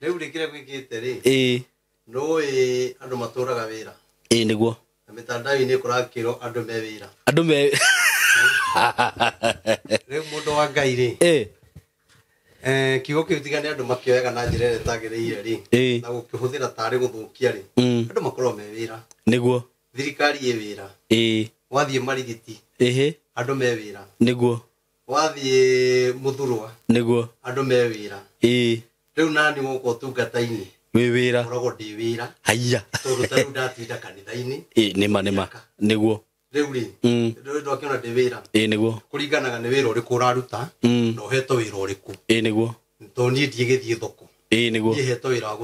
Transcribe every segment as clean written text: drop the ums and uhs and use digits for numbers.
Riu rikire gwikite ri. No andu maturaga wira. Niguo. Na mitandao-ini kurakirwo andu me wira. Andu me Riu mundu wa Ngai ri. Kiugo kiu tigane andu makioyaga na njira ĩrĩa ĩtagĩrĩire ri. Na gũkĩhũthĩra tarĩ gũthũkia ri. Andu makorwo me wira. Niguo. Thirikari ĩ wira. Wathiĩ marigiti. Andu me wira. Niguo. Wathiĩ muthurwa. Niguo. Andu me wira. Riu nani gũkũ ũtungata-inĩ wĩ wĩra ngoragwo ndĩ wĩra haiya tondũ tarĩu ndatinda kanitha-inĩ nĩma nĩguo rĩu rĩ ndũ akĩona ndĩ wĩra nĩguo kũringanaga nĩ wĩra ũrĩkũ ũraruta na ũhetwo wĩra ũrĩkũ nĩguo tondũ niĩ ndigĩthiĩ thoko nĩguo niĩ hetwo wĩra wa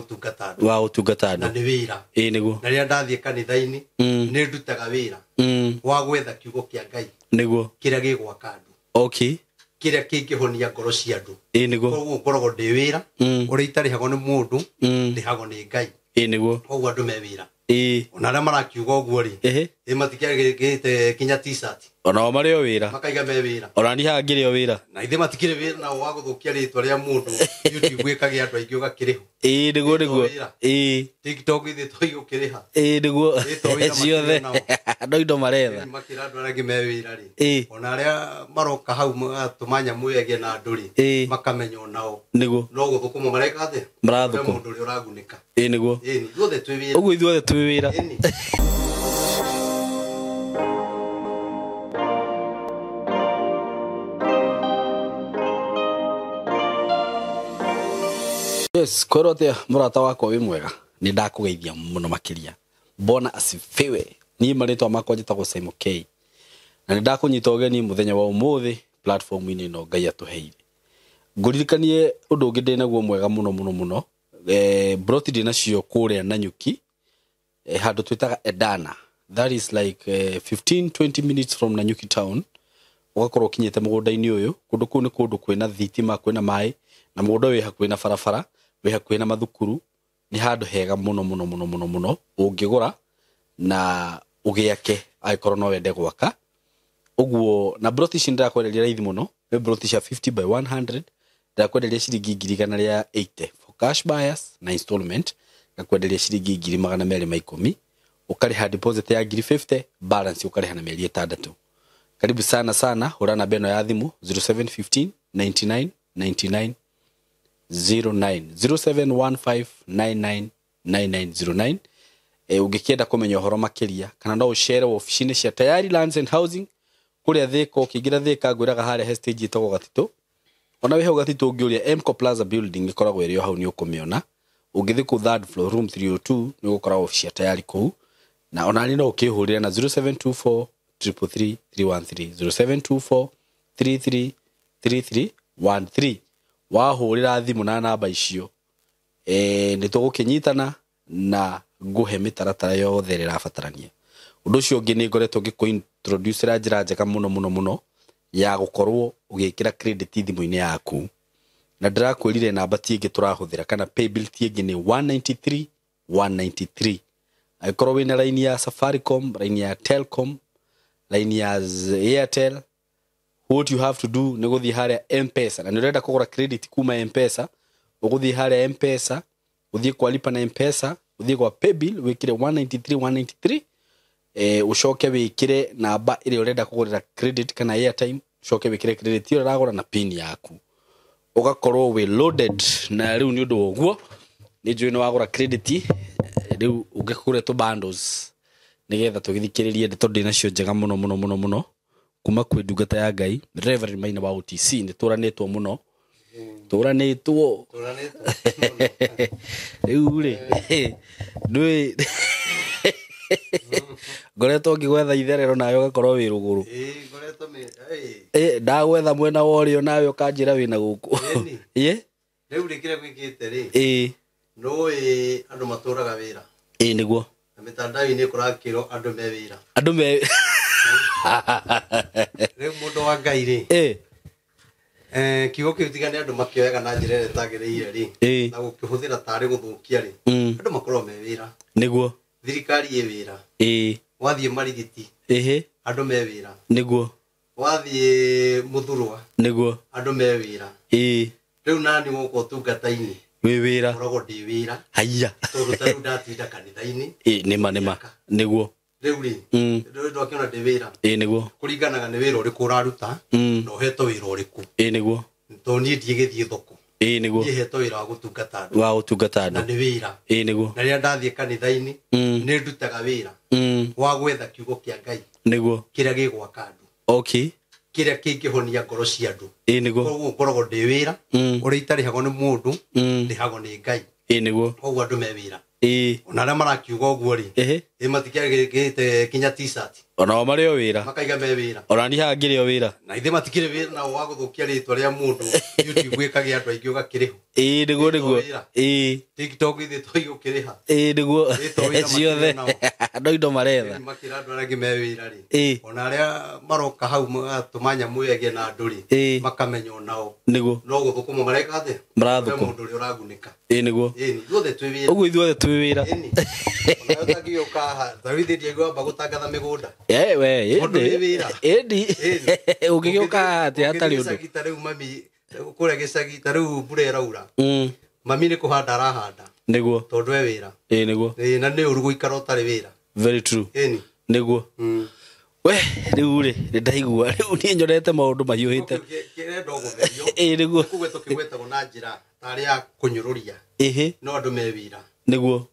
gũtungata andũ na nĩ wĩra nĩguo na rĩrĩa ndathiĩ kanitha-inĩ nĩ ndutaga wĩra wa gwetha kiugo kĩa Ngai nĩguo kĩrĩa gĩgwaka andũ kĩrĩa kĩngĩhonia ngoro cia andũ nĩguo koguo ngoragwo ndĩ wĩra ũrĩa itarĩhagwo nĩ mũndũ ndĩhagwo nĩ Ngai nĩguo koguo andũ me wĩra ona arĩa marakiuga ũguo rĩ matikĩagĩte kinya t-shirt onao marĩ o wĩra makaiga me wĩra ona niĩ haha ngĩrĩ o wĩra na ithe matikĩrĩ wĩra nao wa gũthũkia rĩtwa rĩa mũndũ YouTube ĩkagĩa andũ aingĩ ũgakĩrĩho nĩguo TikTok ithe tũi ũkĩrĩha nĩguo ciothe andũ indo maretha makĩra andũ arĩa angĩ me wĩra rĩ ona arĩa maroka hau magatũma nyamũ ĩgegie na andũ rĩ makamenya onao nĩguo no gũthũkũma mareka atĩa marathũkũma mũndũ ũrĩa ũragunĩka nĩguo ithuothe twĩ wĩra ũguo ithuothe twĩ wĩra Yes, kwero atia murata wakwa wi mwega ni ndakugeithia muno makiria bona asifiwe ni maritwa makwa njitagwo Simon K na ni ndakunyita ugeni muthenya wa umuthi platform ini no Ngai atuheire nguririkanie undu ungi ndinaguo mwega muno broti ndinacio kuria na nyuki handu twitaga Edana that is like 15-20 minutes from Nanyuki town ugakorwo kinyete mugunda-ini uyu kundu kuu ni kundu kwina thitima kwina mai na mugunda wi hakuhi na barabara wi hakuhi na mathukuru ni handu hega muno ungigura na ugiake aikorwo no wende gwaka uguo na broti ici ndirakwenderia raithi muno ni broti cia 50 by 100 ndirakwenderia ciringi 180 for cash buyers na installment ngakwenderia ciringi 210 ukariha deposit ya 50 balance ukariha na mieri 6 karibu sana hura na beno ya thimu 0715 99 99 09 0715 99 ungikienda kumenya uhoro makiria kana no ushare office-ini cia Tayari Lands and Housing kuria Thika ukiingira Thika ngwiraga haria he stage itagwo Gatito ona we hau Gatito ungiuria Mco Plaza building ikoragwo iri hau ni ukumiona ungithi ku third floor room 302 ni gukora office ya Tayari kou na ona ni no ukihurira na 0724 333 313 0724 333313 wahurira thimu na namba icio ni tugukinyitana na nguhe mitaratara yothe rirabatarania undu ucio ungi ni ngoretwo ngikuintroduce ra njira njega muno ya gukorwo ugikira credit thimu-ini yaku na ndirakwirire namba tiingi turahuthira kana pay bill tiingi ni 193 aikorwo wina line ya Safaricom line ya Telcom line ya Airtel what you have to do ni guthii haria M-Pesa na ni urenda kugura credit kuma M-Pesa uguthii haria M-Pesa uthii kwa lipa na M-Pesa uthii kwa pay bill wikire 193 ucoke wikire namba ire urenda kugurira credit kana airtime ucoke wikire credit iyo uragura na pin yaku ugakorwo we loaded na riu ni undu woguo ni njui ni wagura credit riu ungikure to bundles nigetha tugithikiririe ndeto ndinacio njega muno kuma kwi ndungata ya Ngai Reverend Maina wa OTC ni turanitwo muno turanitwo riu ri ndui ngoretwo ngigwetha itherero nayo gakorwo wi ruguru ngoretwo ndagwetha mwena worio nawe ukanjira wina guku riu rikire gwikite ri no andu maturaga wira niguo na mitandao-ini kurakirwo andu me wira riu mundu wa Ngai ri kiugo kiu tigane andu makioyaga na njira ĩrĩa ĩtagĩrĩire ri na gũkĩhũthĩra tarĩ gũthũkia ri andu makorwo me wĩra niguo thirikari ĩ wĩra wathiĩ marigiti andu me wĩra niguo wathiĩ muthurwa niguo andu me wĩra riu nani gũkũ ũtungata-inĩ wi wira koragwo ndi wira haiya tondu taru ndatinda kanitha-ini nima niguo riu ri ndu akiona ndi wira niguo kuringanaga ni wira uriku uraruta na uhetwo wira uriku niguo tondu nie ndigithie thoko niguo hetwo wira wa gutungata andu na ni wira niguo na ria ndathie kanitha-ini ni ndutaga wira wa gwetha kiugo kia Ngai niguo kiria gigwaka andu okay kiria kingihonia ngoro cia andu niguo koguo ngoragwo ndi wira uria itarihagwo ni mundu ndihagwo ni Ngai niguo koguo andu me wira ona aria marakiuga uguo ri matikiagite kinya t-shirt ona mari o wira makaiga me wira ona ni hangire o wira na ithe matikire wira na wa guthukia ritwa ria mundu YouTube ikage andu aingi ugakiriho niguo TikTok ithe toigo kiriha niguo ciothe no indo maretha makira andu aria me wira ri ona aria maroka hau magatuma nyamu yegie na andu ri makamenya onao niguo no guthukuma mareka athe marathukuma mundu uri uragunika niguo ithuothe twi wira uguo ithuothe twi wira ona utagioka David Diego bagutangatha migunda we edi ungigioka ati atari undu riu mami kuria gicagi ta riu mbura iraura mami ni kuhanda arahanda niguo tondu e wira niguo na ni uru guikara utari wira very true niguo we riu ri ndaigua riu ni nyonete maundu mahiuhite kirenda gutherio niguo kugue tukigwetagwo na njira tari ya kunyururia no andu me wira niguo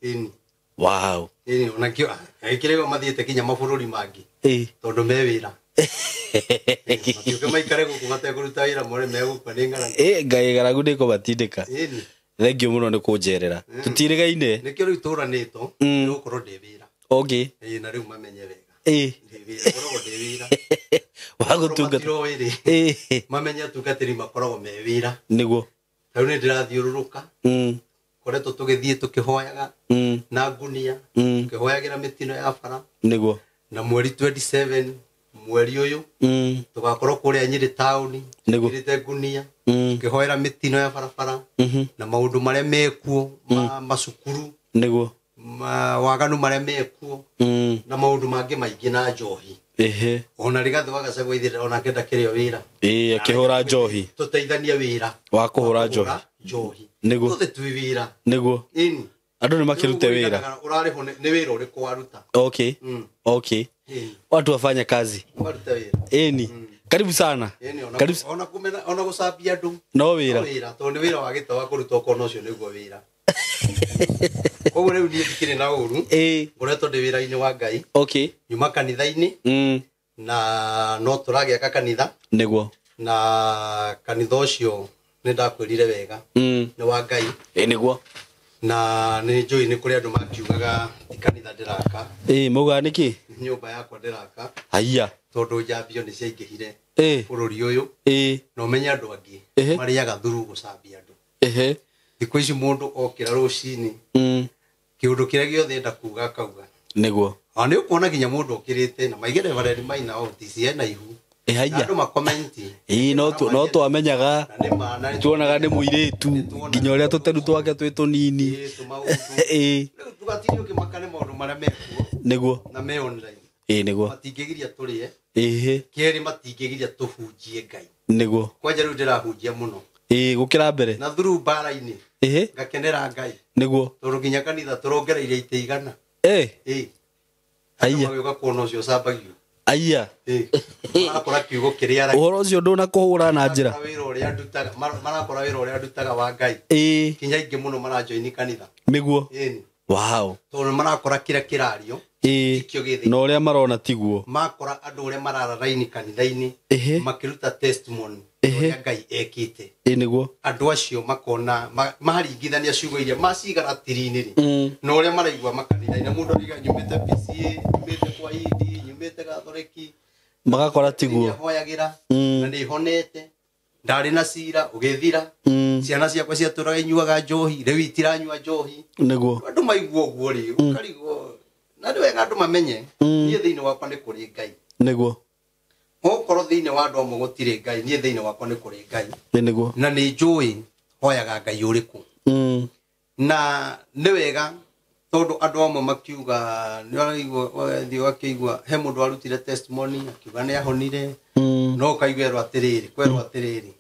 wow ona kio aikirego mathiete kinya mabururi mangi tondu me wira matiuke maikare guku matekuruta wira more megukwa ni ng'aragu ngai ng'aragu ndiko batindika thengio muno ni kunjerera tutirigaine nikio riu turanito ni gukorwo ndi wira okay na riu mamenye wega koragwo ndi wira wagutungata mamenye atungatiri makoragwo me wira niguo riu ni ndirathiururuka koretwo tugithie tukihoyaga na ngunia tukihoyagira mitino ya bara niguo na mweri 27 mweri uyu tugakorwo kuria Nyeri town ngirite ngunia tukihoera mitino ya barabara na maundu maria mekuo macukuru niguo waganu maria mekuo na maundu mangi maingi na njohi ona rigathi wagacagwo ithira ona kenda kirio wira akihura njohi tuteithania wira wa kuhura njohi niguo tuthe twi wira niguo andu ni makirute wira urariho ni wira uri kwaruta okay watu wafanya kazi karibu sana karibu ona kumena ona gucambia andu no wira tondu wira wagita wa kuruta ukono ucio niguo wira koguo riu nie ndikire na uru ngoretwo ndi wira-ini wa Ngai nyuma kanitha-ini na no turagiaka kanitha niguo na kanitha ucio ni ndakwirire wega ni wa Ngai niguo na ni njui ni kuri andu makiugaga ti kanitha ndiraka muga niki nyumba yakwa ndiraka haiya tondu njambio ni ciaingihire bururi uyu no menya andu angi mariaga thuru gucambia andu thiku ici mundu okira rucini kiundu kiria giothe enda kuga kauga niguo ani ukuona ginya mundu okirite na maigere bareri maina o tisi na ihu andu makomenti no twamenyaga tuonaga ni muiritu nginya uria tuteru twake twi tunini tugatiri ukimakane maundu maria mekuo niguo na me online niguo matingigiria turie keri matingigiria tubunjie Ngai niguo kwanja riu ndirahunjia muno gukira mbere na thuru bara-ini ngakenera Ngai niguo tondu nginya kanitha turongereire ite igana haiya magioka kuona ucio cambagio haiya marakora kiugo kiria ara uhoro ucio nduna kuhura na njira wira uria ndutaga marakora wira uria ndutaga wa Ngai kinya ingi muno marajoini kanitha niguo wow tondu marakora kiria kirario no uria marona tiguo makora andu uria marara raini kanitha-ini makiruta testimony uria Ngai ekite niguo andu acio makona maharingithania ciugo iria macigara tiri-ini ri no uria maraigua makanitha-ini mundu ariga nyumite PCA nyumite kwa idi nyumite gathoreki magakora tiguo hoyagira na ni honete ndari na cira ugithira ciana ciakwa ciaturaga inyuaga njohi riu itiranyua njohi niguo andu maigua uguo ri ukarigo na ndi wega andu mamenye nie thiini wakwa ni kuri Ngai niguo okorwo thiini wa andu amwe gutiri Ngai nie thiini wakwa ni kuri Ngai niguo na ni njui hoyaga Ngai uriku na ni wega tondu andu amwe makiuga ni araigua thio akiigua he mundu arutire testimony akiuga ni ahonire no kaigwerwo atiriri kwerwo atiriri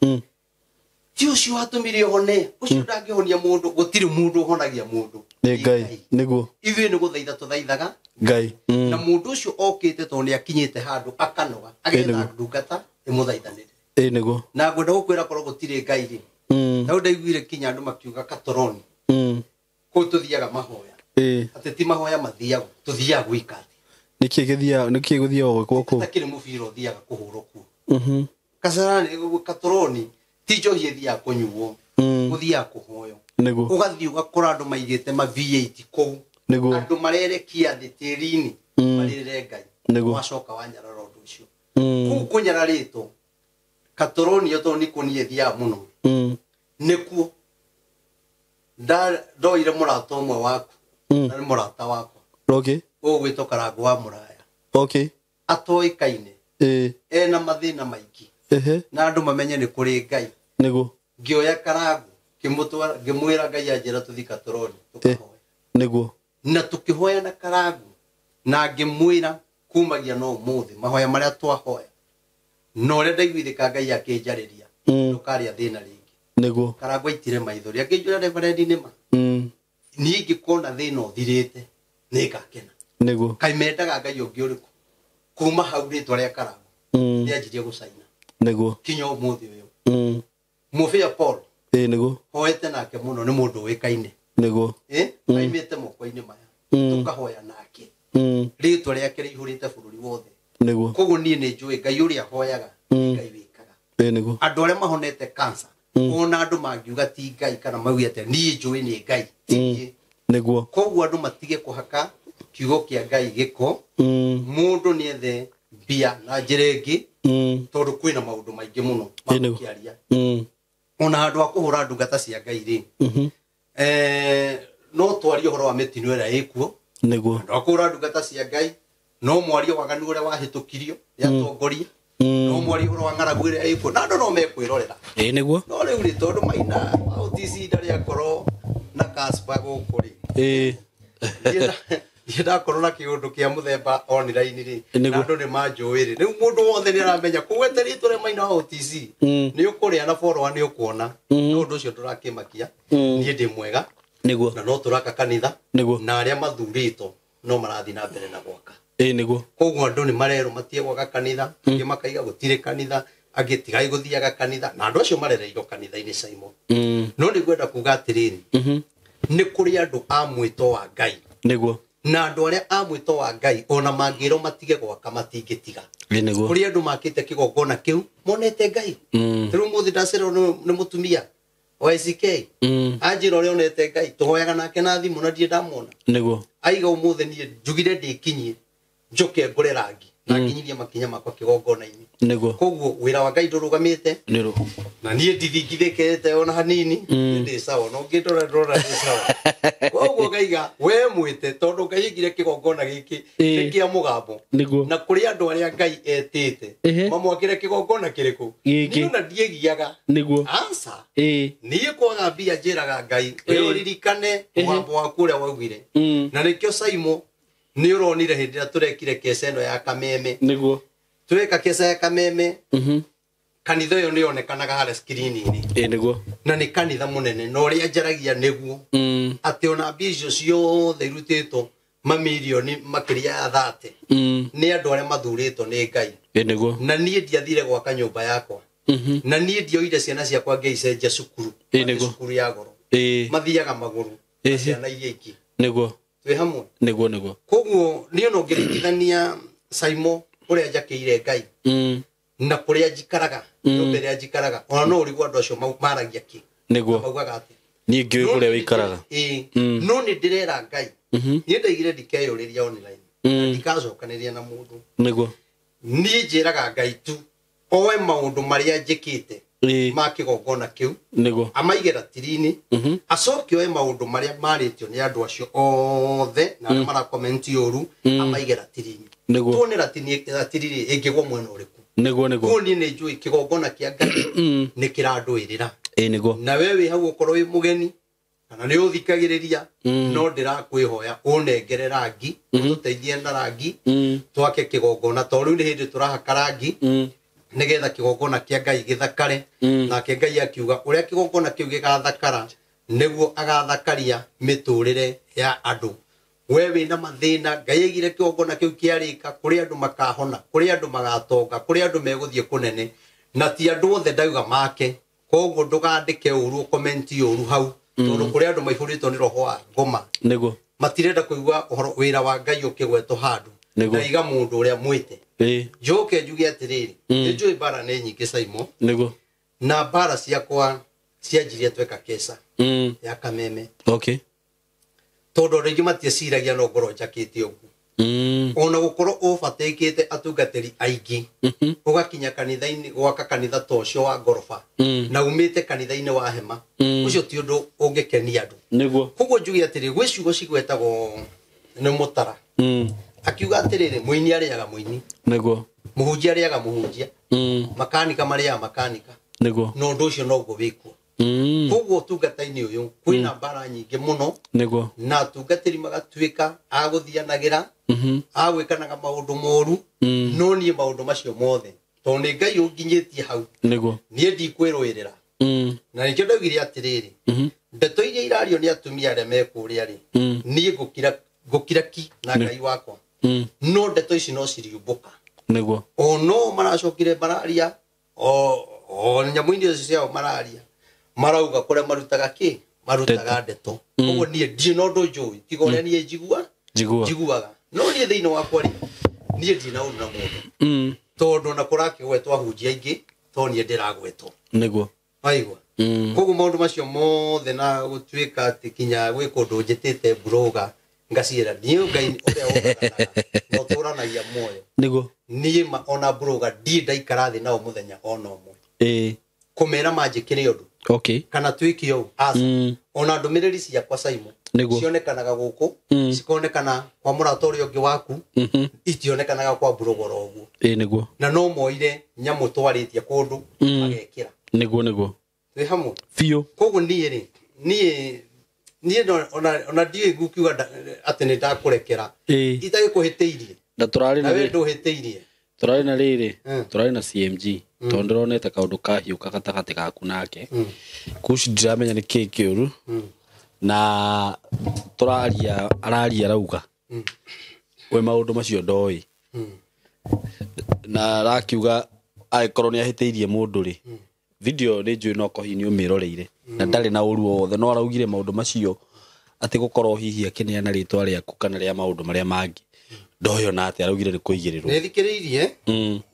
ti ucio watumire hone ucio ndangĩhonia mũndũ gũtirĩ mũndũ ũhonagia mũndũ nĩ Ngai nĩguo ithuĩ nĩ gũthaitha tũthaithaga Ngai na mũndũ ũcio okĩte tondũ nĩ akinyĩte handũ akanoga agetha ndungata ĩmũthaithanĩre nĩguo na ngwenda gũkwĩra korwo gũtirĩ Ngai rĩ no ndaiguire kinya andũ makiuga Katoroni kũu tũthiaga mahoya atĩ ti mahoya mathiaga tũthiaga gwĩka nĩkĩ gũthiaga gwĩkwo kũu takĩrĩ mũbira ũthiaga kũhũrwo kuo Kasarani Katoroni ti njohi ĩthiaga kũnyuo gũthiaga kũhoyo ũgathiĩ ũgakora andũ maigĩte ma V8 kũu andũ marerekia thĩ tĩri-inĩ marĩrĩre Ngai wacoka wanyarara ũndũ ũcio kũu kũnyararĩtwo Katoroni tondũ nĩkuo niĩ thiaga mũno nĩkuo ndoire mũrata ũmwe waku na nĩ mũrata wakwa ũgwĩtwo Karangũ wa Mũraya atoĩkaine ena mathĩna maingĩ na andũ mamenye nĩ kũrĩ Ngai ngĩoya Karangũ ngĩmwĩra Ngai anjĩra tũthiĩ Katoroni tũkahoya na tũkĩhoya na Karangũ na ngĩmwĩra kumagia no ũmũthĩ mahoya marĩa twahoya no ũrĩa ndaiguithĩka Ngai akĩnjarĩria ndũkarĩa thĩna rĩngĩ Karangũ aitire maithori akĩnjũra Reverend nĩma niĩ ngĩkona thĩna ũthirĩte nĩngakena kaĩ mendaga Ngai ũngĩ ũrĩkũ kuma hau rĩtwa rĩa Karangũ nĩanjirie gũcaina kinya ũmũthĩ ũyũ Mũbĩa Paul hoete nake mũno nĩ mũndũ ũĩkaine aimĩte moko-inĩ maya tũkahoya nake rĩtwa rĩake rĩihũrĩte bũrũri wothe koguo niĩ nĩ njũĩ Ngai ũrĩa hoyaga Ngai wĩkaga andũ arĩa mahonete cancer ona andũ mangiuga ti Ngai kana mauge atĩ niĩ njũĩ nĩ Ngai koguo andũ matige kũhaka kiugo kĩa Ngai gĩko mũndũ nĩethe mbia na njĩra ĩngĩ tondũ kwĩna maũndũ maingĩ mũno makĩaria ona handũ ha kũhũra ndungata cia Ngai rĩ no twarie ũhoro wa mĩtino ĩrĩa ĩkuo andũ a kũhũra ndungata cia Ngai no mwarie waganu ũrĩa wahĩtũkirio nĩ atongoria no mwarie ũhoro wa ng'aragu ĩrĩa ĩkuo na andũ no mekwĩrorera no rĩu rĩ tondũ Maina OTC ndarĩ akorwo na Casper gũkũ rĩ ndakorwo na kĩũndũ kĩa mũthemba online rĩ na andũ nĩ manjũĩ rĩ rĩu mũndũ wothe nĩ aramenya kũgweta rĩtwa rĩa Maina OTC nĩ ũkũrĩa na follower nĩ ũkuona no ũndũ ũcio ndũrakĩmakia niĩ ndĩ mwega na no tũraka kanitha na arĩa mathurĩtwo no marathiĩ na mbere na gwaka koguo andũ nĩ marerwo matige gwaka kanitha angĩ makaiga gũtirĩ kanitha angĩ tigai gũthiaga kanitha na andũ acio marereirwo kanitha-inĩ Simon no nĩ ngwenda kuga atĩrĩrĩ nĩ kũrĩ andũ a mwĩto wa Ngai na andũ arĩa a mwĩto wa Ngai ona mangĩrwo matige gwaka matingĩtiga kũrĩ andũ makĩte kĩgongona kĩu monete Ngai rĩu mũthĩ ndacererwo nĩ mũtumia wa SK anjĩra ũrĩa onete Ngai tũhoyaga nake na thimũ na ndirĩ ndamwona aiga ũmũthĩ niĩ njugire ndĩkinyie njoke ngũre rangi na nginyirie makinya makwa kĩgongona-inĩ koguo wĩra wa Ngai ndũrũgamĩte na niĩ ndithingithĩkĩte ona hanini ndĩ sawa no ngĩndora ndĩ sawa koguo ngaiga we mwĩte tondũ Ngai aigire kĩgongona gĩkĩ nĩ kĩa mũgambo na kũrĩ andũ arĩa Ngai etĩte mamwakĩre kĩgongona kĩrĩkũ niĩ ona ndiĩgiaga ansa niĩ kwaga mbia njĩraga Ngai ũririkane mũgambo waku ũrĩa waugire na nĩkĩo Simon nĩ ũronire hĩndĩ ĩrĩa tũrekire kesa ĩno ya kameme tweka kesa ya kameme kanitha ũyũ nĩ onekanaga harĩa screen-inĩ na nĩ kanitha mũnene na ũrĩa njaragia nĩguo atĩ ona mbia icio ciothe irutĩtwo mamirioni makĩria ya 30 nĩ andũ arĩa mathurĩtwo nĩ Ngai na niĩ ndiathire gwaka nyũmba yakwa na niĩ ndioire ciana ciakwa ngĩicenjia cukuru cukuru ya goro mathiaga magũrũ ciana iria ingĩ twĩ hamwe koguo niĩ ona ũngĩringithania Simon ũrĩa njakĩire Ngai na kũrĩa njikaraga nyũmba ĩrĩa njikaraga ona no ũrigwo andũ acio maragia kĩ maugaga atĩ niĩ ngĩũĩ kũrĩa wĩikaraga no nĩ ndĩrera Ngai niĩ ndaigire ndikeyũrĩria online ndikacokanĩria na mũndũ niĩ njĩraga Ngai tu oe maũndũ marĩa njĩkĩte ma kĩgongona kĩu amaige ratiri-inĩ acoke oe maũndũ marĩa marĩtio nĩ andũ acio othe na arĩa marakomenti ũru amaige ratiri-inĩ tuone ratiri ĩngĩgwo mwena ũrĩkũ koguo niĩ nĩ njũĩ kĩgongona kĩa Ngai nĩ kĩrandũĩrĩra na we wĩ hau ũkorwo wĩ mũgeni kana nĩ ũthikagĩrĩria no ndĩrakwĩhoya ũnengere rangi ũtũteithie na rangi twake kĩgongona tondũ rĩu nĩ hĩndĩ tũrahaka rangi nigetha kigongona kia Ngai githakare na ke Ngai akiuga uria kigongona kiu gigathakara niguo agathakaria miturire ya andu we wina mathina Ngai agire kigongona kiu kiarika kuri andu makahona kuri andu magatonga kuri andu meguthie kunene na ti andu othe ndauga make koguo ndugandike uru comment uru hau tondu kuri andu maihurito ni roho wa ngoma niguo matirenda kuigua uhoro wira wa Ngai ukigweto handu na iga mundu uria mwite njoke njuge atiriri njui bara ne nyingi Saimo niguo na bara ciakwa cianjirie tweka kesa ya kameme okay tondu ringi matie ciragia no ngoro njakite ugu ona gukorwo ubatikite atungatiri aingi ugakinya kanitha-ini gwaka kanitha tocio wa ngoroba na umite kanitha-ini wa hema ucio ti undu ungikenia andu niguo koguo njuge atiri gwi ciugo cigwetagwo ni mutara akiuga atiriri muini ariaga muini niguo muhunjia ariaga muhunjia makanika maria makanika niguo no ndu ucio no guo wikwo koguo tungata-ini uyu kwina mbara nyingi muno niguo na tungatiri magatuika aguthianagira agwikanaga maundu moru no nie maundu macio mothe to ni Ngai unginyitie hau niguo nie ndikwirwirira na nikio ndagire atiriri ndeto iria irario ni atumia aria mekuria ri nie gukira ki na Ngai wakwa no ndeto ici no ciriumbuka niguo no maracokire mararia nyamu indio ciao mararia marauga kure marutaga ki marutaga ndeto koguo nie ndi no ndu njui tiga uria nie njiguaga no nie thiini wakwa ri nie ndi na undu na mundu tondu na kurakigwetwo ahunjia aingi to nie ndiragwetwo niguo aigua koguo maundu macio mothe na gutuika ati kinya gwi kundu njitite buroga ngacira nie Ngai uria ugaga no turanagia moyo niguo nie ona buroga ndi ndaikara thi nao muthenya ona umwe kumera manjikire undu okay kana twikio ona ndumiriri ciakwa Saimo cionekanaga guku cikonekana kwa muratori ungi waku itionekanaga kwa burogoro uguo niguo na no moire nyamu twaritie kundu agekira niguo twi hamwe fio koguo nie ona ndie gukiuga ati ni ndakurekera itagi kuhiteirie na turari na we nduhiteirie turari na riri turari na CMG tondu ronete kaundu kahiuka gatagati gaku nake kuci ndiramenya ni ki kiuru na turaria araria rauga we maundu macio ndoi na rakiuga aikorwo ni ahiteirie mundu ri video ni njui no kohini umiroreire na ndari na uru othe no araugire maundu macio ati gukorwo hihi akineana ritwa riaku kana ria maundu maria mangi ndoyo na ati araugire ni kuigirirwo ni thikiririe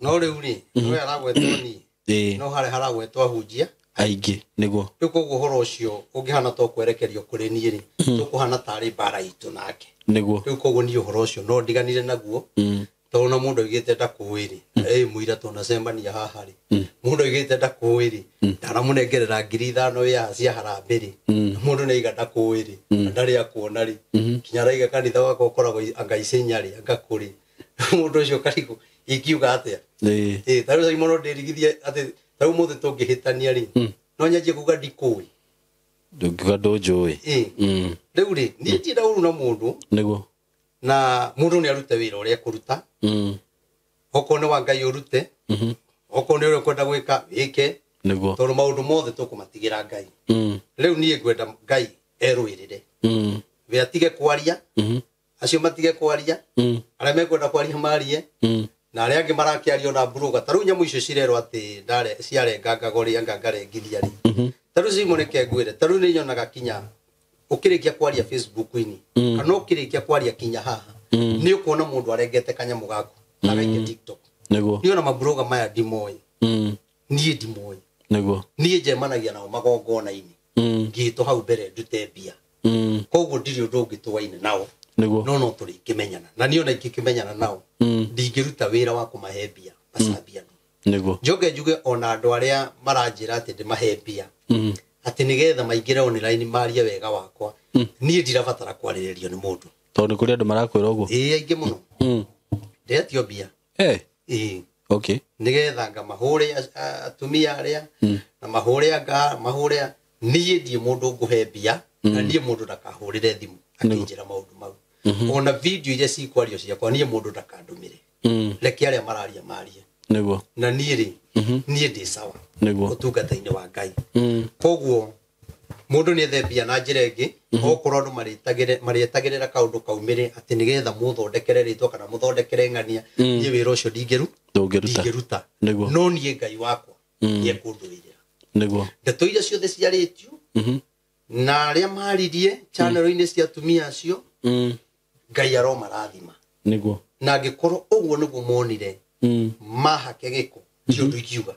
no riu ri we aragwetwo ni no haragwetwo ahunjia aingi niguo riu koguo horo ucio ungihana to kwerekerio kuri nie ri tukuhana tari bara itu nake niguo riu koguo ni horo ucio no ndiganire naguo to na mundu igite ndakuiri muira to na sembania haha ri mundu igite ndakuiri ndara munengerera 5,000 ya cia harambiri mundu ne iga ndakuiri ndari akuona ri kinya raiga kanitha wako koragwo anga icenyari anga kuri mundu ucio kariku ikiuga atia taru sai muno ndirigithie ati taru muthe tungihitania ri no nyanjie kuga ndikui ndugiga ndunjui riu ri ni ti ndauru na mundu niguo na mundu ni arute wira uria kuruta oko ni wa Ngai urute oko ni uria kwenda gwika wike niguo tondu maundu mothe tukumatigira Ngai riu nie ngwenda Ngai erwirire we atige kwaria acio matige kwaria aria mekwenda kwaria marie na aria angi marakiario na buruga taru nyamu icio cirerwo ati ndare ciarenga ngagori anga ngarengithia ri taru cimoneke ngwire taru ni nyonaga kinya ukirikia kwaria Facebook-ini kana ukirikia kwaria kinya haha ni ukuona mundu arengete kanyamu gaku agaikia TikTok niguo ni ona maburoga maya ndimoi nie ndimoi niguo nie njemanagia nao magongona-ini ngito hau mbere ndute mbia koguo ndiri undu ungitwaine nao niguo no turikimenyana na ni ona ikimenyana nao ndingiruta wira wa kumahe mbia macambia niguo njuge ona andu aria maranjira ati ndimahe mbia ati nigetha maingire online maria wega wakwa nie ndirabatara kwariririo ni mundu tondu kuri andu marakwira uguo aingi muno ndetio mbia okay nigetha nga mahure atumia aria na mahure nie ndie mundu nguhe mbia na nie mundu ndakahurire thimu akinjira maundu mau ona video iria cikwario ciakwa nie mundu ndakandumire reke aria mararia marie niguo na niĩ ndĩ sawa niguo ũtungata-inĩ wa Ngai koguo mundu nĩ ethembia na njĩra ĩngĩ okorwo andũ marĩetagĩrĩra kaũndũ kaumĩre atĩ nĩgetha mũthondekere rĩtwa kana mũthondekere ng'ania niĩ wĩra ũcio ndingĩruta no niĩ Ngai wakwa nĩekũndũĩrĩra niguo ndeto iria ciothe ciarĩtio na arĩa maririe channel-inĩ cia atumia acio Ngai aromarathima niguo na angĩkorwo ũguo nĩguo monire mahake gĩko ti ũndũ ingiuga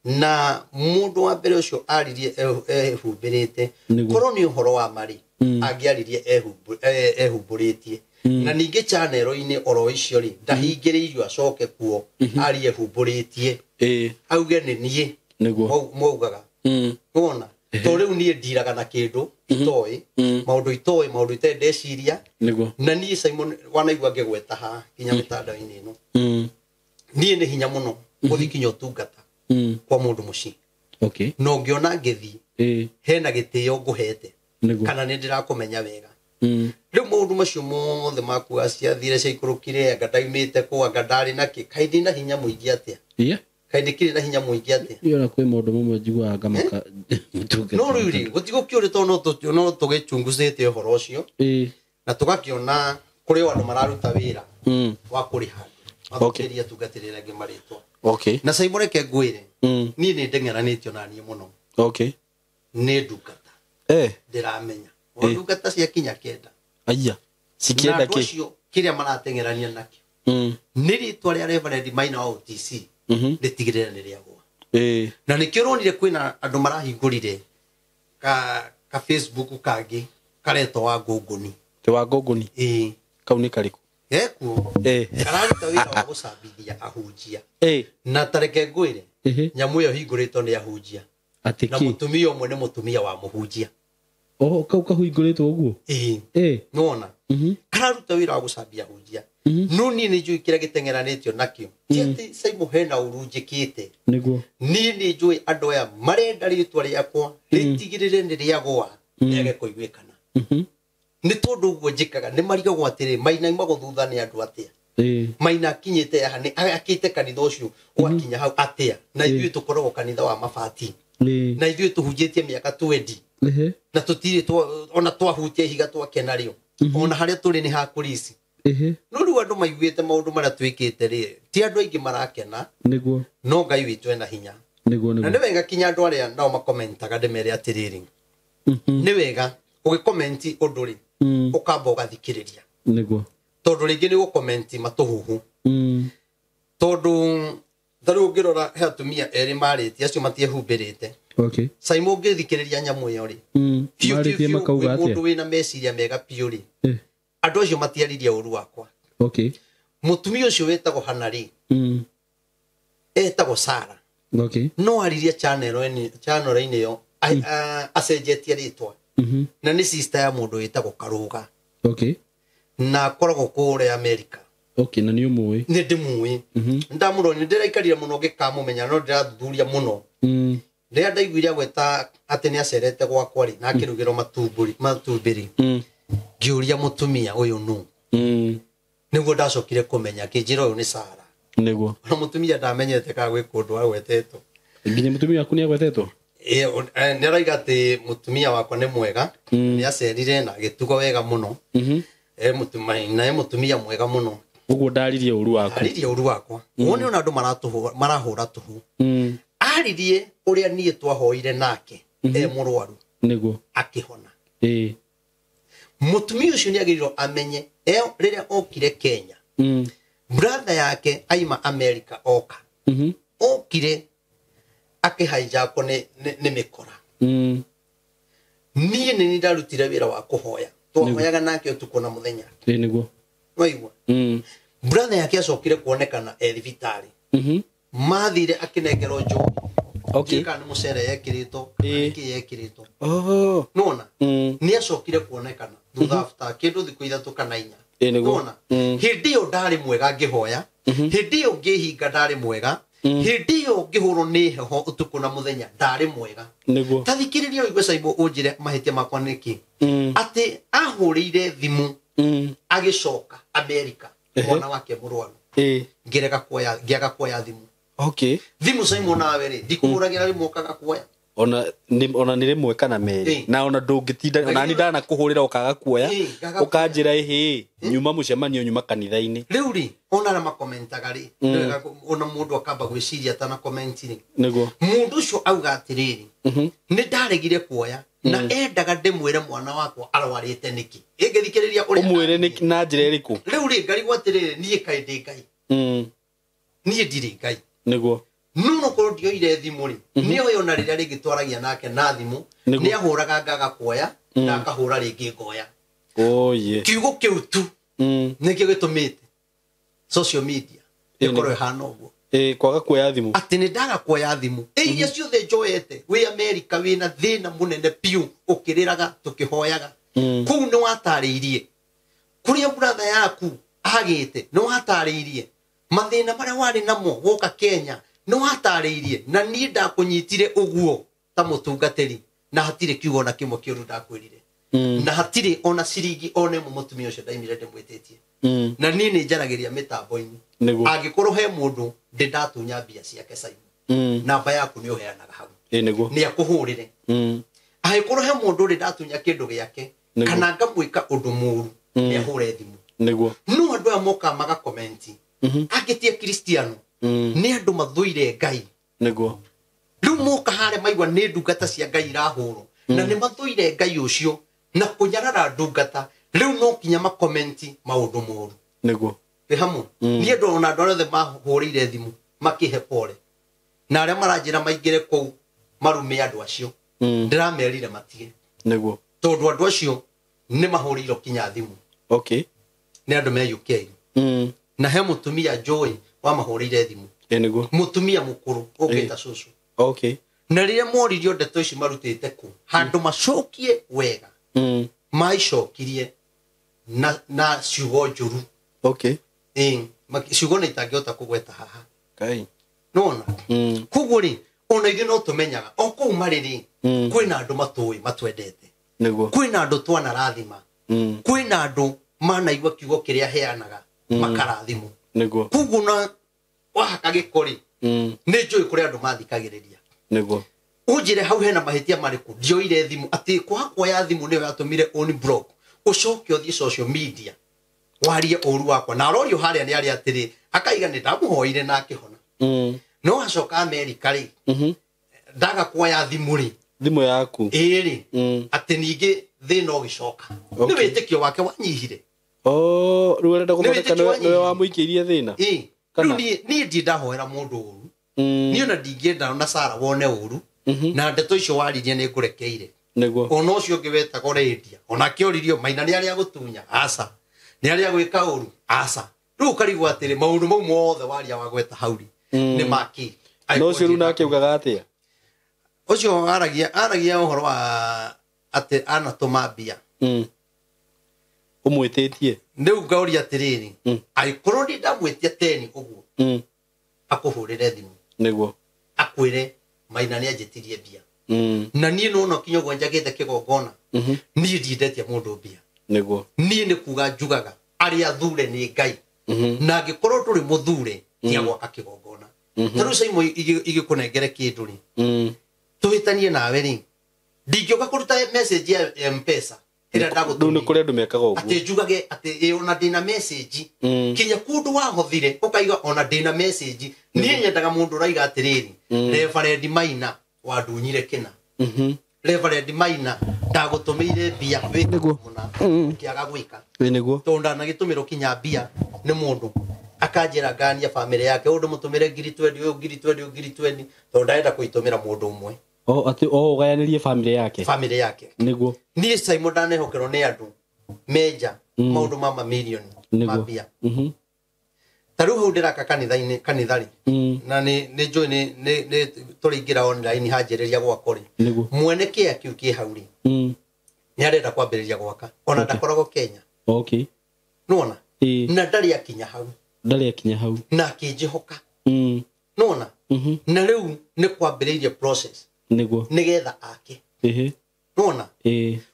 na mundu wa mbere ucio aririe ehumbĩrĩte korwo nĩ ũhoro wa mari angĩaririe ehumbũrĩtie na ningĩ channel-inĩ oro icio rĩ ndahingĩrĩirio acoke kuo arie ehumbũrĩtie auge nĩ niĩ maugaga wona to rĩu niĩ ndiraga na kĩndũ itoĩ maũndũ itendeciria na niĩ Simon wanaigua ngĩgweta haha kinya mĩtandao-inĩ ĩno niĩ nĩ hinya mũno gũthiĩ kinya ũtungata kwa mundu muci no ngiona ngĩthiĩ hena gĩtĩo ngũhete kana nĩ ndĩrakũmenya wega rĩu maũndũ macio mothe makuga ciathire ciaikũrũkire anga ndaimĩte kũ anga ndarĩ nakĩ kaĩ ndĩ na hinya mũingĩ atĩa kaĩ ndĩkĩrĩ na hinya mũingĩ atĩa yona kwĩ maũndũ mamwe njiguaga ngamaka no rĩu rĩ gũtigũkĩũrĩ to no tũgĩchunguzĩte ũhoro ũcio na tũgakĩona kũrĩ andũ mararuta wĩra wa kũrĩha mathũkĩria tungatĩrĩra angĩ marĩtwa na Simon reke ngwĩre niĩ nĩ ndengeranĩtio na niĩ mũno nĩ ndungata ndĩramenya ndungata cia kinya kenda cikienda kĩ ũcio kĩrĩa marateng'erania nakĩo nĩ rĩtwa rĩa Reverend Maina wa OTC rĩtigĩrĩra nĩ rĩagũa na nĩkĩo ũronire kwĩna andũ marahingũrire ka Facebook kangĩ karetwo wa ngũngũni kau nĩ karĩkũ ekuo kararuta wĩra wa gũcambithia ahunjia na tareke ngwĩre nyamũ ĩyo hingũrĩtwo nĩ ahunjia na mũtumia ũmwe nĩ mũtumia wa mũhunjia kau kahingũrĩtwo ũguo nona kararuta wĩra wa gũcambia ahunjia no niĩ nĩ njũĩ kĩrĩa gĩteng'eranĩtio nakĩo ti atĩ Simon hena ũru njĩkĩte niĩ nĩ njũĩ andũ aya marenda rĩtwa rĩakwa rĩtigĩrĩre nĩ rĩagũa rĩage kũiguĩkana nĩ tondũ ũguo njĩkaga nĩ marigagwo atĩrĩ Maina imagwo thutha nĩ andũ atĩa Maina akinyĩte haha nĩ akĩte kanitha ũcio ũgakinya hau atĩa na ithuĩ tũkoragwo kanitha wa mabati na ithuĩ tũhunjĩtie mĩaka 20 na tũtirĩ ona twahutia ihiga twakena rĩo ona harĩa tũrĩ nĩ ha kũrici no rĩu andũ maiguĩte maũndũ marĩa twĩkĩte rĩ ti andũ aingĩ marakena no Ngai witũ ena hinya na nĩ wega kinya andũ arĩa nao makomentaga ndĩmere atĩrĩrĩ nĩ wega ũgĩkomenti ũndũ rĩ ũkamba ũgathikĩrĩria tondũ rĩngĩ nĩ gũkomenti matũhuhu tondũ tharũ ngĩrora he atumia erĩ marĩtie acio matiehũmbĩrĩte Simon ũngĩthikĩrĩria nyamũ ĩyo rĩ mũndũ wĩna meciria mega biũ rĩ andũ acio matiaririe ũru wakwa mũtumia ũcio wĩtagwo Hana rĩ etagwo Sarah no aririe channel-inĩ ĩyo acenjetie rĩtwa na nĩ sister ya mũndũ wĩtagwo Karũga na akoragwo kũrĩa America na nĩ ũmũĩ nĩ ndĩmũĩ ndamũrora nĩ ndĩraikarire mũno ngĩkamũmenya no ndĩrathuthuria mũno rĩrĩa ndaiguire gweta atĩ nĩ acerete gwakwa rĩ na akĩrugĩrwo matumbĩ rĩ ngĩũria mũtumia ũyũ nũ nĩguo ndacokire kũmenya kĩnjĩra ũyũ nĩ Sarah na mũtumia ndamenyete kana gwĩ kũndũ agwetetwo nginya mũtumia waku nĩ agwetetwo nĩ araiga atĩ mũtumia wakwa nĩ mwega nĩ acerire na agĩtuga wega mũno na mũtumia mwega mũno ũguo ndaririe ũru wakwa wone ona andũ marahũra tũhu aririe ũrĩa niĩ twahoire nake mũrwaru akĩhona mũtumia ũcio nĩ agĩrĩirwo amenye rĩrĩa okire Kenya brother yake aima America oka okire akĩhijackwo nĩ mĩkora niĩ nĩ ndarutire wĩra wa kũhoya twahoyaga nake ũtukũ na mũthenya waigua brother yake acokire kuonekana thibitarĩ mathire akĩnengerwo njohi kana nĩ mũcere yekĩrĩtwo yekĩrĩtwo nona nĩ acokire kuonekana thutha after kĩndũ thikũ ithatũ kana inya nona hĩndĩ ĩyo ndarĩ mwega ngĩhoya hĩndĩ ĩyo ngĩhinga ndarĩ mwega hĩndĩ ĩyo ngĩhũrwo nĩ heho ũtukũ na mũthenya ndarĩ mwega tathikĩrĩria ũigue Simon ũnjĩre mahĩtia makwa nĩkĩ atĩ ahũrĩire thimũ agĩcoka America mwana wake mũrwaru ngireka kuoya ngiaga kuoya thimu. Okay. Thimu Simon nawe ri ndikuragira rimwe kaga kuoya. Ona ni rimwe kana meri na ona ndungitinda ona ni ndana kuhurira ukaga kuoya ukanjira ehe nyuma mucemanio nyuma kanitha-ini riu ri ona na makomentaga ri ona mundu akamba gwiciria tana comment ri niguo mundu ucio auga atiriri ni ndaregire kuoya na endaga ndimwire mwana wakwa arwarite niki ingithikiriria uri umwire niki na njira iriku riu ri ngari gwatiriri nie kai ndi ngai nie ndiri ngai niguo nuno kordio ire thimu ri ni oyo na riria rigitwaragia nake na thimu ni ahuraga ngaga kuoya na akahura ringi ngoya ye kiugo kiu tu nikio gitumite social media ikorwe hana uguo kwaga kuoya thimu ati ni ndaga kuoya thimu iria ciothe njoete wi America wina thina munene piu ukiriraga tukihoyaga kuu ni watariirie kuria brother yaku agite ni watariirie mathina maria wari namo woka Kenya no hatariirie na ni ndakunyitire uguo ta mutungateri na hatire kiugo na kimwe kiuru ndakwirire na hatire ona ciringi one mu mutumia ucio ndaimire ndimwititie na ni ni njaragiria mitambo-ini angikorwo he mundu ndatunya mbia ciake Simon namba yaku ni uheanaga hau niguo ni akuhurire angikorwo he mundu ndatunya kindu giake kana ngamwika undu muru ni ahure thimu niguo no andu amoka maga comment agitie Kristiano ni andu mathuire ngai niguo riu moka hare maigwa ni ndungata cia ngai irahurwo na ni mathuire ngai ucio na kunyarara ndungata riu no kinya ma comment maundu moru niguo pe hamu ni andu ona andu othe mahurire thimu makihe pole na aria maranjira maingire kou marume andu acio ndiramerire matige niguo tondu andu acio ni mahuriro kinya thimu okay ni andu me UK na he mutumia Joy wa mahurire thimu niguo mutumia mukuru ugita cucu okay na riria moririo ndeto ici marutite ku handu macokie wega maicokirie na ciugo njuru okay ciugo na itangihota kugweta haha kai nona kuguo ri ona ithuĩ no tũmenyaga o kũu marĩ rĩ kwĩna andũ matũĩ matwendete kwĩna andũ twanarathima kwĩna andũ manaigua kiugo kĩrĩa heanaga makarathimwo kuguo na wahaka gĩko rĩ nĩ njũĩ kũrĩ andũ mathikagĩrĩria unjire hau hena mahĩtia marĩkũ ndioire thimũ atĩ kuoya thimũ nĩyo yatũmire on block ucoke ũthiĩ social media warie ũru wakwa na arorio harĩa nĩ arĩa atĩrĩ akaiga nĩ ndamũhoire na akĩhona no acoka America rĩ ndaga kuoya thimũ rĩ thimũ yaku rĩ atĩ ningĩ thĩna ũgĩcoka nĩ wĩtĩkio wake wanyihire rĩu ũrenda gũthondeka nĩwe wamũikĩirie thĩna rĩu niĩ ndi ndahoera mũndũ ũru niĩ ona ndingĩenda na Sarah wone ũru na ndeto icio waririe nĩ ngũrekeire ona ũcio ũngĩ wetagwo Rendia ona kĩoririo Maina nĩ arĩa gũtunya aca nĩ arĩa gwĩka ũru aca rĩu ũkarigwo atĩrĩ maũndũ mau mothe waria wagweta hauri nĩ maki no ũcio rĩu nake augaga atĩa ũcio aragia ũhoro wa atĩ anatũma mbia ũmwĩtĩtie rĩu ngauria atĩrĩrĩ angĩkorwo ndĩ ndamwĩtia teni ũguo akũhũrĩre thimũ nĩguo akwĩre Maina nĩ anjĩtirie mbia na niĩ nona kinya ũguo njagĩte kĩgongona niĩ ndiendetie mũndũ mbia nĩguo niĩ nĩ kuga njugaga arĩa thure nĩ Ngai na angĩkorwo ndũrĩ mũthure tia gwaka kĩgongona rĩu Simon igĩkũnengere kĩndũ rĩ tũhĩtanie nawe rĩ ndingĩũka kũruta message ya M-Pesa ĩrĩa ndagũtũmĩra nĩ kũrĩ andũ mekaga ũguo atĩ njugage atĩ ona ndĩna message kinya kũndũ wahothire ũkaiga ona ndĩna message niĩ nyendaga mũndũ ũraiga atĩrĩrĩ Reverend Maina wandunyire kĩna Reverend Maina ndagũtũmĩire mbia nĩguo kĩaga gwĩka nĩguo tondũ ndanagĩtũmĩrwo kinya mbia nĩ mũndũ akanjĩra ngania family yake ũndũ mũtũmĩre ngiri 20 tondũ ndarenda kũitũmĩra mũndũ ũmwe atĩ ũgayanĩrie family yake nĩguo niĩ Simon ndanehokerwo nĩ andũ menja maũndũ ma mamirioni ma mbia tarĩu hau ndĩraka kanitha-rĩ na nĩ njũĩ nĩ tũrĩingĩra online hanjĩrĩria gwakwa rĩ mwene kĩea kĩu kĩ hau rĩ nĩ arenda kwambĩrĩria gwaka ona ndakoragwo Kenya nona na ndarĩ akinya hau na akĩnjĩhoka nona na rĩu nĩ kwambĩrĩirie process nĩgetha ake nona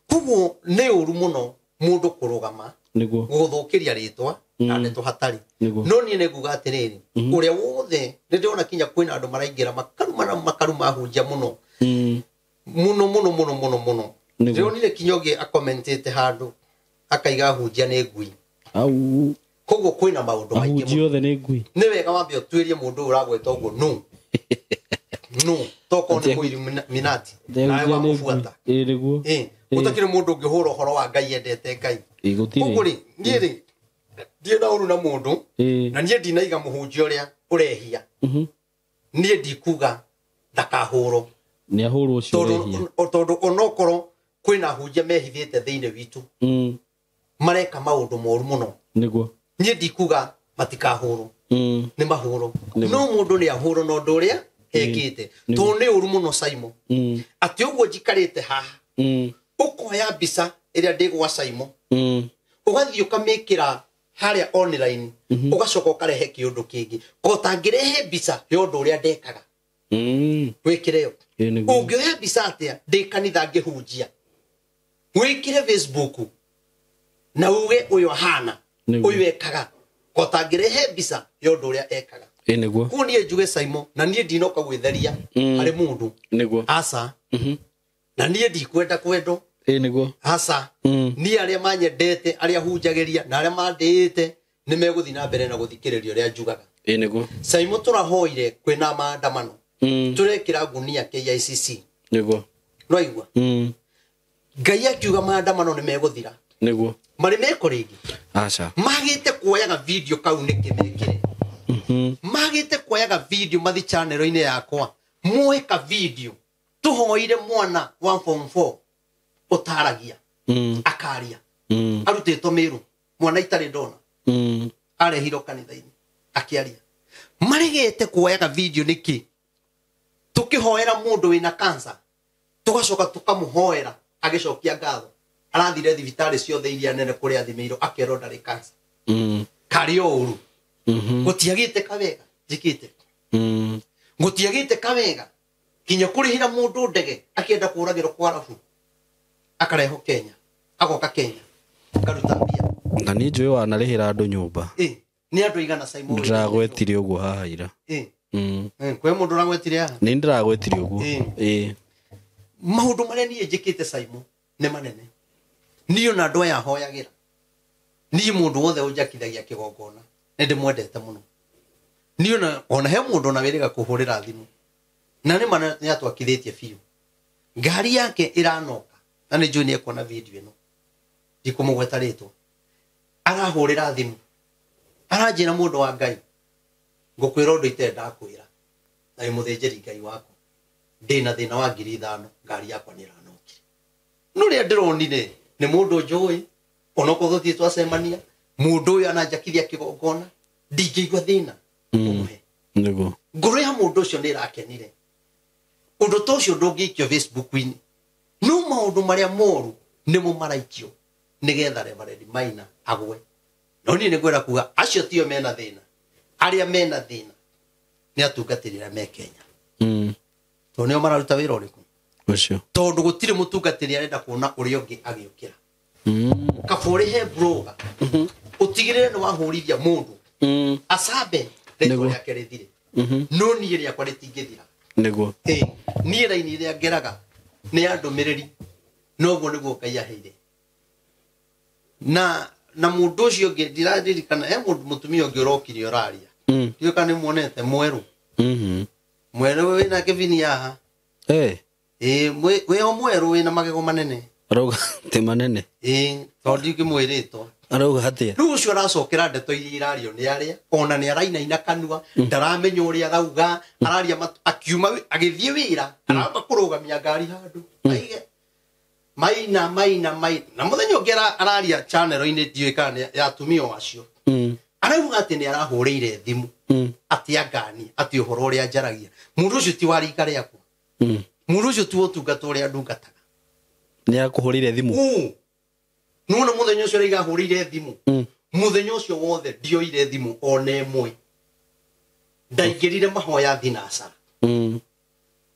koguo nĩ ũru mũno mũndũ kũrũgama gũthũkĩria rĩtwa na ndeto hatari no ni neguga atiriri uria wothe ndona kinya kwina andu maraingira makaru mahunja muno muno ndionire kinyoge akomentete handu akaiga hunjia ni ngui au kogo kwina maundu maingi hunjia othe ni ngui ni wega wambe utwirie mundu uragweta uguo no toko ni muiri minati na wa kufuata niguo utakire mundu ngihura horo wa ngai endete ngai kogo ri ngiri die na uru na mundu na nie ndinaiga muhunjia uria urehia nie ndikuga ndakahuro ni ahuru ucio urehia tondu onokoro kwina hunjia mehithite thiine witu mareka maundu moru muno niguo nie ndikuga matikahuru ni mahuru no mundu ni ahuru no nduria hekite to ni uru muno Saimo ati uguo jikarite haha ukoya mbica iria ndigwa Saimo ugathii ukamikira haria online ugacoka ukarehe kiundu kingi otangirehe mbica yondu uria ndekaga wikireo ungioya mbica atia ndi kanitha ngihunjia wikire Facebook na uge uyo hana uyu ekaga otangirehe mbica yondu uria ekaga niguo kuni njuge Saimo na nie ndinoka gwitheria ari mundu niguo asa na nie ndikwenda kwendo niguo asa ni aria manyendete aria hunjageria na aria mandite ni meguthi na mbere na guthikiririo ria njugaga niguo Saimo turahoire kwina maandamano turekira gunia KICC niguo noigwa ngai akiuga maandamano ni meguthira niguo mari meko ringi acha magite kuoyaga video kau ni kimekire magite kuoyaga video mathi channel ine yakwa mueka video tuhoire mwana 144 utaragia akaria arutito miru mwana itari ndona arehiro kanitha-ini akiaria marigete kuoyaga video niki tukihoera mundu wina cancer tugacoka tukamuhoera agicokia ngatho arathire thibitari ciothe iria nene kuri athimiro akero ndari cancer kario uru gutiagite kawega jikite gutiagite kawega kinya kurihira mundu ndege akienda kuragiro kwa rafu akareho Kenya agoka Kenya karuta mbia na ni njui wanarihira andu nyumba ni andu igana Saimo ndiragwetire uguo haha ira kwe mundu uragwetire haha ni ndiragwetire uguo maundu maria nie njikite Saimo ne manene niyo na ndoya hoyagira ni mundu wothe unjakithagia kigongona ndi mwendete muno niyo na ona he mundu na wiriga kuhurira thimu na ni mana ni atwakithitie fiu ngari yake iranoka na ni njui ni ekona video ino ndikumugweta ritwa arahurira thimu aranjira mundu wa ngai ngukwira undu itenda kwira na ni muthinjiri ngai wako ndina thina wa 5,000 ngari yakwa ni iranokire no ria ndironire ni mundu njui onoko thuthie twacemania mundu uyu ananjakithia kigongona ndingĩigua thina umuhe niguo ngoro ya mundu ucio ni irakenire undu ta ucio ndungĩikio Facebook-ini no maundu maria moru nimo maraikio nigetha Reverend Maina agwe no ni ngwira kuga acio tio mena thina aria mena thina ni atungatirira me Kenya to nio mararuta wira uriku ucio tondu gutire mutungatiri arenda kuona uri ungi agiukira kaburi he broga utigirire no wahurithia mundu asabe ritwa yake rithire no ni ria kwa ritingithira niguo ni raini ria ngeraga ni andumiriri noguo niguo Ngai aheire na mundu ucio ngi ndiraririkana he mundu mutumia ungi urokire oraria dio kana muonete mweru mweru wina kivini yaha we o mweru wina magego manene arauga ti manene tondi ngimwiritwa arauga atia riu ucio aracokera ndeto iria irario ni aria ona ni araina kanua ndaramenya uria arauga araria akiuma agithie wira aramba kurugamia ngari handu aige maina na muthenya ungera araria channel ine ndiwikana ya tumio wacio arauga ati ni arahurire thimu ati angani ati uhoro uria njaragia mundu ucio ti warika riaku mundu ucio tu utungata uria ndungataga ni akuhurire thimu nuna muthenya ucio riga hurire thimu muthenya ucio wothe ndioire thimu ona emwe ndaingirire mahoya thinasara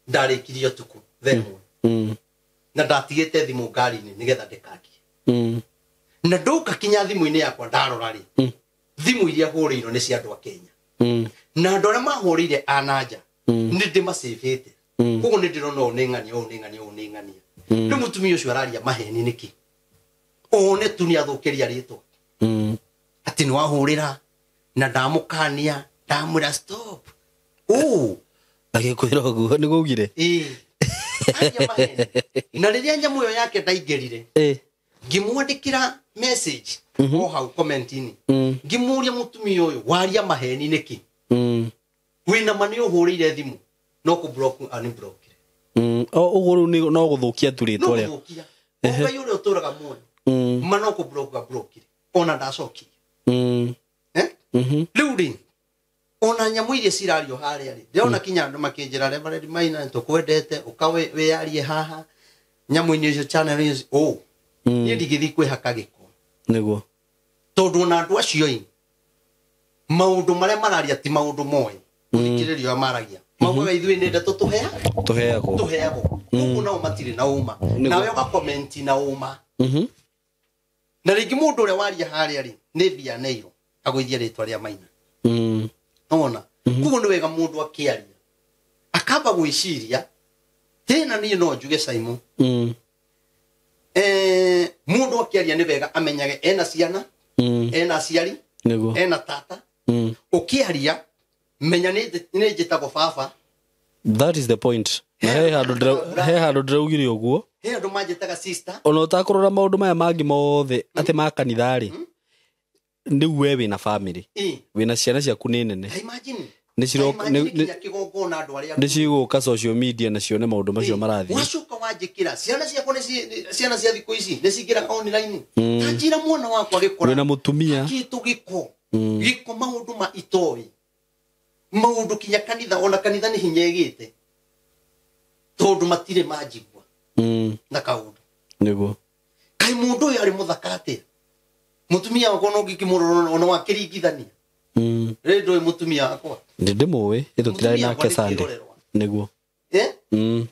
ndarikirio tuku themwe na ndatigite thimu ngari-ini nigetha ndikakie na nduka kinya thimu-ini yakwa ndarora ri thimu iria hũrĩirwo nĩ cia andũ a Kenya na andũ arĩa mahũrĩire anaja nĩ ndĩmacĩbĩte koguo nĩ ndĩrona nĩ ng'ania rĩu mũtumia ũcio araria maheni nĩkĩ one tu nĩ athũkĩria rĩtwa atĩ nĩ wahũrĩra na ndamũkania ndamwĩra stop agĩkwĩra ũguo nĩ gũgire na rĩrĩa nyamũ ĩyo yake ndaingĩrire ngĩmwandĩkĩra message o hau comment-inĩ ngĩmũria mũtumia ũyũ waria maheni nĩkĩ wĩna ma nĩ ũhũrĩire thimũ no kũ-block unblock ũguo rĩu no gũthũkia tu rĩtwa rĩaku Ngai ũrĩa ũtũraga muoyo ma no kũ-block ablockire ona ndacokirie rĩu rĩ ona nyamũ iria cirario harĩa rĩ ndĩrona kinya andũ makĩnjĩra Reverend Maina tũkwendete ũkawe wĩyarie haha nyamũ-inĩ icio channel icio niĩ ndigĩthiĩ kwĩhaka gĩko nĩguo tondũ ona andũ acio maũndũ marĩa mararia ti maũndũ moĩ gũthikĩrĩrio amaragia maugaga ithuĩ nĩ ndeto tũheagwo ũguo nao matirĩ na ũma nawe ũgakomenti na ũma na rĩngĩ mũndũ ũrĩa waria harĩa rĩ nĩ mbia neirwo agũithia rĩtwa rĩa Maina ona koguo nĩ wega mũndũ akĩaria akamba gwĩciria tena niĩ no njuge Simon mũndũ akĩaria nĩ wega amenyage ena ciana ena aciari ena tata ũkĩaria menya nĩ njĩtagwo baba that is the point he handũ ndĩraugire ũguo he andũ manjĩtaga sister ona ũtakũrora maũndũ maya mangĩ mothe atĩ ma kanitha-rĩ nĩu we wĩna family wĩna ciana ciaku nĩ nene nĩ cigũka social media na cione maũndũ macio marathiĩ wacoka wanjĩkĩra ciana ciakwa ciana cia thikũ ici nĩ cingĩraga online tanjĩra mwana wakwa gĩkora wĩna mũtumia gĩtũ gĩko maũndũ ma itoĩ maũndũ kinya kanitha ona kanitha nĩ hinya ĩgĩte tondũ matirĩ manjigua na kaũndũ nĩguo kaĩ mũndũ ũyũ arĩ mũthaka atĩa mũtumia wakwa no ngĩkĩmũrora ona wakĩringithania rĩu ndũĩ mũtumia wakwa ndĩmũĩ tũtirarĩ nake Sunday nĩguo rĩu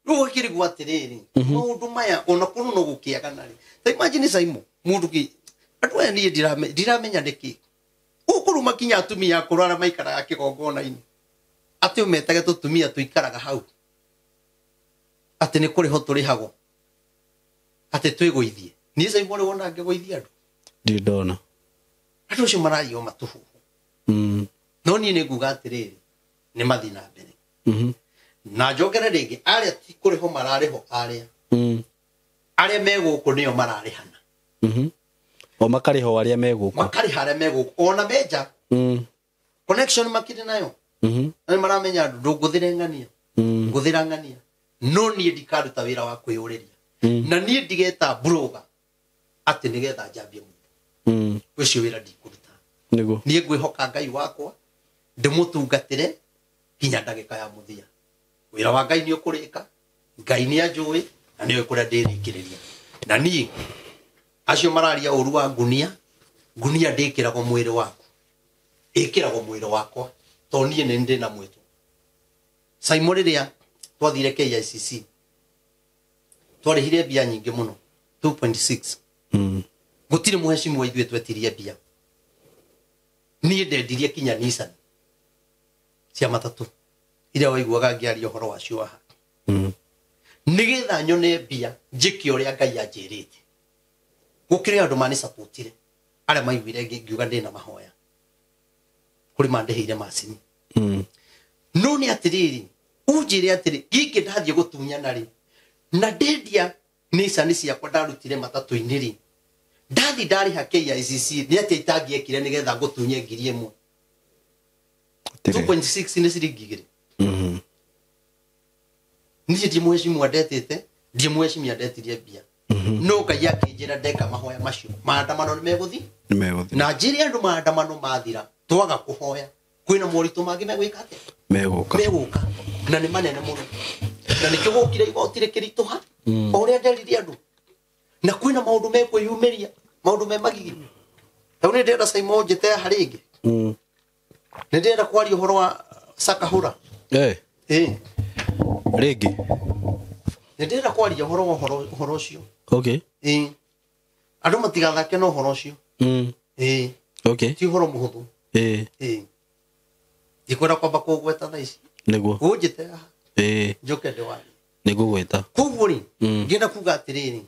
ũkĩrigwo atĩrĩrĩ maũndũ maya ona kũrũ no gũkĩagana rĩ ta imagine Simon mũndũ andũ aya niĩ ndiramenya nĩkĩ ũkũrũ makinya atumia akũrũ arĩa maikaraga kĩgongona-inĩ atĩ ũmetage tũtumia tũikaraga hau atĩ nĩ kũrĩho tũrĩhagwo atĩ twĩgũithie niĩ Simon rĩ wona ngĩgũithia andũ ndona andũ acio marario matũhuhu no niĩ nĩ nguga atĩrĩrĩ nĩ mathi na mbere na njongere rĩngĩ arĩa ti kũrĩho mararĩho arĩa megũkũ nĩo mararĩhana o makarĩho arĩa megũkũ ona menja connection makĩrĩ nayo nĩ maramenya andũ ngũthĩra ng'ania no niĩ ndikaruta wĩra wa kwĩyũrĩria na niĩ ndigeta blogger atĩ nĩgetha njambie mũndũ ũcio wĩra ndikũruta niĩ ngwĩhoka Ngai wakwa ndĩmũtungatĩre kinya ndagĩka ya mũthia wĩra wa Ngai nĩ ũkũrĩka Ngai nĩ anjũĩ na nĩ kũrĩa ndĩrĩkĩrĩria na niĩ acio mararia ũru wa ngunia ndĩkĩragwo mwĩrĩ waku ĩkĩragwo mwĩrĩ wakwa to niĩ nĩ ndĩ na mwĩtwo Simon rĩrĩa twathire KICC twarĩhire mbia nyingĩ mũno 2.6 gũtirĩ mũhecimu wa ithuĩ twetirie mbia niĩ ndendirie kinya Nissan cia matatũ iria waiguaga ngĩaria ũhoro wacio haha nĩgetha nyone mbia njĩke ũrĩa Ngai anjĩrĩte gũkĩrĩ andũ manĩ-supportire arĩa maiguire ngiuga ndĩ na mahoya kũrĩ mandĩhĩire macini no nĩ atĩrĩrĩ unjĩre atĩrĩ gĩkĩ ndathiĩ gũtunyana rĩ na ndendia Nissan ciakwa ndarutire matatũ-inĩ rĩ ndathi ndarĩha KICC nĩ atĩ itangĩekire nĩgetha ngũtunye 1,000 2.6 nĩ ciringi 2 niĩ ndimwecimu andetete ndimwecimu andetirie mbia no Ngai akĩnjĩra ndeka mahoya macio maandamano nĩ megũthiĩ na njĩre andũ maandamano mathira twaga kũhoya kwĩna moritũ mangĩ megwĩka atĩa megũka na nĩ manene mũno na nĩkĩo gũkire igoti rĩkĩritũha o ũrĩa nderirie andũ na kwĩna maũndũ mekwĩyumĩria maũndũ me magigi rĩu nĩ ndĩrenda Simon njĩte harĩ ingĩ nĩ ndĩrenda kwaria ũhoro wa Sakahũra rĩngĩ nĩ ndĩrenda kwaria ũhoro wa ũhoro ũcio okay andũ matigathake na ũhoro ũcio Okay. Ti horo muhuthu. Ndikwenda kwamba kugweta thaa ici. Niguo. Unjite haha. Njoke ndewani. Nigugweta. Koguo ri ngenda kuga atiriri.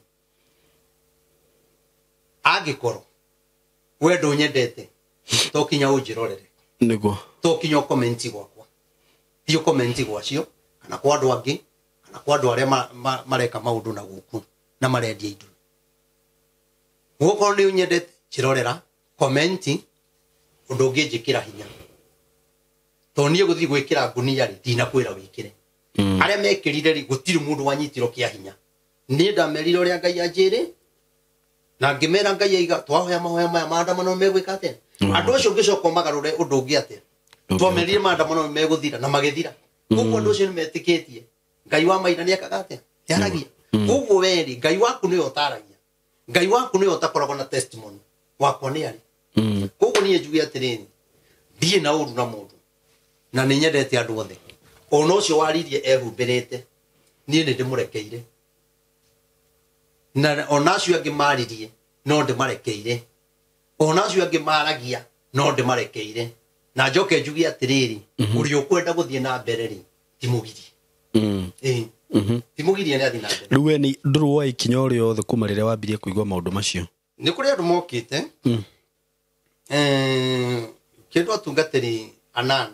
Angikoro we ndunyendete to kinya unjirorere. Niguo. To kinya comment gwakwa. Tio comment gwacio kana kwa andu angi kana kwa andu aria mareka maundu na guku na marendia indo. Guko ni unyendete chirorera comment undu ngijikira hinya. To nie guthi gwikira ngunia ri dina kwira wikire. Aria mekirire ri gutiri mundu wanyitiro kia hinya. Ni ndamerire uria Ngai anjire na ngimera Ngai aiga twahoya mahoya maya maandamano megwika atia. Andu acio ngicoka magarure undu ungi atia. Twamerire maandamano meguthira na magithira. Koguo andu acio nimetikitie. Ngai wa maina ni akaga atia. Yaragia. Koguo weri Ngai waku ni utaragia. Ngai waku ni utakoragwo na testimony. Wakwa ni ari. Koguo ni njugi atiriri. Ndie na uru na mundu. Na ni nyendete andu othe. Ono cio waririe ehumbirite. Nie ni ndimurekeire. Na onacio angi maririe no ndimarekeire. Onacio angi maragia no ndimarekeire. Na njoke njugi atiriri. Uri ukwenda guthie na mbere ri timugirie. Timugirie ni athi na mbere. Riu ni ndurwo ikinya uri othe kuma rire wambirie kuigwa maundu macio. Ni kuri andu mokite. Kindu atungatiri anana.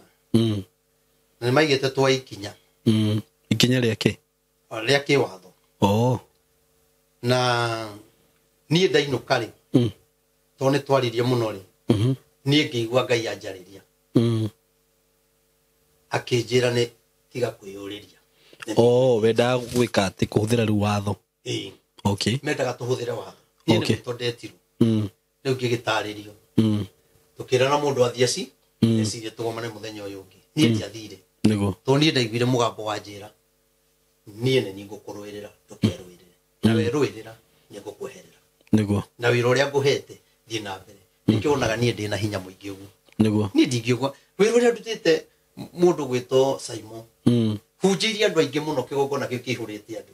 Na maigete twa ikinya. Ikinya riake. Ria kiwatho. Na nie ndainuka ri. To ni twaririe muno ri. Nie ngĩigua Ngai anjarĩria. Akĩnjĩra nĩ tiga kwĩyũrĩria. Wenda gwĩka atĩ kũhũthĩra rĩu watho. Okay. Mendaga tũhũthĩre watho. Niĩ nĩ tũndetirwo. Rĩu ngĩgĩtarĩrio. Tũkĩrana mũndũ athiĩ aci. Ecirie tũgomane mũthenya ũyũ ũngĩ. Niĩ ndiathire. Nĩguo. To niĩ ndaiguire mũgambo wa njĩra. Niĩ nĩ ngũkũrũĩrĩra ndũkerũĩrĩre. Na werũĩrĩra nĩ ngũkweherera. Nĩguo. Na wĩra ũrĩa ngũhete thiĩ na mbere. Nikionaga nie ndina hinya muingi ugu. Niguo. Ni ndingĩugua. Wĩra ũrĩa ndutĩte mũndũ gwĩtwo Simon. Hunjĩirie andũ aingĩ mũno kĩgongona gĩkĩ kĩihũrĩte andũ.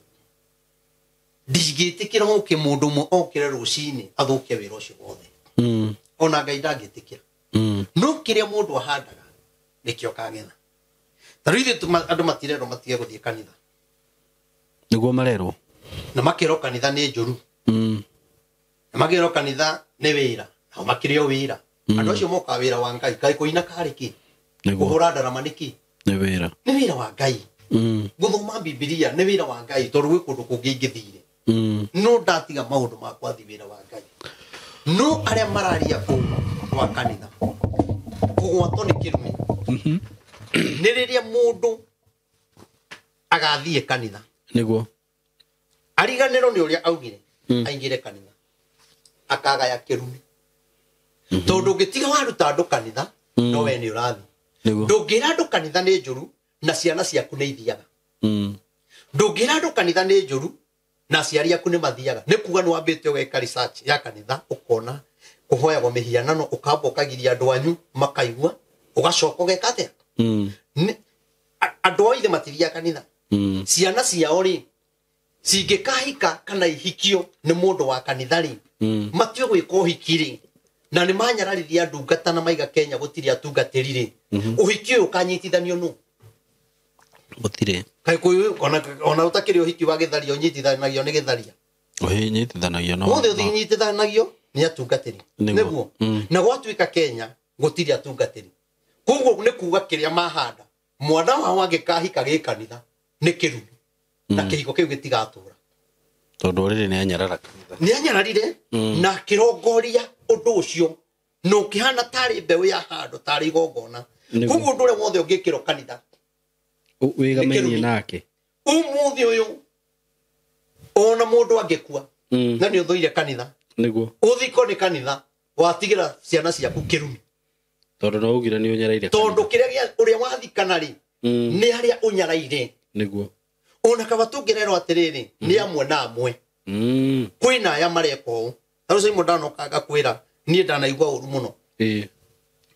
Ndingĩtĩkĩra gũkĩ mũndũ ũmwe okĩre rũcinĩ athũkie wĩra ũcio wothe. Ona Ngai ndangĩtĩkĩra. No kĩrĩa mũndũ ahandaga nĩkĩo kagetha. Ta rĩu ithuĩ andũ matirerwo matige gũthiĩ kanitha. Nĩguo marerwo. Na makerwo kanitha nĩ njũru. Na makerwo kanitha nĩ wĩra. Na makĩrĩ o wĩra. Andũ acio moka wĩra wa Ngai. Ngai kũina karĩ kĩ? Kũhũra ndarama nĩ kĩ? Nĩ wĩra. Nĩ wĩra wa Ngai. Gũthoma Bibilia nĩ wĩra wa Ngai tondũ gwĩ kũndũ kũngĩ ingĩthire. No ndatiga maũndũ makwa thi wĩra wa Ngai. No arĩa mararia kũu kwa kanitha. Kũgwatwo nĩ kĩrumi. Nĩ rĩrĩa mũndũ agathiĩ kanitha. Nĩguo. Ariganĩrwo nĩ ũrĩa augire. Aingĩre kanitha. Akagaya kĩrumi. Tondũ ũngĩtiga waruta andũ kanitha no we nĩ ũrathi. Ndũngĩra andũ kanitha nĩ njũru na ciana ciaku nĩ ithiaga. Ndũngĩra andũ kanitha nĩ njũru na aciari aku nĩ mathiaga. Nĩ kuga nĩ wambĩte ũgeka research ya kanitha ũkona kũhoyagwo mĩhianano ũkamba ũkagiria andũ anyu makaigua ũgacoka ũgeka atĩa. Andũ a ithe matithiaga kanitha. Ciana ciao rĩ cingĩkahika kana ihikio nĩ mũndũ wa kanitha rĩ matio gwĩka ũhiki rĩ na nĩ manyararithia ndungata na maiga Kenya gũtirĩ atungatĩri rĩ ũhiki ũyũ ũkanyitithanio nũ gũtirĩ kaĩ ona ũtakĩrĩ ũhiki wa gĩtharia ũnyitithanagio nĩ gĩtharia nyitithanagio no wothe ũnyitithanagio nĩ atungatĩri nĩguo na gwatuĩka Kenya gũtirĩ atungatĩri koguo nĩ kuga kĩrĩa mahanda mwana wao angĩkahika gĩkanitha nĩ kĩrumi na kĩhiko kĩu gĩtigatũra tondũ rĩrĩ nĩ anyarara kanitha nĩ anyararire na kĩrongoria ũndũ ũcio no kĩhana tarĩ mbeũ ya handũ tarĩ igongona koguo ũndũ ũrĩa wothe ũngĩkĩrwo kanitha wĩgamainie nake ũmũthĩ ũyũ ona mũndũ angĩkua na nĩ ũthũire kanitha nĩguo ũthiko nĩ kanitha watigĩra ciana ciaku kĩrumi tondũ no ugire nĩ ũnyaraire tondũ kĩrĩa ũrĩa wathikana rĩ nĩ harĩa ũnyaraire nĩguo ona kaba tũngĩrerwo atĩrĩrĩ nĩ amwe na amwe kwĩna aya mareka ũũ tarũ Simon ndanokaga kwĩra niĩ ndanaigua ũru mũno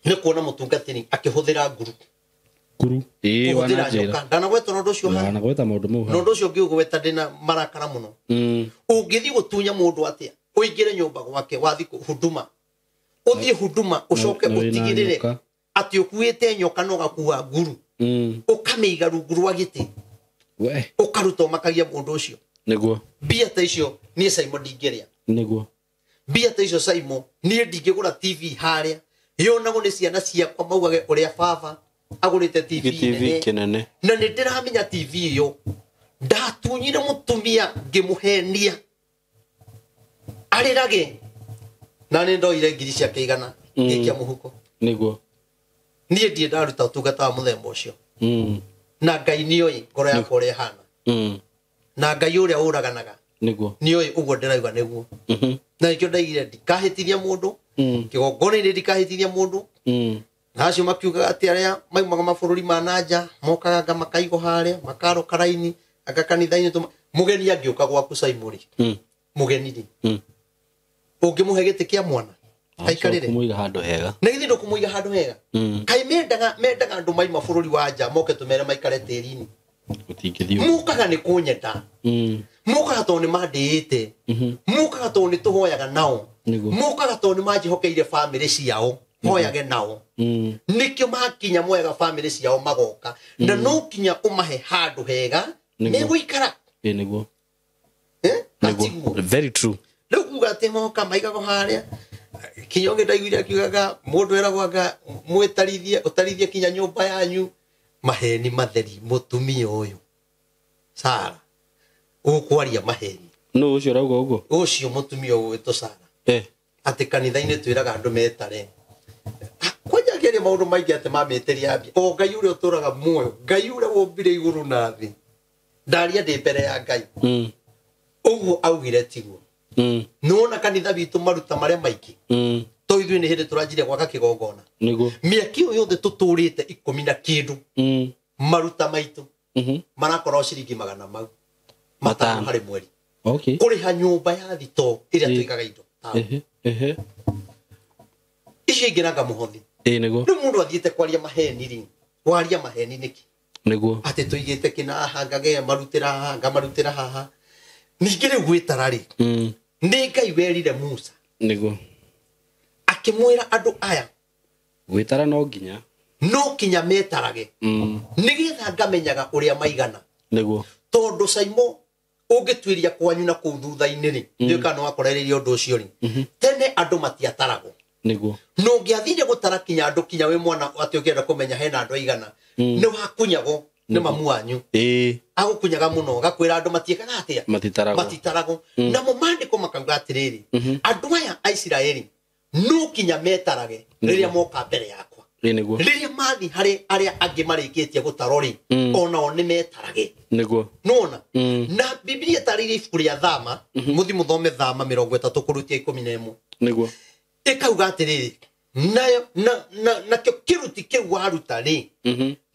nĩ kuona mũtungatĩri akĩhũthĩra nguru wanajĩra ndanagweta ũndũ ũcio ndanagweta maũndũ mau na ũndũ ũcio ũngĩugweta ndĩna marakara mũno ũngĩthiĩ gũtunya mũndũ atĩa ũingĩre nyũmba gwake wathi huduma uthie huduma ucoke utigirire ati ukuite nyoka no gakuwa nguru ukamiga rungu rwa giti we ukaruta makagia mundu ucio niguo bia ta icio nie Simon ndingeria niguo bia ta icio Simon nie ndingigura TV haria yonago ni ciana ciakwa maugage uria baba agurite TV kinene na ni ndiramenya TV iyo ndatunyire mutumia ngimuhenia arirage na ni ndoire ngiri cia keigana ngikia muhuko niguo nie ndie ndaruta utungata wa muthemba ucio na Ngai ni oi ngoro yakwa uria hana na Ngai uria uraganaga niguo ni oi uguo ndirauga niguo na ikio ndaigire ndikahitiria mundu kigongona-ini ndikahitiria mundu na acio makiugaga ati aria maumaga mabũrũri ma nanja mokaga makaigo haria makaro karaini akakanitha-ini mugeni angiuka gwaku Simon mugeni ri ungimuhe giti kia mwana aikarire kumuiga handu hega na githĩ ndũkũmũiga handu hega kai mendaga andũ maima bũrũri wa nja moke tũmere maikare tĩri-inĩ gũtingĩthio mukaga nĩ kũnyenda mukaga tondũ nĩ mandĩĩte mukaga tondũ nĩ tũhoyaga nao mukaga tondũ nĩ manjĩhokeire bamĩrĩ ciao hoyage nao nĩkĩo makinya mwega bamĩrĩ ciao magoka na no kinya ũmahe handũ hega megũikara nĩguo very true rĩu kuga atĩ moka maigago haria kinyonge ndaiguire akiugaga mundu eragwaga mwetarithie utarithie kinya nyumba yanyu maheni matheri mutumia uyu Sara ukwaria maheni no ucio rauga uguo ucio mutumia uyu to Sara ati kanitha-ini twiraga andu metare kwanja kiri maundu maingi ati mameteria ambia o Ngai uria uturaga muoyo Ngai uria wombire iguru na thi ndaria ndi mbere ya Ngai uguo augire tiguo nona kanitha bitu maruta maria maiki to ithuĩ nĩ hĩndĩ tũranjire gwaka kĩgongona nĩguo mĩaki ĩyo yothe tũtũrĩte 10 na kĩndũ maruta maitũ marakorwo ciringi 100 mau matano harĩ mweri kũrĩha nyũmba ya thito ĩrĩa tũigaga indo icio ingĩ nanga mũhothi nĩguo rĩu mũndũ athiĩte kwaria maheni rĩ waria maheni nĩkĩ nĩguo atĩ tũigĩte kĩna haha ngage marutĩra haha ngamarutĩra haha ningĩ rĩu gwĩtara rĩ nĩ Ngai werire Musa nĩguo akimwira andu aya gwitara no kinya metarage nigetha ngamenyaga uria maigana niguo tondu Simon ungitwiria kwanyu na kuu thutha-ini ri ndika no akorereria undu ucio ri tene andu matiatarago niguo no ngiathire gutara kinya andu kinya we mwana ati ukienda kumenya hena andu aigana ni wakunyago ni mamu wanyu agukunyaga muno gakwira andu matiekaga atia matitarago na mo mandiko makauga atiriri andu aya a Isiraeli no kinya metarage riria moka mbere yakwa niguo riria mathi hari aria angi marikitie gutarori ona oni metarage niguo nona na Biblia tariri ibuku ria Thama muthi muthome Thama 30 kurutia 11 niguo ikauga atiriri na kiruti kiu waruta ri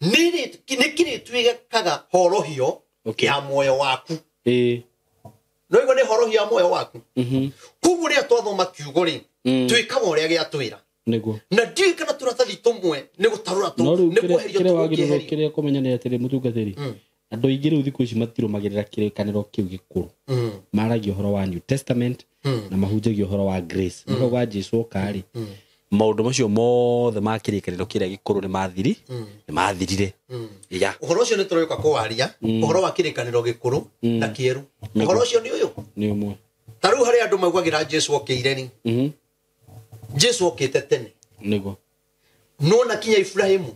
nini kini twikaga horohio ya moyo waku no igo ni horohio ya moyo waku kugu ria twathoma kiugo ri twikaga uria giatwira niguo na ndi kana turatathi tumwe ni gutarura tu ni kuherio tu wagirwo kiria kumenya ni atiri mutungatiri andu aingi riu thiku ici matirumagirira kirikaniro kiu gikuru maragio horo wa New Testament na mahunjagio horo wa grace no wa Jesu kari maundu macio mothe makirikaniro kiria gikuru ni mathirire ya uhoro ucio ni turoka kwaria uhoro wa kirikaniro gikuru na kieru uhoro ucio ni uyu ni umwe taru hari andu maugwagira Jesu okiire ni Jesu okite tene niguo nona kinya Ibrahimu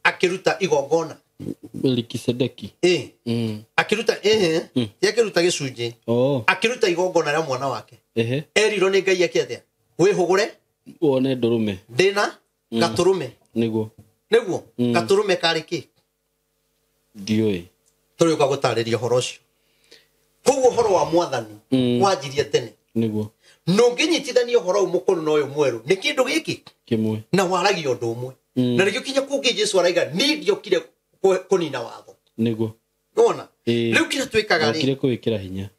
akiruta igongona Melkisedeki akiruta yakiruta gicunji akiruta igongona ria mwana wake eriro ni Ngai akiatia wihugure wone ndurume ndina gaturume niguo gaturume kariki ndioi turioka gutariria horo ucio kuguo horo wa mwathani wanjirie tene niguo no nginyitithania horo umukuru no uyu mweru ni kindu giki kimwe na waragio undu umwe na rĩgĩo kinya kungi Jesu araiga ni ndio kire kunina watho niguo nona riu kira twikaga ri kire kuwikira hinya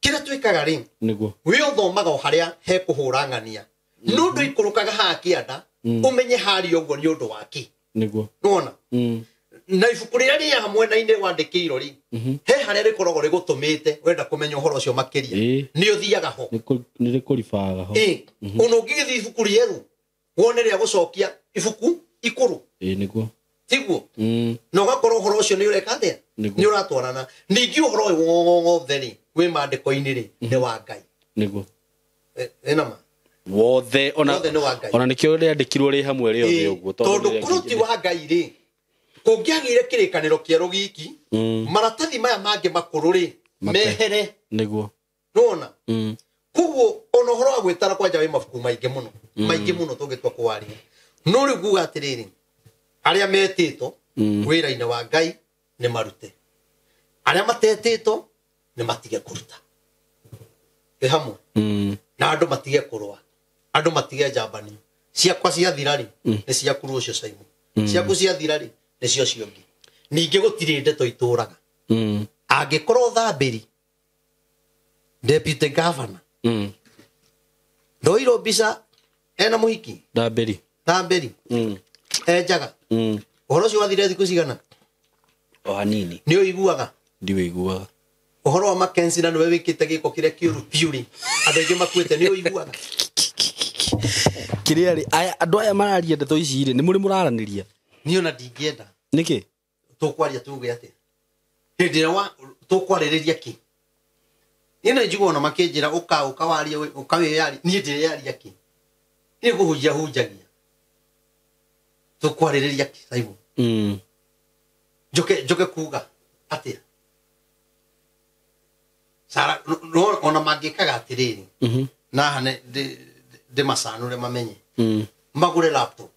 kira twikaga ri niguo we uthomaga haria he kuhura ng'ania nundu ikurukaga ha kianda umenye hari uguo ni undu waki niguo nona na ibuku rĩrĩa rĩ hamwe na ine wandĩkĩirwo ri he harĩa rĩkoragwo rĩgũtũmĩte wenda kũmenya ũhoro ũcio makĩria nĩ ũthiaga ho nĩ rĩkũribaga ho ona ũngĩgĩthiĩ ibuku rĩerũ wone rĩa gũcokia ibuku ikũrũ nĩguo tiguo na ũgakorwo ũhoro ũcio nĩ ũreka atĩa nĩ ũratwarana ningĩ ũhoro ũyũ wothe rĩ wĩ maandĩko-inĩ rĩ nĩ wa Ngai nĩguo ĩnama wothe ona nĩkĩo rĩandĩkirwo rĩ hamwe rĩothe ũguo tondũ kũruti wa Ngai rĩ kũngĩagĩire kĩrĩkanĩro kĩerũ gĩki maratathi maya mangĩ makũrũ rĩ mehere nĩguo nona koguo ona ũhoro wa gwĩtara kwanja wĩ mabuku maingĩ mũno tũngĩtua kũwaria no rĩu nguga atĩrĩrĩ arĩa metĩtwo wĩra-inĩ wa Ngai nĩ marute arĩa matetĩtwo nĩ matige kũruta ĩ hamwe na andũ matige kũrũa andũ matige njambanio ciakwa ciathira rĩ nĩ ciaku rũciũ Simon ciaku ciathira rĩ nĩcio ciongĩ ningĩ gũtirĩ ndeto itũraga angĩkorwo Thambĩri deputy governor Ndoiro Mbica ena mũhiki Thambĩri enjaga ũhoro ũcio wathire thikũ cigana o hanini nĩ ũiguaga ndiwĩiguaga ũhoro wa Mackenzie na nĩwe wĩkĩte gĩko kĩrĩa kĩũru biũ rĩ andũ aingĩ makuĩte nĩ ũiguaga kĩrĩa rĩ andũ aya mararia ndeto ici rĩ nĩ mũrĩ mũraranĩria niĩ ona ndingĩenda nĩkĩ tũkwaria tuge atĩa hĩndĩ ĩrĩa tũkwarĩrĩria kĩ niĩ nĩ njiguaga ona makĩnjĩra ũkawaria ũkawĩyaria niĩ ndĩreyaria kĩ niĩ kũhunjagia tũkwarĩrĩria kĩ Simon njoke kuga atĩa Sara ona mangĩkaga atĩrĩrĩ naha ndĩmacanũre mamenye magũre laptop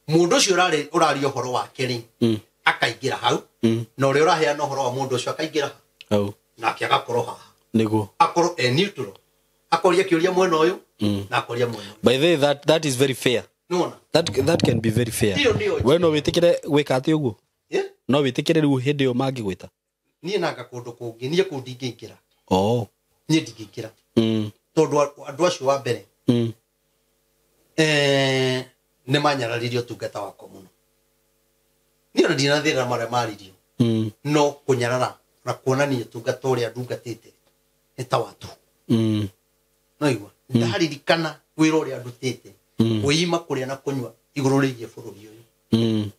mũndũ ũcio ũraria ũhoro wake rĩ akaingĩra hau na ũrĩa ũraheana ũhoro wa mũndũ ũcio akaingĩra hau nake agakorwo haha nĩguo akorwo neutral akoria kĩũria mwena ũyũ na akoria mwena ũyũ. By the way, that is very fair. No, that can be very fair. We no wĩtĩkĩre gwĩka atĩ ũguo no wĩtĩkĩre rĩu hĩndĩ ĩyo mangĩgwĩta niĩ nanga kũndũ kũngĩ niĩ kũndũ ndingĩingĩra niĩ ndingĩingĩra tondũ andũ acio wa mbere nĩ manyararirie ũtungata wakwa mũno niĩ ona ndinathĩrĩra marĩa maririo no kũnyarara na kuonania ũtungata ũrĩa ndungatĩte nĩ ta watu no igua ndaririkana wĩra ũrĩa ndutĩte kwĩima kũrĩa na kũnyua igũrũ rĩgiĩ bũrũri ũyũ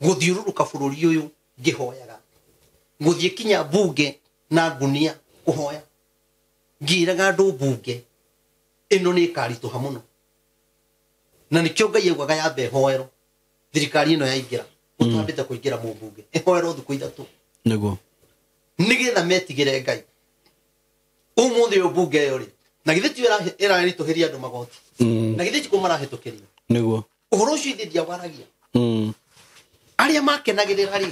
gũthiũrũrũka bũrũri ũyũ ngĩhoyaga gũthiĩ kinya mbunge na ngunia kũhoya ngĩraga andũ mbunge ĩno nĩ ĩkaritũha mũno na nĩkĩo Ngai augaga yambe hoero thirikari ĩno yaingĩra ũtambĩte kũingĩra mũmbunge ĩhoerwo thikũ ithatũ nĩguo nĩgetha metigĩre Ngai ũmũthĩ ũyũ mbunge ĩyo rĩ na githĩ ti ĩraritũhĩria andũ magoti na githĩ ti kũ marahĩtũkĩria nĩguo ũhoro ũcio ithe ndiawaragia arĩa makenagĩrĩra rĩ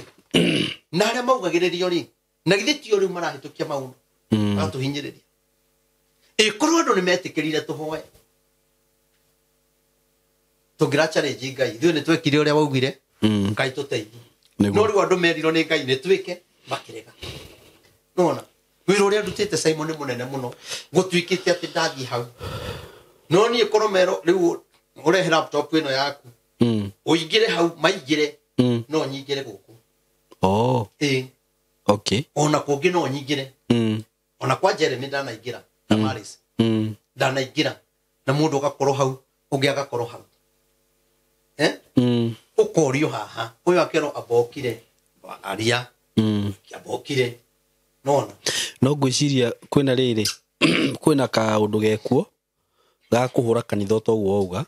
na arĩa maugagĩrĩrio rĩ na githĩ ti rĩu marahĩtũkia maũndũ agatũhinyĩrĩria ĩkorwo andũ nĩ metĩkĩrire tũhoe tũngĩra challenge Ngai ithuĩ nĩ twekire ũrĩa waugire Ngai tũteithie no rĩu andũ merirwo nĩ Ngai nĩ twĩke makĩrega nona wĩra ũrĩa ndutĩte Simon nĩ mũnene mũno gũtuĩkĩte atĩ ndathiĩ hau no niĩ koromero rĩu ũrehe laptop ĩno yaku ũingĩre hau maingĩre no nyingĩre gũkũ okay ona kũngĩ no nyingĩre ona kwa Jeremy ndanaingĩra na Maris ndanaingĩra na mũndũ ũgakorwo hau ũngĩ agakorwo hau ũkorio haha ũyũ akerwo abokire aria abokire nona no ngwĩciria kwĩna rĩrĩ kwĩna kaũndũ gekuo ga kũhũra kanitha ũguo wauga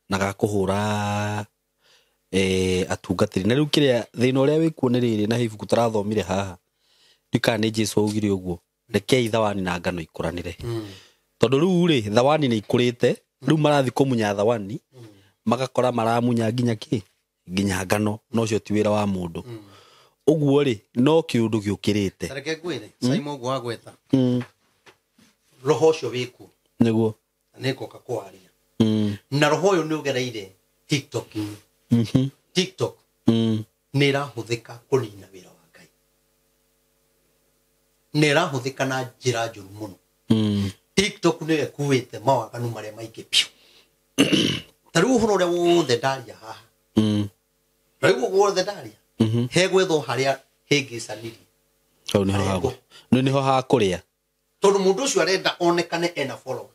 na ga kũhũra atungatĩri na rĩu kĩrĩa thĩna ũrĩa wĩkuo nĩ rĩrĩ na ibuku tũrathomire haha ndikana nĩ Jesũ augire ũguo rekei thawani na ngano ikũranĩre tondũ rĩu rĩ thawani nĩ ikũrĩte rĩu marathi kũmunya thawani magakora maramunya nginya ngano no cio ti wĩra wa mũndũ ũguo rĩ no kĩũndũ gĩũkĩrĩte reke ngwĩre Simon ũguo wagweta roho ũcio wĩkuo nĩguo nĩkoka kwaria na roho ũyũ nĩ ũgereire TikTok nĩ ĩrahũthĩka kũnina wĩra wa Ngai nĩ ĩrahũthĩka na njĩra njũru mũno TikTok nĩ ĩkuĩte mawaganu marĩa maingĩ biũ ta rĩu ũhoro ũrĩa wothe ndaria haha raigo guothe ndaria he gwetho haria hengicaniri niho hakuria tondu mundu ucio arenda onekane ena follow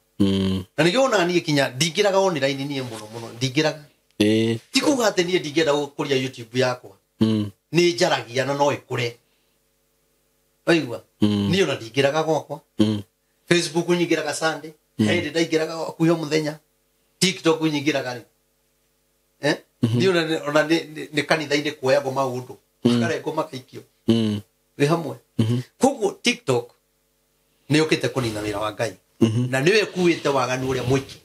na nigiona nie kinya ndingiraga online nie muno ndingiraga ti kuga ati nie ndingenda gukuria YouTube yakwa ni njaragia na no ikure aigua ni ona ndingiraga gwakwa Facebook nyingiraga Sunday hindi ndaingiraga kuyo muthenya TikTok nyingiraga ri ni ona ni kanitha-ini kuoyagwo maundu makarengwo makaikio wi hamwe koguo TikTok ni ukite kunina wira wa Ngai na niwe kuite waganu uria muiki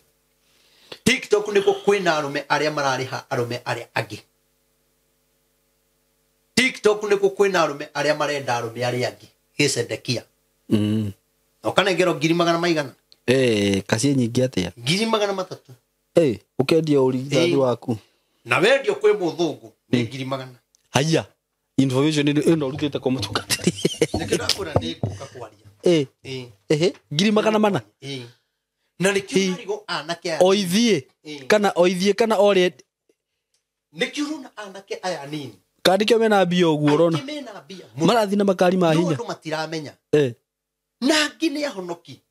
TikTok niko kwina arume aria marariha arume aria angi TikTok niko kwina arume aria marenda arume aria angi gicendekia okanengero 100,000 kasi nyingi atia 300,000 ukendia urigithathi waku na wendio kwi muthungu ni 100,000 haya information ino urutite kwa mutungatiri nikindakura ni kuka kwaria 100,000 na nikirigo anake oithie kana ore nikiruna anake aya nini kandike mena mbia uguo urona marathi na makari ma hinya ndu matiramenya na ngine ahonoki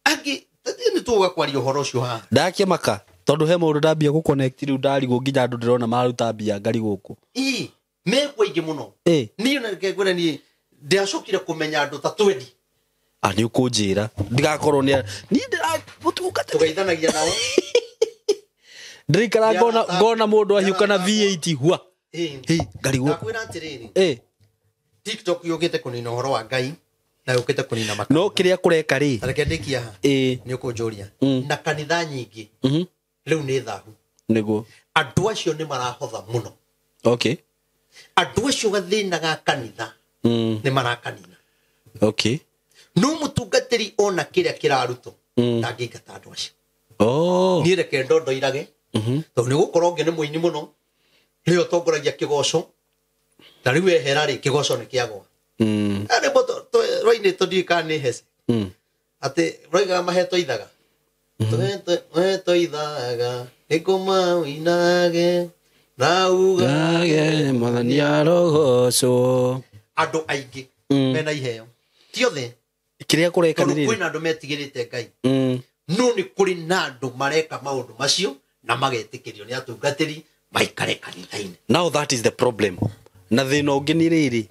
angi ni tuga kwaria horo ucio ha ndakia maka tondu he mundu ndambia gu connect riu ndarigo nginya andu ndirona maruta mbia ngari guku me kwaingi muno ni ona ngegwira ni ndiacokire kumenya andu ta 20 ni ukunjira ndigakorwo ni ndira gutungata tugeithanagia nawe ndirikara ngona mundu ahiuka na V8 hua ngari guku nakwira atiriri TikTok yukite kunina horo wa Ngai na yukite kunina maka no kiria kureka ri arekendekia ha ni ukunjuria na kanitha nyingi riu ni thahu niguo andu acio ni marahotha muno andu acio gathina ga kanitha ni marakanina no mutungatiri ona kiria kiraruto ndangingata andu acio ni reke ndondoirage to ni gukorwo ngi ni muini muno rio tongoragia kigoco na riu ehera ri kigoco ni kiagwa ari boto roine to dikane hese ate roiga maheto ithaga to ithaga nikoma winage raugage mathani arogoco andu aingi mena iheo tiothe kiria kureka ni kwina andu metigirite Ngai no ni kuri na andu mareka maundu macio na magetikirio ni atungatiri maikare kanitha-ini now that is the problem na thina ungi ni riri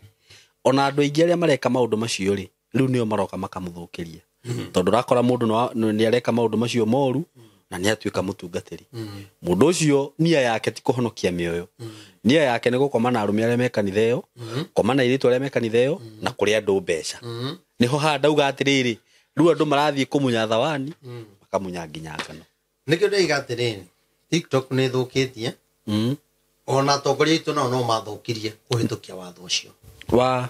ona andu aingi aria mareka maundu macio ri riu nio maroka makamuthukiria tondu rakora mundu ni areka maundu macio moru na ni atuika mutungatiri mundu ucio nia yake ti kuhonokia mioyo nia yake ni gukoma na arume aria mekanitha iyo koma na iritu aria mekanitha iyo na kuria andu mbeca niho handa uga atiriri riu andu marathie kumunya thawani makamunya nginya ngano nikio ndaiga atiriri TikTok ni thukitie ona tongoria itu no mathukirie kuhitukia watho ucio wa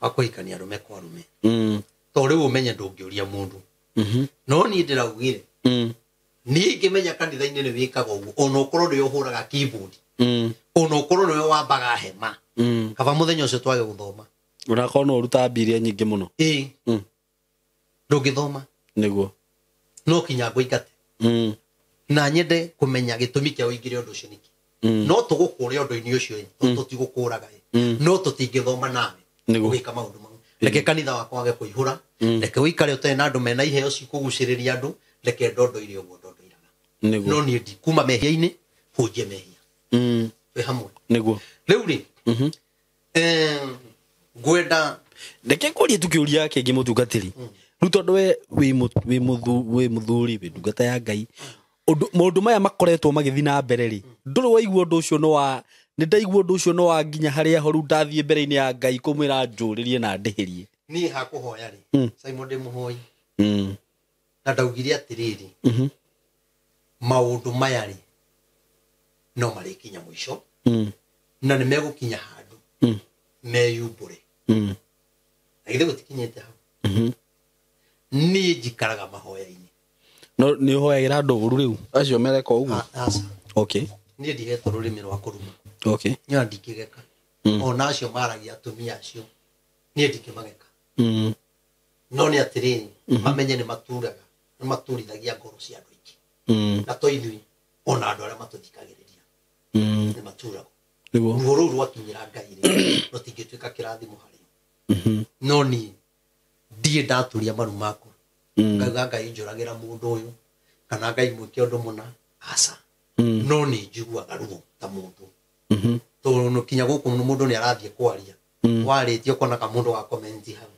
akuikania arume kwa arume to riu umenye ndungiuria mundu no ni ndiraugire ni ngimenya kanitha-ini ni wikaga uguo ona ukorwo ni uhuraga keyboard ona ukorwo ni wambaga hema kaba muthenya ucio twage guthoma unakorwo no uruta mbiria nyingi muno ndungithoma niguo no kinya nguikate na nyende kumenya gitumi kia uingire undu ucio niki no tugukure undu-ini ucio tutigukuraga no tutingithoma nawe gwika maundu mau reke kanitha wakwa wage kuihura reke uikare utene na andu mena iheo cikuguciriria andu reke ndondoire uguo ndondoiraga no ni ndi kuma mehia-ini hunjie mehia we hamwe niguo riu ri ngwenda reke kuria tukiuria kingi mutungatiri riu tondu we wi muthuri wi ndungata ya Ngai maundu maya makoretwo magithi na mbere ri nduri waigua undu ucio no wa ni ndaigua undu ucio no wa nginya haria horu ndathie mbere-ini ya Ngai kumwira njuririe na ndihirie ni hakuhoya ri Simon de muhoi na ndaugire atiriri maundu maya ri no marikinya mwisho na ni megukinya handu meyumbure na githe gutikinyete hau ni njikaraga mahoya-ini no ni hoyagira andu uru riu acio mereka uguo ni ndihetwo rurimi rwa kuruma nya ndikigeka ona acio maragia atumia acio ni ndikimageka no ni atiriri mamenye ni maturithagia ngoro cia andu aingi na to ithui ona andu aria matuthikagiriria nĩ matũrago ruo rũu rwakinyĩra Ngai rũtingĩtuĩka kĩrathimo harĩ no niĩ ndiĩ ndatũria maru makwa ngauga Ngai njũragĩra mũndũ ũyũ kana Ngai mwĩke ũndũ mũna aca no nĩ njiguaga ruo ta mũndũ tondũ kinya gũkũ mũndũ nĩ arathiĩ kwaria warĩtie ũkona kamũndũ ga comment hau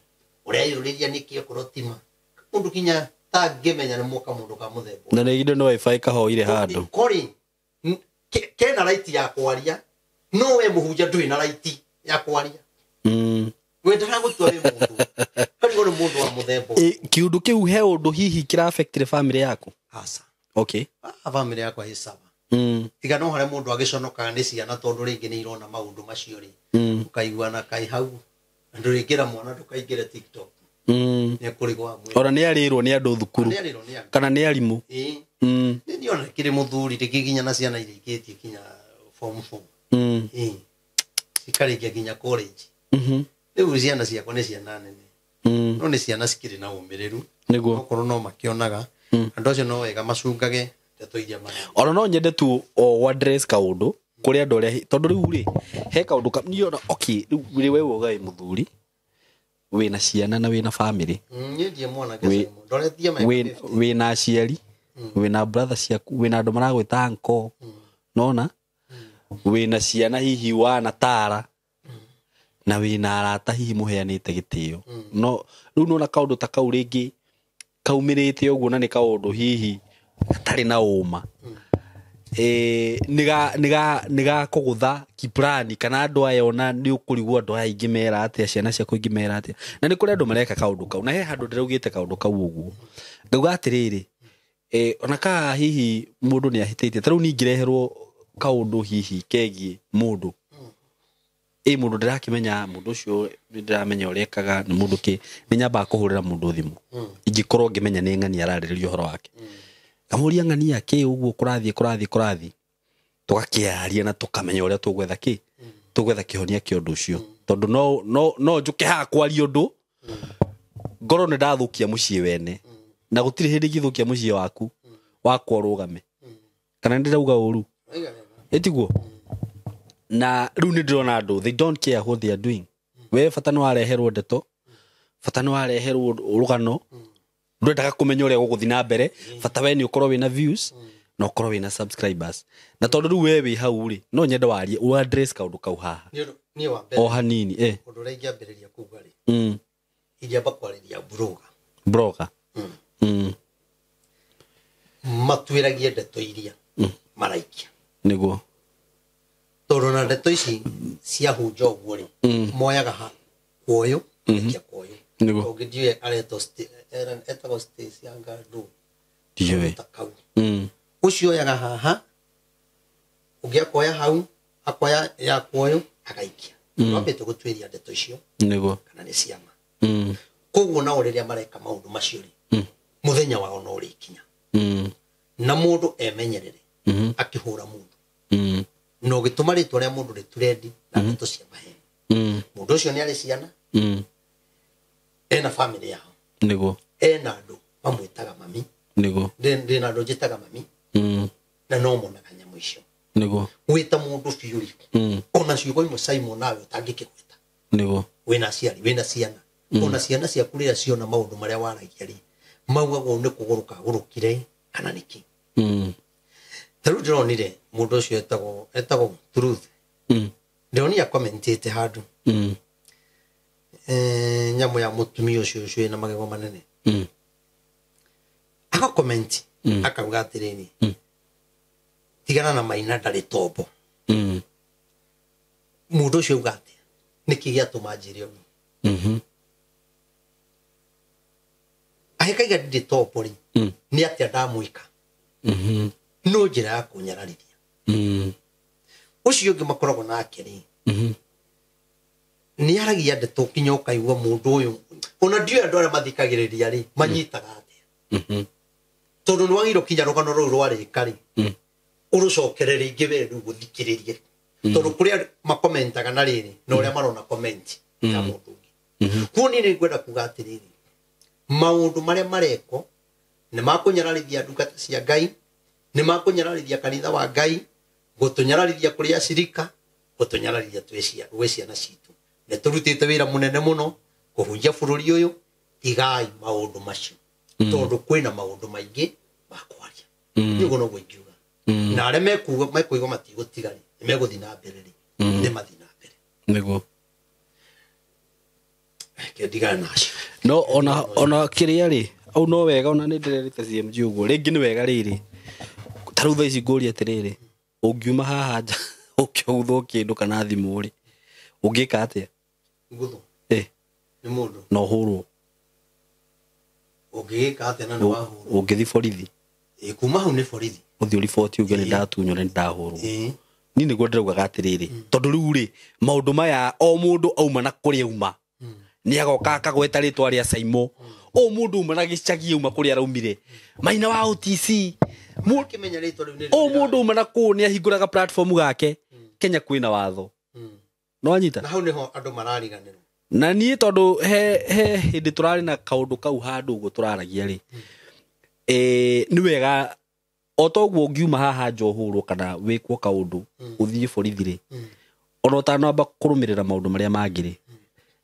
ũreyũrĩria nĩkĩ okorwo tima mũndũ kinya ta ngĩmenya nĩ mũka mũndũ ka mũthemba na nĩ indo no wifi kahoire handũ kori kena right ya kwaria no we mũhunjia ndũrĩ na right ya kwaria wenda gũtua wĩ mũndũ kari gũrĩ mũndũ wa mũthemba kiũndũ kĩu he ũndũ hihi kĩra affect family yaku aca okay family yakwa hĩ sawa tiga no harĩa mũndũ agĩconokaga nĩ ciana tondũ rĩngĩ nĩ irona maũndũ macio rĩ ũkaiguana kai hau ndũrĩkĩra mwana ndũkaingĩre TikTok nĩ kũrigwa mwĩ ora nĩ arĩrwo nĩ andũ thukuru kana nĩ arimũ nĩ niona kĩrĩ mũthuri rĩkĩginya na ciana iria ikĩtie kinya form 4 cikarĩkia kinya college rĩu ciana ciakwa nĩ ciana nene no nĩ ciana cikĩrĩ na ũmĩrĩru nĩguo okorwo no makĩonaga andũ acio no wega macungaga ndeto iria mara ora no nyende tu o address kaũndũ kũrĩ andũ arĩa tondũ rĩu rĩ he kaũndũ niona okay rĩu wewe ũgai mũthuri wĩna ciana na wĩna family ndiye mwana kesa ndoretie mai wĩna aciari wĩna brother ciaku wĩna andũ maragwĩta uncle nona wĩna ciana hihi wana tara na wĩna arata hihi mũheanĩte gĩtĩo no rĩu nona kaũndũ ta kau rĩngĩ kaumĩrĩte ũguo na nĩ kaũndũ hihi gatarĩ na ũma niga kũgũtha kiplani kana andũ aya ona nĩ ũkũrigwo andũ aya ingĩ mera atĩa ciana ciakwa ingĩ mera atĩa na nĩ kũrĩ andũ mareka kaũndũ kau na he handũ ndĩraugĩte kaũndũ kau ũguo ngauga atĩrĩrĩ ona ka hihi mũndũ nĩ ahĩtĩtie ta rĩu ningĩreherwo kaũndũ hihi kegiĩ mũndũ mũndũ ndĩrakĩmenya mũndũ ũcio ndĩramenya ũrĩa ekaga nĩ mũndũ kĩ nĩ nyambaga kũhũrĩra mũndũ thimũ ingĩkorwo ngĩmenya nĩ ng'ani ararĩrĩria ũhoro wake kamũria ng'ani yake ũguo kũrathiĩ tũgakĩaria na tũkamenya ũrĩa tũgwetha tũgwetha kĩhonia kĩa ũndũ ũcio tondũ no njũke haha kwaria ũndũ ngoro nĩ ndathũkia mũciĩ wene na gũtirĩ hĩndĩ ingĩthũkia mũciĩ waku wakwa ũrũgame kana ndĩrauga ũru ĩtiguo na rĩu nĩ ndĩrona andũ they don't care what they are doing we bata nĩ wareherwo ndeto bata nĩ wareherwo rũgano ndũrendaga kũmenya ũrĩa gũgũthiĩ na mbere bata we nĩ ũkorwo wĩna views na ũkorwo wĩna subscribers na tondũ rĩu we wĩ hau rĩ no nyende warie u address kaũndũ kau haha niĩ wa mbere o hanini ũndũ ũrĩa ingĩambĩrĩria kuuga rĩ ingĩamba kwarĩria blogger matuĩragie ndeto iria maraikia nĩguo tondũ na ndeto ici ciahunja ũguo rĩ moyaga kuoyo kia kuoyo ũngĩthiĩ areto etagwo Stacy ya Ngandu ndiwe ũcio oyaga haha ũngĩakoya hau akoya ya kuoyo agaikia wambĩte gũtuĩria ndeto icio nĩguo kana nĩ ciama koguo nao rĩrĩa mareka maũndũ macio rĩ mũthenya wao no rĩkinya na mũndũ emenyerere akĩhũra mũndũ no gĩtũma rĩtwa rĩa mũndũ rĩturendi na ndeto cia maheni mũndũ ũcio nĩ arĩ ciana ena family yao nĩguo ena andũ mamwĩtaga mami nĩguo ndĩna andũ njĩtaga mami na no monaga nyamũ icio nĩguo gwĩta mũndũ biũ ona ciugo imwe Simon nawe ũtangĩkĩgwĩta nĩguo wĩna aciari wĩna ciana ona ciana ciaku rĩrĩa ciona maũndũ marĩa waragia rĩ maugagwo nĩ kũgũrũka gũrũkire kana nĩkĩ tarĩu ndĩronire mũndũ ũcio etagwo Truth ndĩronire komentĩte handũ nyamũ ya mũtumia ũcio wĩna magego manene agakomenti akauga atĩrĩrĩ tigana na Maina ndarĩ tombo mũndũ ũcio auga atĩa nĩkĩ gĩatũma njĩre ũguo ahĩkaiga ndĩ tombo rĩ nĩ atĩa ndamwĩka no njĩra ya kũnyararithia ũcio ũngĩ makoragwo nake rĩ nĩ aragia ndeto kinya ũkaigua mũndũ ũyũ ona ndiũ andũ arĩa mathikagĩrĩria rĩ manyitaga atĩa tondũ nĩ wagĩrĩirwo kinya rũgano rũu rwarĩka rĩ ũrũcokerere ingĩ we rĩu gũthikĩrĩrie tondũ kũrĩa makomentaga na rĩrĩ na ũrĩa marona komenti ya mũndũ ũngĩ kuo niĩ nĩ ngwenda kuga atĩrĩrĩ maũndũ marĩa mareko nĩ makũnyararithia ndungata cia Ngai nĩ makũnyararithia kanitha wa Ngai gutunyararithia kuria cirika gutunyararithia tweciana citu ne turutite wira munene muno kuhunjia bururi uyu tigai maundu macio tondu kwina maundu maingi makwaria niguo no gwikiuga na aria mekuigwa matigũtigari megũthi na mbere nĩ mathi na mbere niguo ndigana nacio no ona kiria ri au no wega ona nĩ ndĩrerite CMG ũguo rĩngĩ nĩ wega rĩrĩ tarũ thaa ici ngũria atĩrĩrĩ ũngiuma haha nja ũkĩũthwo kĩndũ kana thimũ rĩ ũngĩka atĩa nguthũ nĩ mũndũ no hũrwo ũngĩka atĩa na nĩ wahũrwo ũngĩthi borithi kuma hau nĩ borithi uthi riboti uge ni ndatunywo ni ndahurwo ni niguo ndiraugaga atiriri tondu riu ri maundu maya o mundu auma na kuria uma ni agoka akagweta ritwa ria Saimo o mundu uma na gicagi uma kuria raumire Maina wa OTC kimenya ritwa riu ni o mundu uma na ku ni ahinguraga platform gake Kenya kwina watho no anyita na hau niho andu marariganirwo na ni tondu he hindi turari na kaundu kau handu uguo turaragia ri ni wega otoguo ngiuma haha njohurwo kana wikwo kaundu uthie borithi ri ona utanamba kurumirira maundu maria mangiri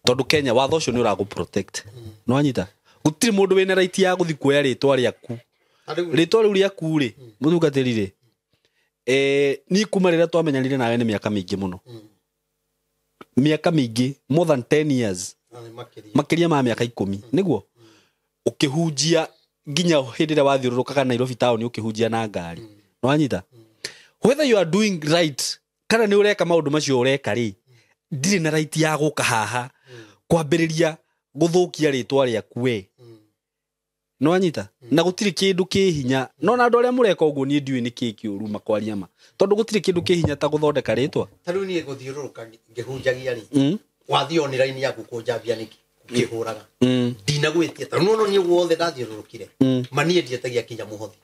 tondu Kenya watho ucio ni uragu protect no anyita gutiri mundu wina right ya guthi kuoya ritwa riaku ritwa riu riaku ri muthungatiri ri ni kuma rira twamenyanire nawe ni miaka mingi muno miaka mingi more than 10 years makiria ma miaka 10 niguo ukihunjia ginya hindira wathiururukaga Nairobi town ukihunjia na ngari no anyita whether you are doing right kana ni ureka maundu macio ureka ri ndiri na right ya guka haha kwambiriria guthukia ritwa riaku we no anyita na gutiri kindu kihinya no na andu aria mureka uguo ni ndiwi ni kiki uruma kwaria ma tondu gutiri kindu kihinya ta guthondeka ritwa taru ni guthiururuka ngihunjagia ri wathio ni line yaku kunjambia niki ngihuraga ndina gwitia taru no ni guothe ndathiururukire manie ndietagia kinya muhothi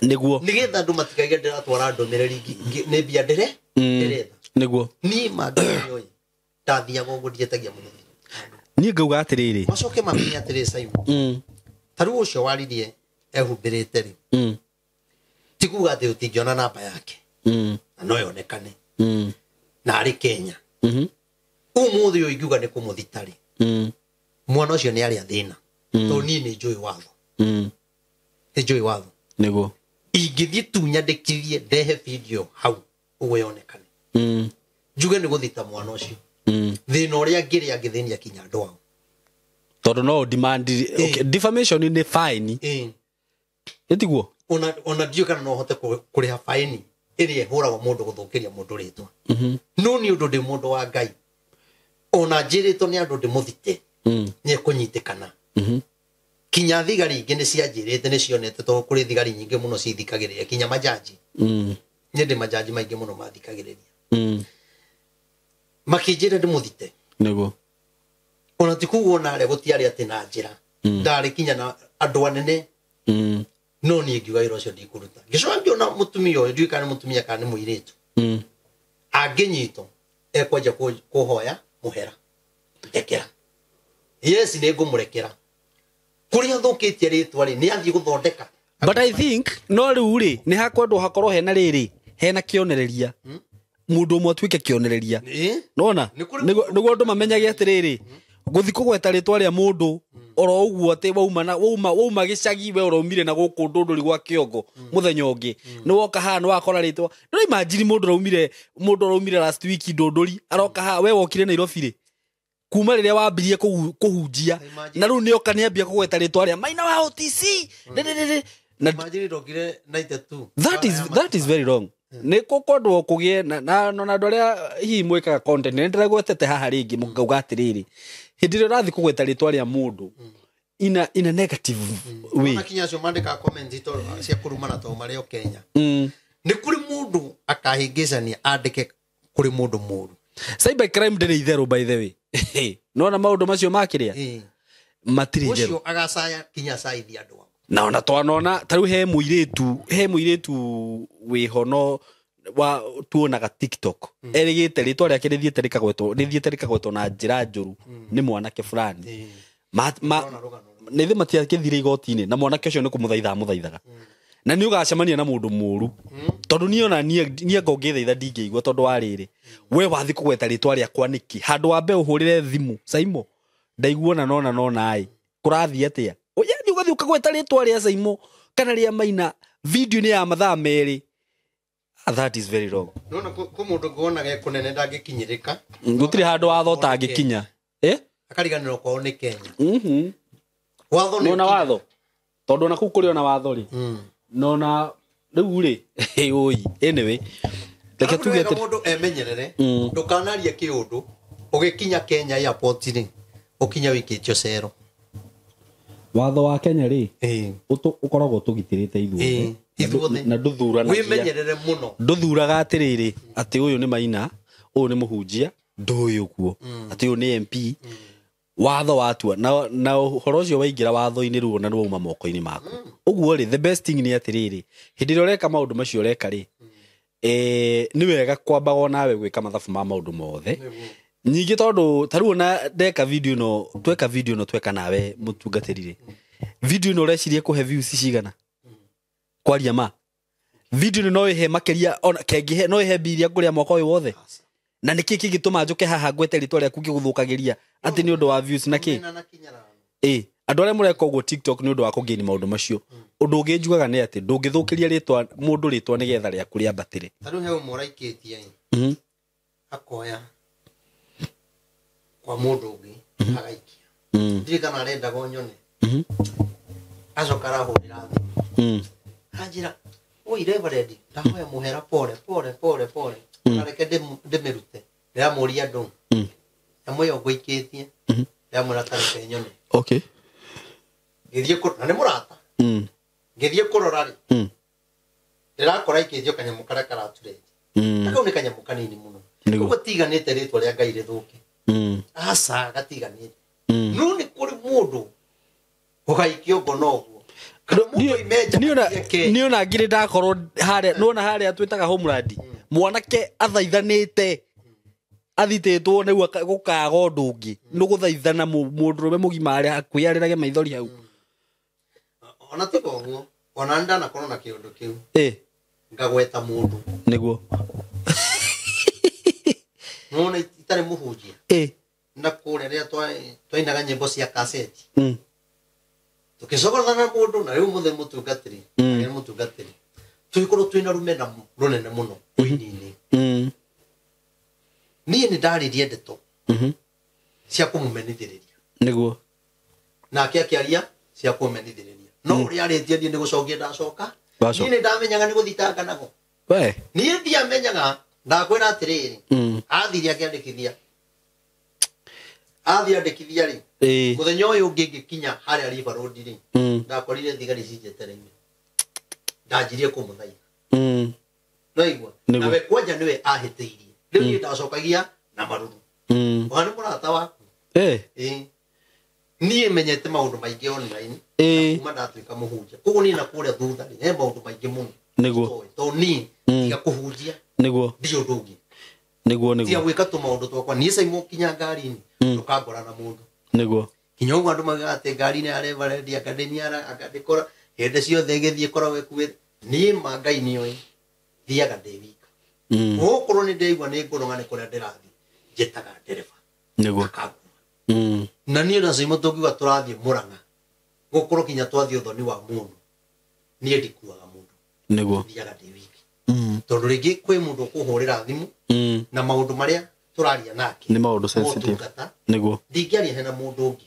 niguo nigetha andu matikage ndiratwara ndomereri ni bia ndere ndiretha niguo ni mandonyoi ndathiaga uguo ndietagia muhothi ni ngauga atiriri macoke mamenya atiri Saimo taru ucio waririe ehumbirite ri tikuga ati utingiona namba yake na no yonekane na ari Kenya umuthi uyu iguga ni kumuthitari mwana ucio ni ari athina to ni ni njui watho ni njui watho niguo ingithie tu nyandikithie ndehe video hau uwe yonekane njuge ni guthita mwana ucio thina uria ngiri angithinia kinya andu ao tondu no demand defamation ni fine etiguo ona dio kana no hote kuriha fine iri huragwo mundu guthukiria mundu ritwa no ni undu ndi mundu wa Ngai ona njirito ni andu ndi muthite ni kunyitikana kinya thigari ingi ni cianjirite ni cionete to kuri thigari nyingi muno cithikagiriria kinya majaji ni ndi majaji maingi muno mathikagiriria makinjira ndi muthite niguo ona tikugo na re gutiari ati na njira ndari kinya na andu anene no ni ngiuga iro cio ndikuruta gicoka ngiona mutumia uyu ndikana mutumia kana ni muiritu anginyito ekwaja kuhoya muhera ndekera yes ni ngumurekera kuria thukitie ritwa ri ni athii guthondeka but I think no riu ri ni hakwendo hakorwo hena riri hena kionereria mundu umwe twike kionereria nona niguo andu mamenyage atiriri guthi kugweta ritwa ria mundu oro uguo ati wauma gicagi we oroumire na guku ndunduri gwa kiongo muthenya ungi ni woka ha ni wakora ritwa no imagine mundu oroumire last week ndunduri aroka ha we wokire Nairobi ri kuma riria wambirie kuhunjia na riu ni oka ni ambia kugweta ritwa ria Maina wa OTC na imagine ndogire 92 that is very wrong ni kukodwo kugie na andu aria hi mwikaga content ni ndiragwetete haha ringi mukauga atiriri hindi ria rathi kugweta ritwa ria mundu in a negative way na kinya cio mandika comment ito cia kurumana to mario Kenya ni kuri mundu akahingicania andike kuri mundu muru cyber crime ndiri itheru by the way no na maundu macio makiria matiri itheru ucio agacaya kinya side andu na ona twanona taru he muiritu wihono wa tuonaga TikTok erigite ritwa riake rithiete rikagwetwo na njira njuru ni mwanake fulani nithi matiakithire igoti-ini na mwanake ucio ni kumuthaitha muthaithaga na ni ugacemania na mundu muru tondu ni ona nie ngongithaitha ndingĩigua tondu wa rĩrĩ we wathi kũgweta rĩtwa rĩakwa nĩkĩ handũ wa mbe ũhũrĩre thimũ Saimo ndaiguona nona ai kũrathiĩ atĩa yani ugathi ukagweta rĩtwa rĩa Saimo kana rĩa Maina video ni ya mathaa merĩ. That is very wrong. Nona ko mundu ngona ge kunene ndangĩkinyĩrĩka gũtirĩ handũ watho tangĩkinya akariganĩrwo kwao nĩ Kenya. Watho nona watho tondu na kuu kũrĩ ona watho rĩ nona rĩu rĩ oi anyway reke tuge mundu emenyerere ndukanaria kĩũndũ ũgĩkinya Kenya airport rĩ ukinya wikĩtio cero. Watho wa Kenya rĩ ukoragwo tũgitĩrĩte ithuothe na ndũthuranagia wimenyerere mũno ndũthuraga atĩrĩrĩ atĩ ũyũ nĩ Maina ũyũ nĩ mũhunjia ndũyũ kuo atĩ ũyũ nĩ MP watho watua na ũhoro ũcio waingĩra watho-inĩ rĩu na rũma moko-inĩ maku ũguo rĩ the best thing nĩ atĩrĩrĩ hĩndĩ ĩrĩa ũreka maũndũ macio ũreka rĩ nĩ wega kwambaga nawe gwĩka mathabu ma maũndũ mothe nyingĩ tondu tarĩu na ndeka video no tweka nawe mũtungatĩri rĩ video no ũrecirie kũhe views cigana kwaria ma video no ihe makĩria ona kengĩhe no ihe biria kũrĩa mwaka ũyũ wothe na nĩkĩ kĩngĩtũma njoke haha gwete rĩtwa rĩaku kĩgũthũkagĩria atĩ nĩ ũndũ wa views na kĩ andũ arĩa mũreka ũguo TikTok nĩ ũndũ wa kũgain maũndũ macio ũndũ ũngĩ njugaga nĩ atĩ ndũngĩthũkĩria rĩtwa mũndũ rĩtwa nĩgetha rĩaku rĩambatĩre tarĩu he ũmwe ũraikĩtie akoya kwa mũndũ ũngĩ agaikia ndirĩ kana arenda gonyone acoka arahũrĩra thimũ anjĩra oi reverend ndahoya mũhera pole nareke ndĩmĩrute ndĩramũria andũ nyamũ ĩyo ngũikĩtie ndĩramwĩra tareke nyone ngĩthiĩ na nĩ mũrata ngĩthiĩ kũrora rĩ ndĩrakora ikĩtio kanyamũ karĩa karaturĩte kau nĩ kanyamũ kanini mũno ũguo tiganĩte rĩtwa rĩa Ngai rĩthũke aca gatiganĩte no nĩ kũrĩ mũndũ ũgaikio ngono ũguo ni ona ngire ndakorwo harĩa nona harĩa twĩtaga homeland mwanake athaithanĩte athitĩtwo nĩguo gũkaga ũndũ ũngĩ nĩ gũthaithana mũndũrũme mũgima arĩa kwĩarĩrage maithori hau ona tiga ũguo ona ndanakorwo na kĩũndũ kĩu ngagweta mũndũ nĩguo nona itarĩ mũhunjia na kũrĩa rĩrĩa twainaga nyĩmbo cia cassette tukĩcokorana na mũndũ na rĩu mũthĩ mũtungatĩri tũgĩkorwo twĩna rũmena rũnene mũno ũini-inĩ niĩ nĩ ndarĩrie ndeto cia kũmũmenithĩrĩria nĩguo nake akĩaria cia kũmenithĩrĩria no ũrĩa arĩtie niĩ nĩ gũcokia ndacoka niĩ nĩ ndamenyaga nĩ gũthitanga nago niĩ ndiamenyaga ndakwĩra atĩrĩrĩ athiire akĩandĩkithia rĩ mũthenya ũyũ ũngĩ ngĩkinya harĩa River Road rĩ ndakorire thigari cinjetereire ndanjirie kũmũthaitha no igua nawe kwanja nĩwe ahĩtĩirie rĩu niĩ ndacokagia na maruru ona nĩ mũrata waku niĩ menyete maũndũ maingĩ online kuma ndatuĩka mũhunjia koguo niĩ na kũrĩa thutha rĩ he maũndũ maingĩ mũno nĩguo tondũ niĩ tiga kũhunjia nĩguo ndirĩ ũndũ ũngĩ nĩguo tiga gwĩka tũmaũndũ twakwa niĩ Saimo kinya ngari-inĩ ndũkangora na mũndũ nĩguo kinya ũguo andũ maugaga atĩ ngari-inĩ ya reverend akandĩkora hĩndĩ ciothe ĩgĩthiĩ koragwo ĩkuĩte niĩ ma Ngai nĩoĩ thiaga ndĩ wika gũkorwo nĩ ndĩraigua nĩ ngũrũma nĩ kũrĩa ndĩrathiĩ njĩtaga ndereba nĩguo na niĩ na Saimo tũngiuga tũrathiĩ Mũrang'a gũkorwo kinya twathiĩ ũthoni wa mũndũ niĩ ndikuaga mũndũ nĩguo thiaga ndĩ wiki tondũ rĩngĩ kwĩ mũndũ ũkũhũrĩra thimũ na maũndũ marĩa tũraria nake nĩ maũndũ sensitive nĩguo ndingĩaria hena mũndũ ũngĩ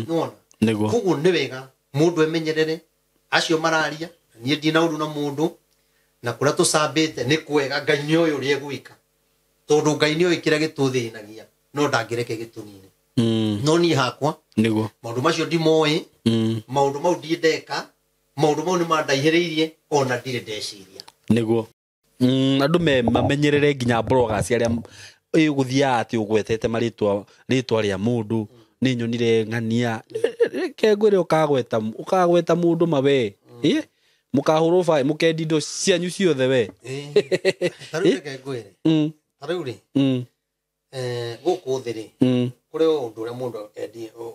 nona nĩguo koguo nĩ wega mũndũ emenyerere acio mararia niĩ ndirĩ na ũndũ na mũndũ na kũrĩa tũcambĩte nĩ kwega Ngai nĩ ũyũ ũrĩa egwĩka tondũ Ngai nĩ ũyũ kĩrĩa gĩtũthĩnagia no ndangĩreke gĩtũnine no niĩ hakwa nĩguo maũndũ macio ndimoĩ maũndũ mau ndirĩ ndeka maũndũ mau nĩ mandaihĩrĩirie ona ndirĩ ndeciria nĩguo andũ mamenyerere nginya bloggers arĩa gũthiaga atĩ ũgwetete marĩtwa rĩa mũndũ nĩ nyonire ng'ania kengwĩre ũkagweta mũndũ mawe mũkahũrwo baĩ mũkendi indo cianyu ciothe we tarĩu kengwĩre tarĩu rĩ gũkũ thĩ rĩ kũrĩ ũndũ ũrĩa mũndũ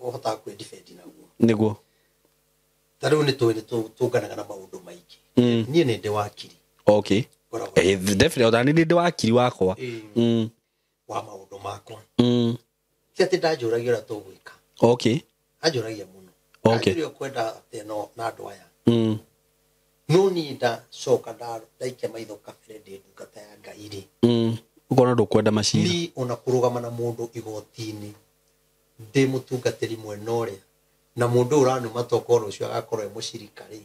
ũhotaga kwĩdefend naguo nĩguo tarĩu nĩ tũnganaga na maũndũ maingĩ niĩ nĩ ndĩ wakiri. Okay. Definitely ona nĩ ndĩ wakiri wakwa. Wa maũndũ makwa. Ti atĩ ndanjũragia ũrĩa tũgwĩka. Okay. Anjũragia mũno. Okay. Nĩ kwenda teno na andũ aya. No niĩ ndacoka ndaikia maitho kabere ndĩ ndungata ya Ngai rĩ. Ukona ndũkwenda macira. Ni ona kũrũgama na mũndũ igoti-inĩ ndĩ mũtungatĩri mwena ũrĩa na mũndũ ũranuma tokoro ũcio agakorwo mũcirika rĩ.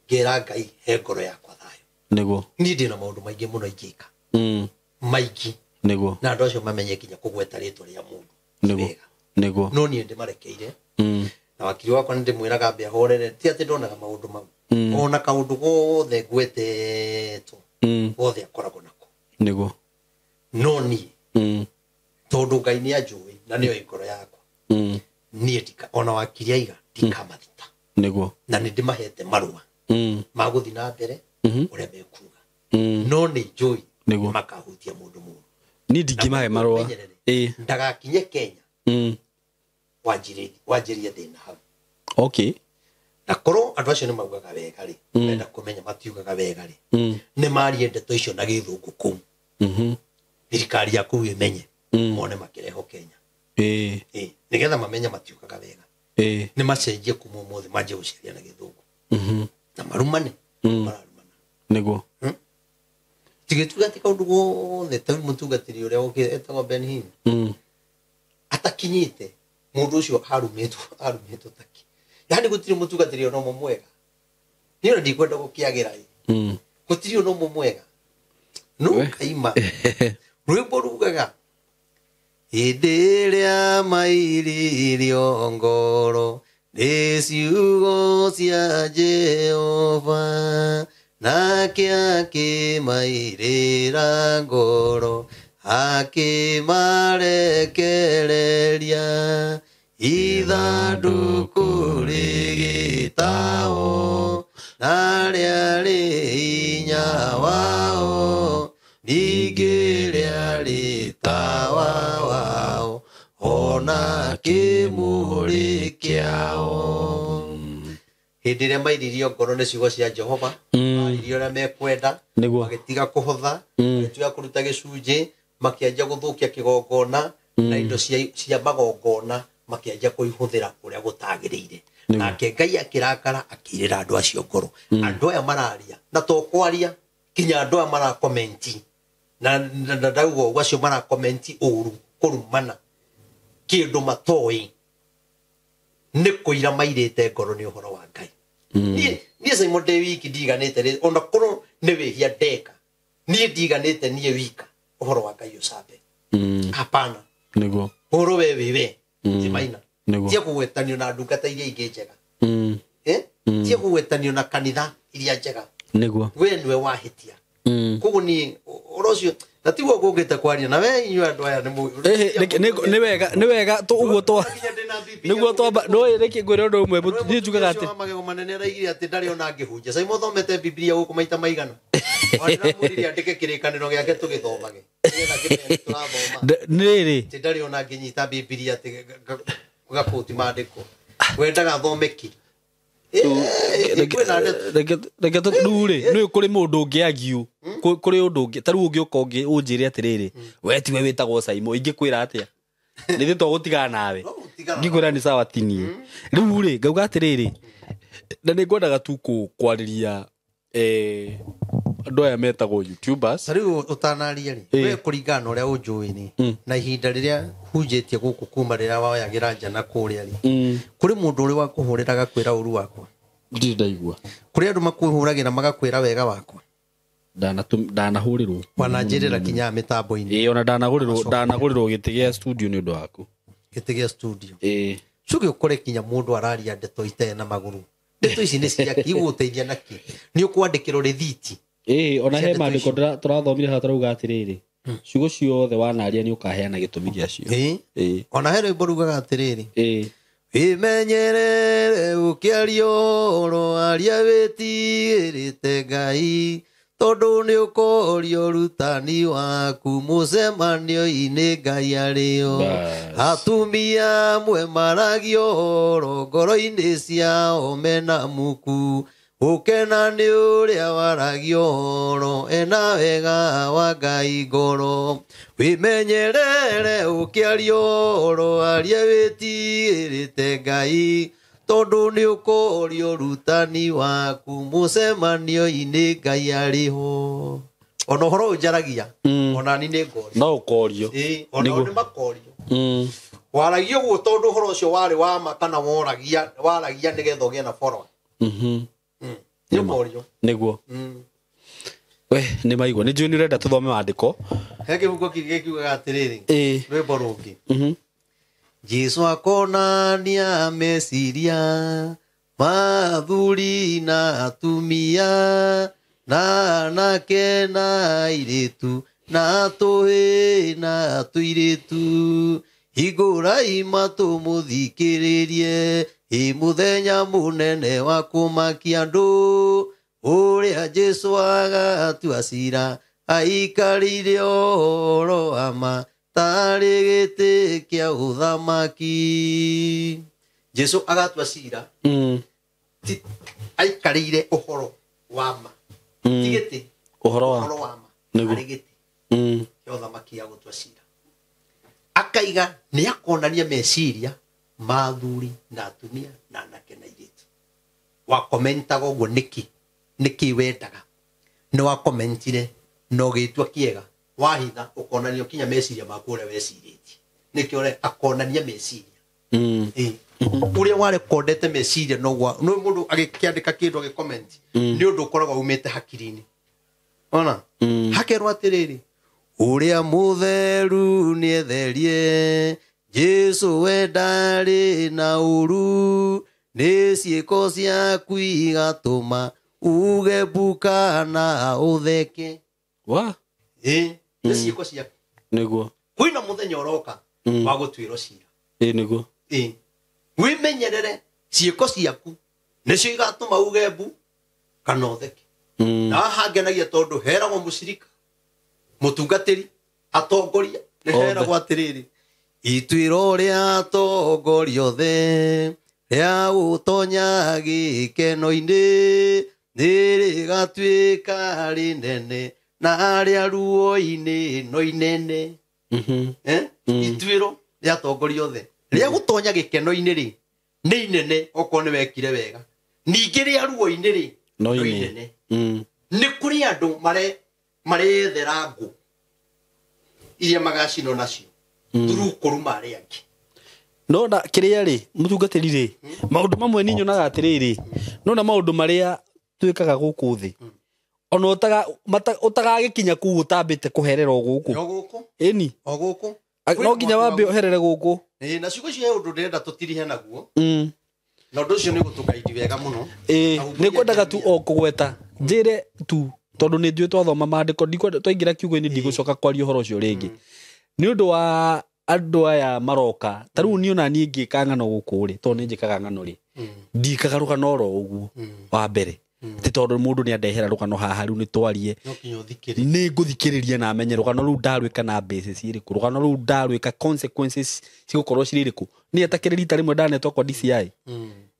Ngera Ngai he ngoro yakwa thayũ. Nĩguo. Niĩ ndĩ na maũndũ maingĩ mũno ingĩka. Maingĩ. Nĩguo. Na andũ acio mamenye kinya kũgweta rĩtwa rĩa mũndũ. Nĩguo. Nĩguo. No niĩ ndĩmarekeire. Na wakiri wakwa nĩ ndĩmwĩraga mbia horere ti atĩ ndonaga maũndũ mau. Ona kaũndũ gothe ngwetetwo. Gothe akoragwo nako. Nĩguo. No niĩ. Tondũ Ngai nĩ anjũĩ na nĩoĩ ngoro yakwa. Niĩ ona wakiri aiga ndikamathita. Nĩguo. Na nĩ ndĩmahete marũa. Magũthiĩ na mbere ũrĩa mekuga. No nĩ njũĩ makahutia mũndũ mũno. Niĩ ndingĩmahe marũa. Ndagakinye Kenya. Wanjĩrie thĩna hau. Okay. Na korwo andũ acio nĩ maugaga wega rĩ. Wenda kũmenya matiugaga wega rĩ. Nĩ marie ndeto icio na gĩthũngũ kũu. Thirikari ya kũu ĩmenye. Mone makĩreho Kenya. Nĩgetha mamenye matiugaga wega. Nĩ macenjie kuma ũmũthĩ manjie gũciaria na gĩthũngũ. Na marumane. Mararumana. Nĩguo. Tigĩtuga atĩ kaũndũ gothe ta mũtungatĩri ũrĩa etagwo Ben Hinn. Atakinyĩte mũndũ ũcio arumĩtwo taki. Yani gũtirĩ mũtungatĩri ona ũmwe mwega. Niĩ ona ndikwenda gũkĩagĩra ĩ. Gũtirĩ ona ũmwe mwega. No kaima. Rwĩmbo rugaga hĩndĩ ĩrĩa mairirio ngoro nĩ ciugo cia Jehova nake akĩmairĩra ngoro akĩmarekereria ithandũkũ rĩgĩtahwo na rĩarĩ hinya wao ningĩ rĩarĩ tawa wao ona kĩmũrĩ kĩao. Hĩndĩ ĩrĩa mairirio ngoro nĩ ciugo cia Jehova maririo ũrĩa mekwenda magĩtiga kũhotha magĩtiga kũruta gĩcunjĩ makĩanjia gũthũkia kĩgongona na indo cia magongona makĩanjia kũihũthĩra ũrĩa gũtagĩrĩire. Nake Ngai akĩrakara akĩirĩra andũ acio ngoro. Andũ aya mararia na to kwaria kinya andũ aya marakomenti na ndauga ũguo acio marakomenti ũru kũrumana kĩndũ matoĩ nĩ kũira mairĩte ngoro nĩ ũhoro wa Ngai. Niĩ Simon ndĩ wiki ndiganĩte ona korwo nĩ wĩhia ndeka niĩ ndiganĩte niĩ wika ũhoro wa Ngai ũcambe. Hapana. Nĩguo. Ũhoro we wĩwe Timaina. Tia kũgwetanio na ndungata iria ingĩ njega. Tia kũgwetanio na kanitha iria njega. Nĩguo. We nĩwe wahĩtia. Koguo niĩ ũhoro ũcio na tiguo ngũngĩte kwaria na we inyuĩ andũ aya nĩ wega ũguo twa nĩguo twamba no reke ngwĩre ũndũ ũmwe niĩ njugaga atĩ magego manene araigire atĩ ndarĩ ona ngĩhunjia. Simon thomete Biblia gũkũ maita maigana. Wandĩramwĩrire andĩke kĩrĩkanĩro gĩake tũgĩthomage. Nĩrĩ ndarĩ ona ngĩnyita Biblia atĩ gakũti maandĩko. Wendaga thomeki. Reke tũrĩ nĩ kũrĩ mũndũ ũngĩ agiu kũrĩ ũndũ ũngĩ ta rĩu ũngĩũka ũngĩ ũnjĩre atĩrĩrĩ we tiwe wĩtagwo Simon ingĩkwĩra atĩa nĩ thĩ twagũtigana nawe ngĩkwĩra nĩ sawa ti niĩ rĩu rĩ ngauga atĩrĩrĩ na nĩ ngwendaga tu kwarĩria andũ aya metagwo YouTubers. Rĩu ũtanaria rĩ we kũringana na ũrĩa ũnjũĩ nĩ na ihinda rĩrĩa hunjĩtie gũkũ kuma rĩrĩa woyagĩra nja na kũrĩa rĩ kũrĩ mũndũ ũrĩ wakũhũrĩra agakwĩra ũru wakwa. Ndirĩ ndaigua. Kũrĩ andũ makũhũragĩra magakwĩra wega wakwa. Ndanahũrĩrwo wananjĩrĩra kinya mĩtambo-inĩ. Ona ndanagũrĩrwo gĩtĩ gĩa studio nĩ ũndũ waku. Gĩtĩ gĩa studio. Cuge ũkore kinya mũndũ araria ndeto itarĩ na magũrũ. Ndeto ici nĩ ciaki igũteithia naki. Nĩ ũkwandĩkĩrwo rĩthiti. Ona he maandĩko tũrathomire haha turauga atĩrĩrĩ ciugo ciothe wanaria nĩ ũkaheana gĩtũmi gĩacio. Ona he rwĩmbo rugaga atĩrĩrĩ wĩmenyerere ũkĩaria ũhoro aria wĩtigĩrĩte Ngai tondũ nĩ ũkorio ũrutani waku mũcemanio-inĩ Ngai arĩo. Atumia amwe maragia ũhoro ngoro-inĩ ciao mena muku ukena ni uria waragio ro ena wega wa Ngai ngoro wimenyerere ukiario ro aria witirite Ngai tondu ni ukorio rutani waku mucemanio-ini Ngai ariho ono horo njaragia ona ni ni ngorio no ukorio ona ni makorio waragio guo tondu horo ucio wari wa ma kana waragia nigetha ugie na follower ni ngorio niguo we ni maigua ni juni renda tuthome maandiko heke buko kigikiuga atiriri rwimbo rungi Jesu akonania mesiria mathuri na atumia na anake na airitu na atuhi na atuiritu higurai matu muthikiririe muthenya munene wa kumakia andu uria Jesu agatua cira aikarire oro ama tari giti kia uthamaki Jesu agatua cira aikarire uhoro wa ma tigiti uhoro wa ma tari giti kia uthamaki ya gutua cira akaiga ni akonania meciria mathuri na atumia na anake na airitu wa komentaga uguo niki wendaga no wa komentire no gitua kiega wahitha ukonanio kinya meciria maku uria weciritie nikio re akonania meciria uria ware kondete meciria no mundu agikiandika kindu agicomment ni undu ukoragwo umite hakiri-ini ona hakerwa atiriri uria mutheru ni etherie Jesu wendari na uru ni ciiko ciaku igatuma uge buka na utheke wa ni ciiko ciaku niguo kwina muthenya uroka wa gutwiro cira niguo wimenyerere ciiko ciaku nicio igatuma uge bu kana utheke na hangenagia tondu heragwo mucirika mutungatiri atongoria ni heragwo atiriri itwiro ria atongoria the ria utonya gikeno-ini nirigatuika rinene na ria ruo-ini no inene itwiro ria atongoria the ria gutonya gikeno-ini ri ni inene oko ni wekire wega ningi ria ruo-ini ri no inene ni kuri andu marethera ngu iria magacino nacio turu kuruma aria angi no na kiria ri mutungatiri ri maundu mamwe ni nyonaga atiriri no na maundu maria twikaga guku thi ona utaga gikinya ku utambite kuherera guku eni guku no nginya wambe uherere guku na ciugo cia undu ndenda tutirihe naguo na undu ucio ni gutukaidi wega muno ni kwendaga tu o kugweta njire tu tondu ni ndue twathoma maandiko twaingira kiugo-ini ndigucoka kwaria horo ucio ringi ni undu wa andu aya maroka taru ni ona ni ngika ngano guku ri tondu ni njikaga ngano ri ndikaga rugano ro uguo wa mbere ti tondu mundu ni andehera rugano haha riu ni twarie ni nguthikiriria na amenye rugano ru ndarwika na basis iriku rugano ru ndarwika consequences cigukorwo ciririku ni atakiriri rimwe ndanetwo kwa DCI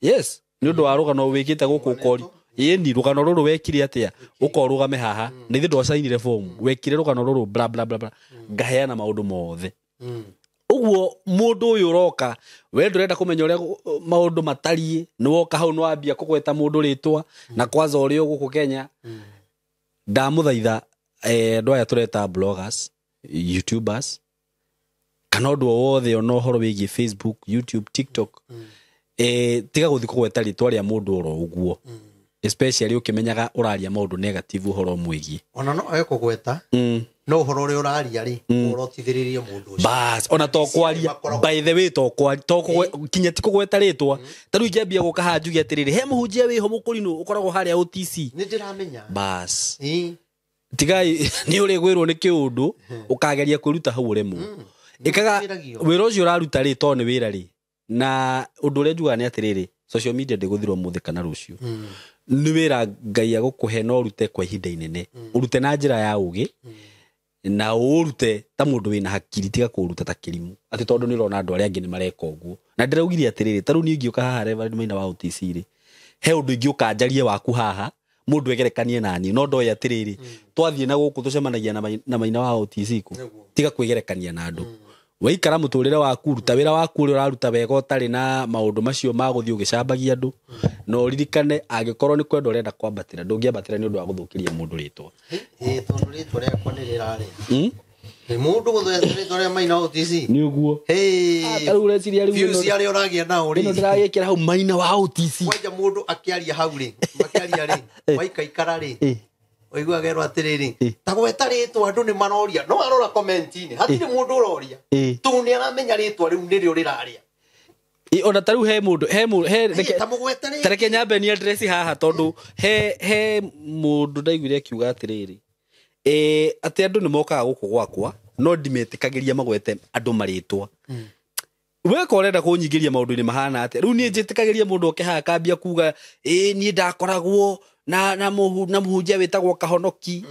yes ni undu wa rugano wikite guku kori ni rugano ruru wekire atia ukorugame haha ni thi ndo signire form wekire rugano ruru bla bla bla ngaheana maundu mothe uguo mundu uyu roka we ndurenda kumenya uria maundu matariĩ ni woka hau no ambia kugweta mundu ritwa na kwanza uri guku Kenya ndamuthaitha andu aya tureta bloggers youtubers kana undu wothe ona horo wigie Facebook YouTube TikTok tiga guthi kugweta ritwa ria mundu oro uguo especially ukimenyaga uraria maundu negative horo mwigie ona no ayo kugweta no horo uri uraria ri urotithiririe mundu ucio bas ona to kwaria by the way to kinya ti kugweta ritwa taru ingiambia guka hanjugi atiriri he muhunjia wiho mukurinu ukoragwo haria OTC ni ndiramenya bas tigai ni uri gwirwo ni kiundu ukageria kwiruta hau uri mu ikaga wira ucio uraruta ri to ni wira ri na undu uri njuga ni atiriri social media ndiguthirwo muthi kana rucio ni wira Ngai agukuhe no urute kwa ihinda inene urute na njira ya ugi na urute ta mundu wina hakiri tiga kuruta ta kirimu ati tondu ni rona andu aria angi ni mareka uguo na ndiraugire atiriri taru ni ngioka haha Reverend Maina wa OTC ri he undu ingi ukanjarie waku haha mundu egerekanie nani no ndoya atiriri twathie na guku tucemanagia na maina wa OTC ku tiga kwigerekania na andu waikara muturire waku ruta wira waku uri uraruta wega utari na maundu macio ma guthii ugicambagia andu no ririkane angikorwo ni kwenda urenda kwambatira ndungiambatira ni undu wa guthukiria mundu ritwa tondu ritwa riakwa ni rirari mundu guthukiria ria maina OTC ni uguo riu ureciria riu views ari uragia na uri no ndiragikira hau maina wa OTC wanja mundu akiaria hau ri makiaria ri waikaikara ri oigua gerwa atiriri tagweta ritwa andu ni maroria no arora comment-ini hatire mundu uroria tu ni aramenya ritwa riu nirio riraria ona taru he mundu tareke nyambe ni address haha tondu he mundu ndaiguire akiuga atiriri ati andu ni mokaga guku gwakwa no ndimetikagiria magwete andu maritwa we ko urenda kunyigiria maundu-ini mahana ati riu ni njitikagiria mundu oke haha kambia kuga ni ndakoragwo na muhunjia witagwo Kahonoki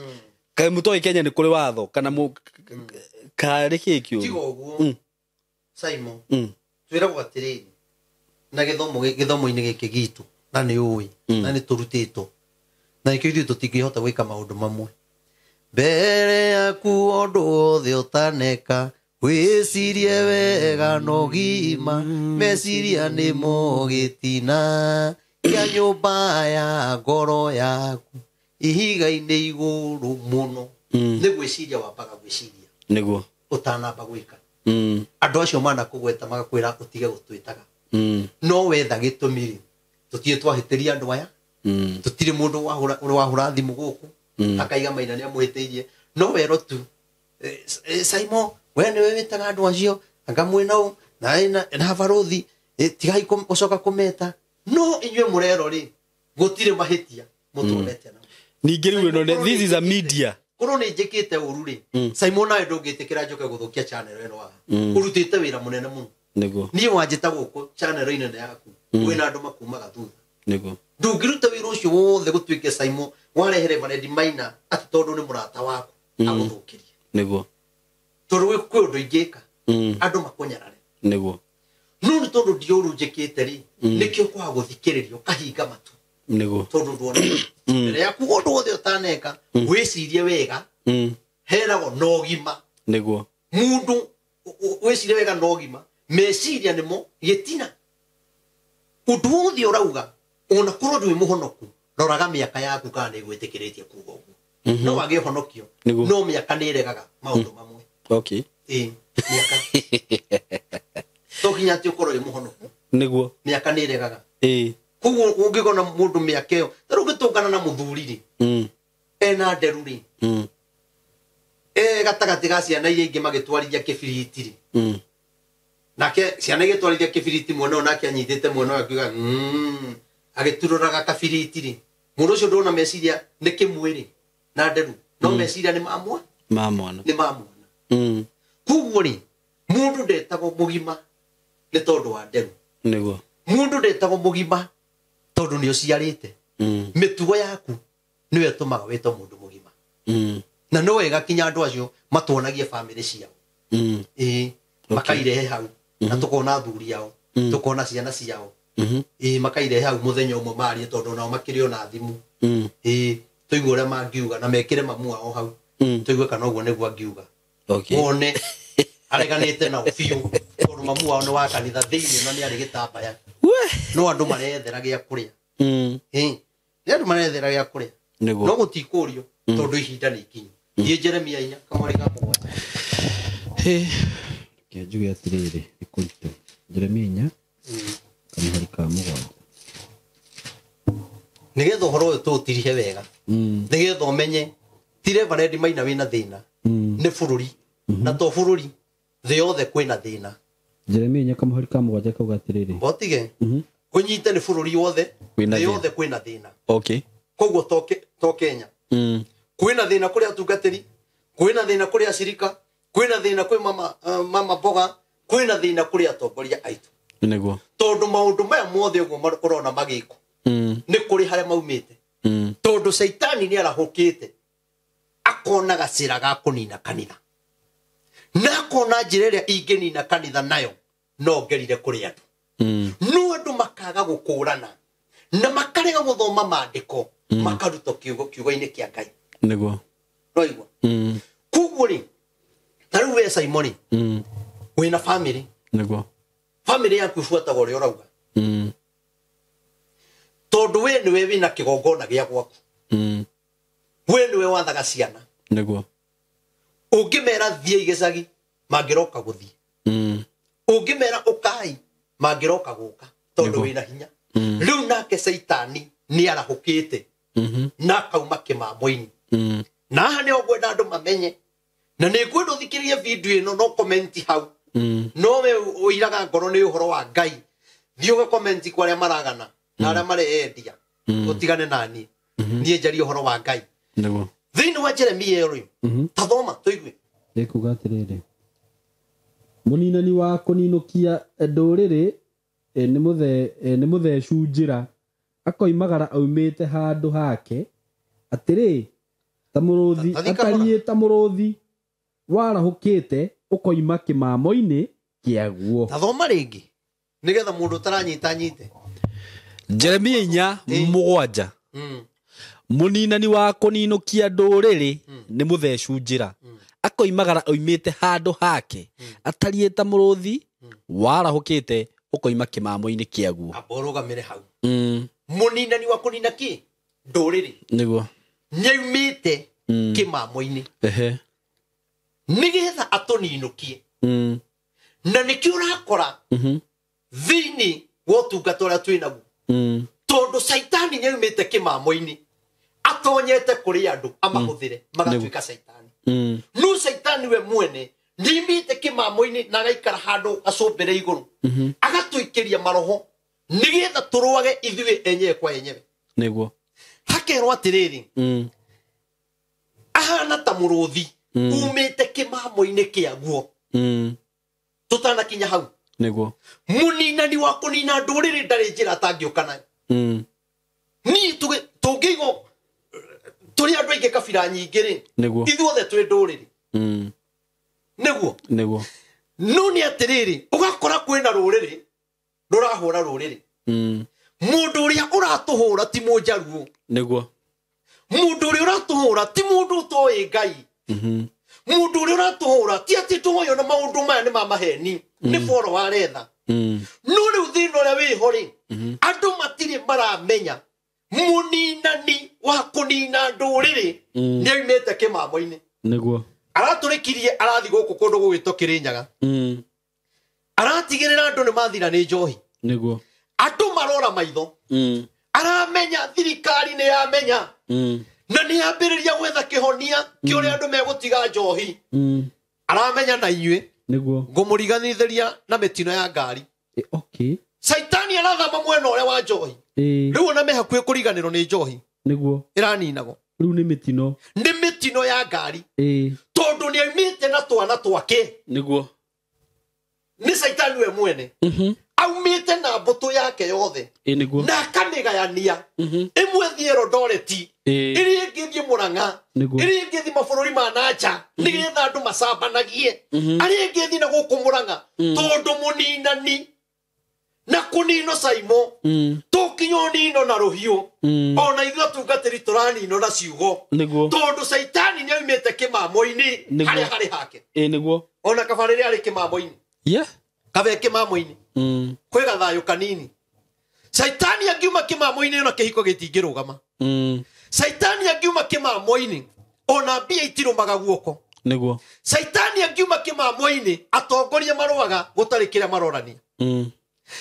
kai mutoi Kenya ni kuri watho kana kari kikio tigo guo Simon twira gwatiriri na githomo-ini giki gitu na ni uwi na ni turutito na ikithio tutingihota gwika maundu mamwe mbere yaku undu wothe utaneka wicirie wega no gima meciria ni mogitina ya nyumba ya ngoro yaku ihiga-ini iguru muno ni gwiciria wambaga gwiciria niguo utanamba gwika andu acio mana kugweta magakwira utige gutwitaga no wetha gitumiri tutie twahitiria andu aya tutire mundu wahura thimu guku akaiga maina ni amuhitiirie no wero tu Simon we ni witaga andu acio anga mwina na baruthi tigai ucoka kumeta no inywe murero ri gutire mahitia mutonete na ningi riu no this is a media kuro ni njikite uru ri Simon nae ndungitikira njoke guthukia channel eno wa urutite wira munene muno niguo ni wanjita guku channel ino yaku wina andu makumaga thutha niguo ndungiruta wira ucio wothe gutwike Simon warehere Vanedi Maina ati tondu ni murata waku aguthukirie niguo tondu we kwi undu ingika andu makunyarare niguo no ni tondu ndioru njikite ri nikio kwa guthikiririo kahinga matu niguo tondu ndwona mbere yaku undu wothe utaneka wicirie wega herago no gima niguo mundu wicirie wega no gima meciria nimo gitina undu wothe urauga ona kuro ndwi muhonoku roraga miaka yaku kana igwitikiritie kuga uguo no wage honokio no miaka ni regaga maundu mamwe okay miaka tokinya ti ukoro ri muhonoku niguo miaka ni regaga kugu ungikona mundu miaka iyo taru gitungana na muthuri ri ena nderu ri gatagati ga ciana iria ingi magitwarithia kibiriti ri nake ciana igitwarithia kibiriti mwena ona akianyitite mwena akiuga agitururaga kabiriti ri mundu ucio ndona meciria ni kimwiri na nderu no meciria ni mamwa ni mamwana kugu ri mundu ndetagwo mugima ni tondu wa nderu niguo mundu ndetagwo mugima tondu ni uciarite mitugo yaku niwe tumaga wito mundu mugima na no wega kinya andu acio matuonagie family ciao makairehe hau na tukona thuri yao tukona ciana ciao makairehe hau muthenya umwe marie tondu nao makirio na thimu tuigue uria mangiuga na mekire mamu ao hau tuigue kana uguo niguo angiuga wone areganite nao biu tondu mamu ao ni wa kanitha thiini na ni ari gitambaya no andu marethera gia kuria ni andu marethera gia kuria no gutikurio tondu ihinda ni ikinyu thie Jeremia 4 kamari ga mugwanja ke njuge atiriri ikurite Jeremia 4 kamari ka mugwanja nigetha uhoro uyu tutirihe wega nigetha umenye tire Vanedi Maina wina thina ni bururi na to bururi thi yothe kwina thina Jeremia 4 kamari ka mugwanja kauga atiriri botige kunyite ni bururi wothe thi yothe kwina thina okay koguo to Kenya kwina thina kuri atungatiri kwina thina kuri acirika kwina thina kwi mama boga kwina thina kuri atongoria aitu niguo tondu maundu maya mothe uguo marona magiko ni kuri haria maumite tondu Saitani ni arahukite akona gacira ga kunina kanitha na akona njira iria inginina kanitha nayo no ngerire kuri andu no andu makaga gukurana na makarega guthoma mandiko makaruta kiugo-ini kia Ngai niguo roigwa kuguo ri taru we Simon wina family niguo family yaku ifuataga uria urauga tondu we niwe wina kigongona gia gwaku we niwe wathaga ciana niguo ungimera thie igicagi mangiroka guthie ungimera ukai mangiroka guka tondu wina hinya riu nake Saitani ni arahukite na kauma kimamo-ini na haha ni ogwenda andu mamenye na ni ngwenda uthikiririe video ino no comment hau no we uiraga ngoro ni uhoro wa Ngai thio ga comment kwa aria maragana na aria mari endia utigane nani nie njari uhoro wa Ngai niguo thini wa Jeremia ri tathoma tuigwe ikuga atiriri muninani wa kuninukia nduriri ni muthecu njira akoimagara aumite handu hake atiri ta muruthi atariye ta muruthi warahukite ukoima kimamo-ini kiaguo tathoma ringi nigetha mundu taranyita nyite Jeremia 4:7 muninani wa kuninukia nduriri ni muthecu njira akoimagara aumite handu hake atariye ta muruthi warahukite ukoima kimamo-ini kiaguo aborogamire hau muninani wa kunina ki nduriri niguo nyaumite kimamo-ini nigetha atuninukie na nikio urakora thini wotungata uria twinaguo tondu Saitani nyaumite kimamo-ini atonyete kuri andu amahuthire magatuika Saitani no Saitani we mwene nimite kimamo-ini na agaikara handu acombere iguru agatuikiria maroho nigetha turuage ithuĩ enyewe kwa enyewe niguo hakerwo atiriri ahana ta muruthi umite kimamo-ini kiaguo tutanakinya hau niguo muninani wa kunina nduriri ndari njira atangioka nayo ni tungigo turi andu aingi kabira nyingi ri ithuothe twi nduriri niguo no ni atiriri ugakora kwina ruriri rurahura ruriri mundu uria uratuhura ti munjaruo niguo mundu uria uratuhura ti mundu toi Ngai mundu uria uratuhura ti ati tuoyo na maundu maya ni mamaheni ni foro waretha no riu thina uria wiho ri andu matiri maramenya muninani wa kunina nduriri ni aumite kimamo-ini niguo araturikirie arathi guku kundu gugwitwo Kirinyaga aratigirira andu ni mathira ni njohi niguo andu marora maitho aramenya thirikari ni yamenya na ni yambiriria gwetha kihonia kiuria andu megutiga njohi aramenya na inyue niguo ngumuriganithiria na mitino ya ngari okay Saitani arathama mwena uria wa njohi riu na mehakue kuriganirwo ni njohi niguo iraninagwo riu ni mitino ya ngari tondu ni aumite na twana twake niguo ni Saitani we mwene aumite na mbutu yake yothe na akamigayania imwe thie Rodoreti iri ingithie Murang'a iri ingithie mabũrũri ma nanja nigetha andu macambanagie ari ingithie na guku Murang'a tondu muninani na kunino Saimo tukinyo nino na ruhiu ona ithuĩ atungatĩri tũranino na ciugo tondu Saitani ni aumite kimamo-ini hari hake niguo ona kabarĩrĩ ari kimamo-ini kabe kimamo-ini kwi gathayo kanini Saitani angiuma kimamo-ini ona kihiko gitingirugama Saitani angiuma kimamo-ini ona mbia itirumaga guoko niguo Saitani angiuma kimamo-ini atongoria maruaga gutari kiria marorania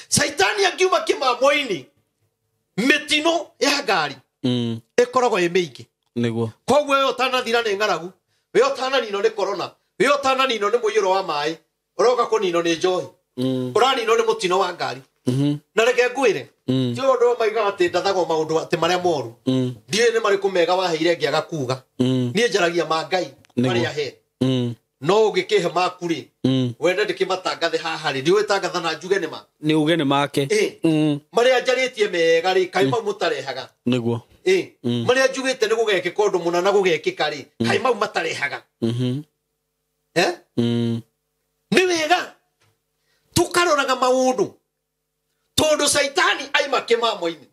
Saitani angiuma kimamo-ini mitino ya ngari ikoragwo i mingi niguo koguo we utanathira ni ng'aragu we utananino ni corona we utananino ni muiyuro wa mai uroka kunino ni njohi uranino ni mutino wa ngari na reke ngwire ti undu maigaga ati ndathago maundu ati maria moru ndiĩ ni mariku mega waheire ngiaga kuga niĩ njaragia ma Ngai maria he no ugikihe maku ri wende ndikimatangathe haha ri ndiwitangatha na njuge nima ni uge ni make maria njaritie mega ri kai mau mutarehaga niguo maria njugite ni gugekika undu muna na gugekika ri kai mau matarehaga ni wega tukaroraga maundu tondu Saitani aima kimamo-ini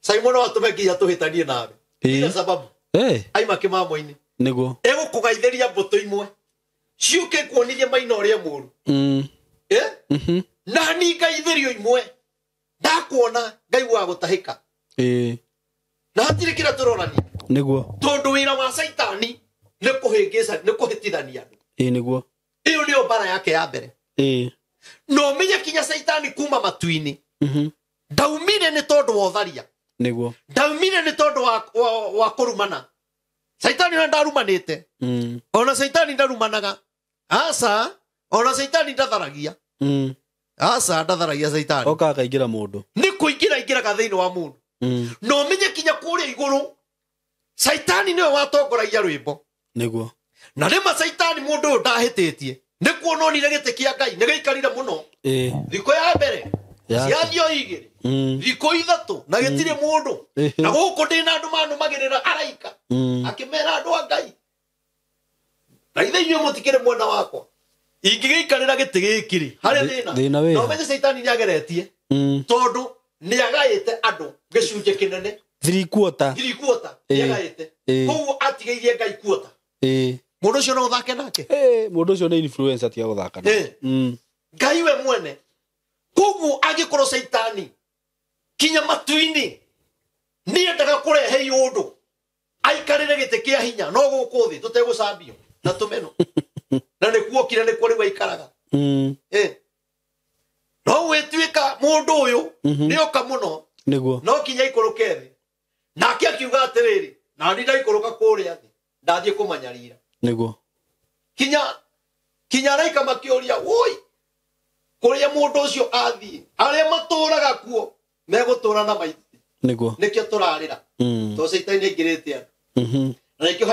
Simon watumekia tuhitanie nawe ila sababu ai makimamo-ini niguo egũkũgaithĩria mbũtũ imwe ciũke kuonithie maina ũrĩa mũru na ni ngaithĩrio imwe ndakuona ngaigua gũtahĩka na hatirĩ kĩrĩa tũronania niguo tondũ wĩra wa Saitani nĩ kũhĩngĩca nĩ kũhĩtithania andũ niguo ĩyo nĩyo mbara yake ya mbere no menye kinya Saitani kuma matu-inĩ ndaumire nĩ tondũ wa ũtharia niguo ndaumire nĩ tondũ wa kũrumana Saitani na ndarumanĩte ona Saitani ndarumanaga asa ona Saitani ndatharagia asa ndatharagia Saitani oka kaingĩra mũndũ nĩ kũingĩra thĩinĩ wa mũndũ no menye kinya kũrĩa igũrũ Saitani nĩwe watongoragia rwĩmbo niguo na rĩma Saitani mũndũ ũyũ ndahĩtĩtie nĩ kuona onire gĩtĩ kĩa Ngai nĩ gĩikarire mũno thikũ ya mbere ciathio igĩrĩ thikũ ithatũ na gĩtirĩ mũndũ na gũkũ ndĩna andũ manũmagĩrĩra araika akĩmera andũ a Ngai na ithe inyuĩ mũtikĩrĩ mwena wakwa ingĩgĩikarĩra gĩtĩ gĩkĩ harĩ thĩna no menye Saitani nĩageretie tondũ nĩagaĩte andũ gĩcunjĩ kĩnene 3/4 nĩagaĩte koguo atigĩirie Ngai kuota mũndũ ũcio no ũthake nake mũndũ ũcio nĩ influencer tiga gũthaka Ngai we mwene koguo angĩkorwo Saitani kinya matu-inĩ nĩendaga kũrehe yũndũ aikarĩre gĩtĩ kĩa hinya no gũkũ thĩ tũtegũcambio na tũmeno na nĩkuokire nĩkuo rĩu aikaraga no gwĩtuĩka mũndũ ũyũ nĩoka mũno no kinya ikũrũke thĩ nake akiuga atĩrĩrĩ na nĩ ndaikũrũka kũrĩa thĩ ndathiĩ kũmanyarira nĩguo kinya araika makĩũria woi kũrĩa mũndũ ũcio athiĩ arĩa matũũraga kuo megũtũũra na maitĩ nĩkĩo tũrarĩra tondũ Saitani aingĩrĩte andũ na nĩkĩo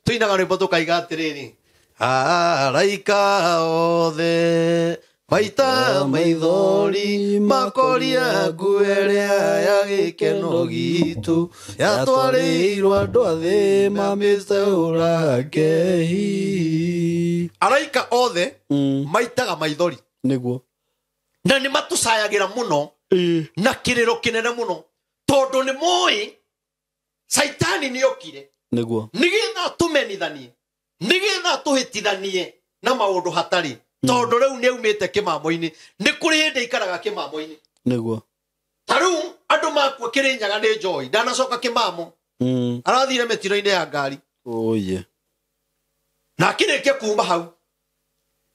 tũinaga rwĩmbo tũkaiga atĩrĩrĩ araika othe maita maithori makoria nguo ĩrĩa ya gĩkeno gitũ yatwarĩirwo andũ a thĩ mamĩceũra Ngai araika othe maitaga maithori nĩguo na nĩ matũcayagĩra mũno na kĩrĩro kĩnene mũno tondũ nĩ moĩ Saitani nĩokire nĩguo nĩgetha tũmenithanie nĩgetha tũhĩtithanie na maũndũ hatarĩ tondũ rĩu nĩaumĩte kĩmamo-inĩ nĩ kũrĩ hĩndĩ ikaraga kĩmamo-inĩ nĩguo ta rĩu andũ makua Kĩrĩnyaga nĩ Joy ndanacoka kĩmamo arathire mĩtino-inĩ ya ngari na akĩrĩkia kuma hau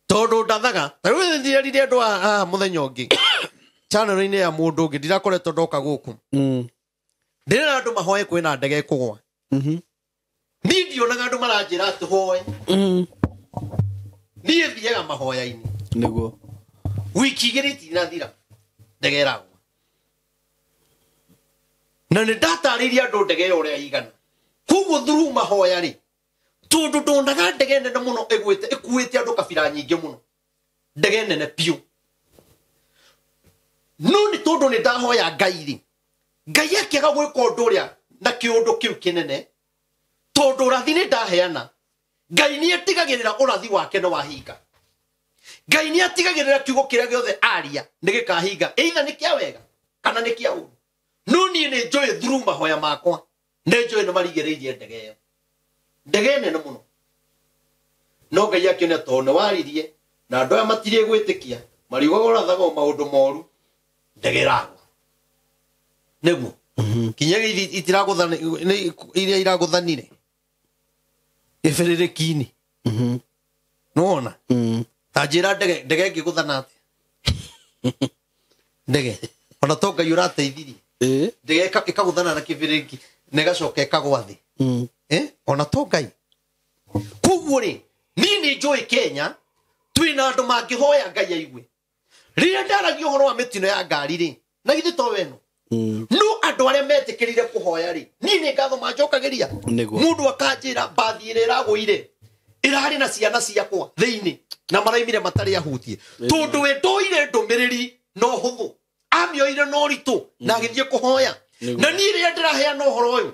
tondũ ndathaga ta rĩu ndirerire andũ a mũthenya ũngĩ channel-inĩ ya mũndũ ũngĩ ndirakoretwo ndoka gũkũ ndĩrera andũ mahoe kwĩna ndege kũgwa niĩ ndionaga andũ maranjĩra atĩ hoe niĩ thiaga mahoya-inĩ nĩguo wiki igĩrĩ itinathira ndege ĩragwa na nĩ ndatarĩirie andũ ndege ĩyo ũrĩa igana koguo through mahoya-rĩ tondũ ndonaga ndege nene mũno ĩkuĩte andũ kabira nyingĩ mũno ndege nene biũ no nĩ tondũ nĩ ndahoya Ngai-rĩ Ngai akĩaga gwĩka ũndũ ũrĩa na kĩũndũ kĩu kĩnene tondũ ũrathi nĩ ndaheana Ngai nĩ atigagĩrĩra ũrathi wake nĩ wahinga Ngai nĩ atigagĩrĩra kiugo kĩrĩa gĩothe aria nĩ gĩkahinga either nĩ kĩa wega kana nĩ kĩa ũru no niĩ nĩ njũĩ through mahoya makwa nĩ njũĩ nĩ marigĩrĩirie ndege ĩyo ndege nene mũno no Ngai akĩona tondũ nĩ waririe na andũ aya matirĩ gwĩtĩkia mariugaga ũrathaga maũndũ moru ndege ĩragwa nĩguo kinya iria iragũthanire gĩbĩrĩrĩki-inĩ nĩwona ta njĩra ndege ĩngĩgũthana atĩa ndege ona to Ngai ũrateithirie ndege ĩkagũthana na kĩbĩrĩrĩki na ĩgacoka ĩkagwa thĩ ona to Ngai koguo-rĩ niĩ nĩ njũĩ Kenya twĩna andũ mangĩhoya Ngai aigue rĩrĩa ndaragia ũhoro wa mĩtino ya ngari-rĩ na githĩ to weno no andũ arĩa metĩkĩrire kũhoya-rĩ niĩ nĩ ngatho manjokagĩria mũndũ akanjĩra mbathi ĩrĩa ĩragũire ĩrarĩ na ciana ciakwa thĩinĩ na maraimire matarĩ ahutie tondũ we ndoire ndũmĩrĩri no hũthũ amĩoire no ritũ na agĩthiĩ kũhoya na niĩ rĩrĩa ndĩraheana ũhoro ũyũ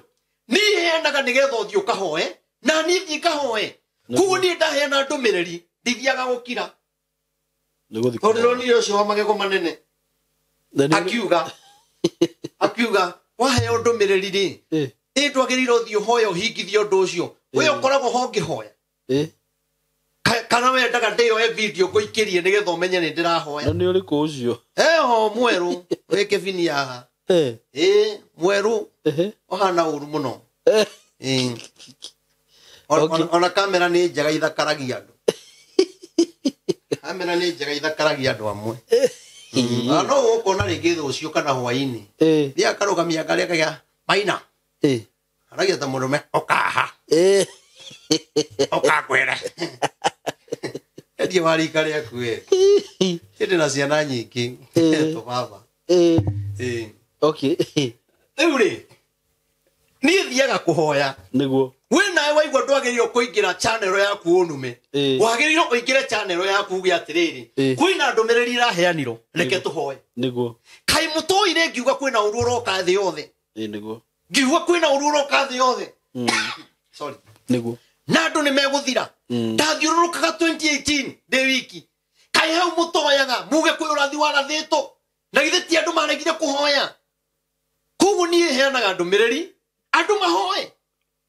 niĩ heanaga nĩgetha ũthiĩ ũkahoe na niĩ thiĩ ngahoe koguo niĩ ndaheana ndũmĩrĩri ndithiaga gũkira tondũ nĩronire ũcio wa magego manene akiuga waheo ndumiriri ri twagirire uthio hoya uhingithio ndu ucio we ukoragwo ho ngihoya kana wendaga ndioe video nguikirie nigetha umenye ni ndirahoya na ni uriku ucio ho mweru wike bini haha mweru ohana uru muno ona kamera ni njega ithakaragia andu kamera ni njega ithakaragia andu amwe no ukona ringi thu ucio kana hwaini thia karugamia ngaria kagia maina aragia ta murume okaha okakwera ndiye wari kare akue ende na ciana nyingi to baba okay eure ni thiaga kuhoya niguo we nawe waigua ndwagirio kuingira channel yaku unume wagirio uingire channel yaku uge atiriri kwina ndumiriri iraheaniro reke tuhoye niguo kai mutoire ngiuga kwina ururo ka thi yothe niguo ngiuga kwina ururo ka thi yothe sorry niguo na andu ni meguthira ndathiururukaga 2018 de wiki kai hau mutoyaga muge kwi urathi warathito na githe ti andu maregire kuhoya kugu ni heanaga ndumiriri andu mahoye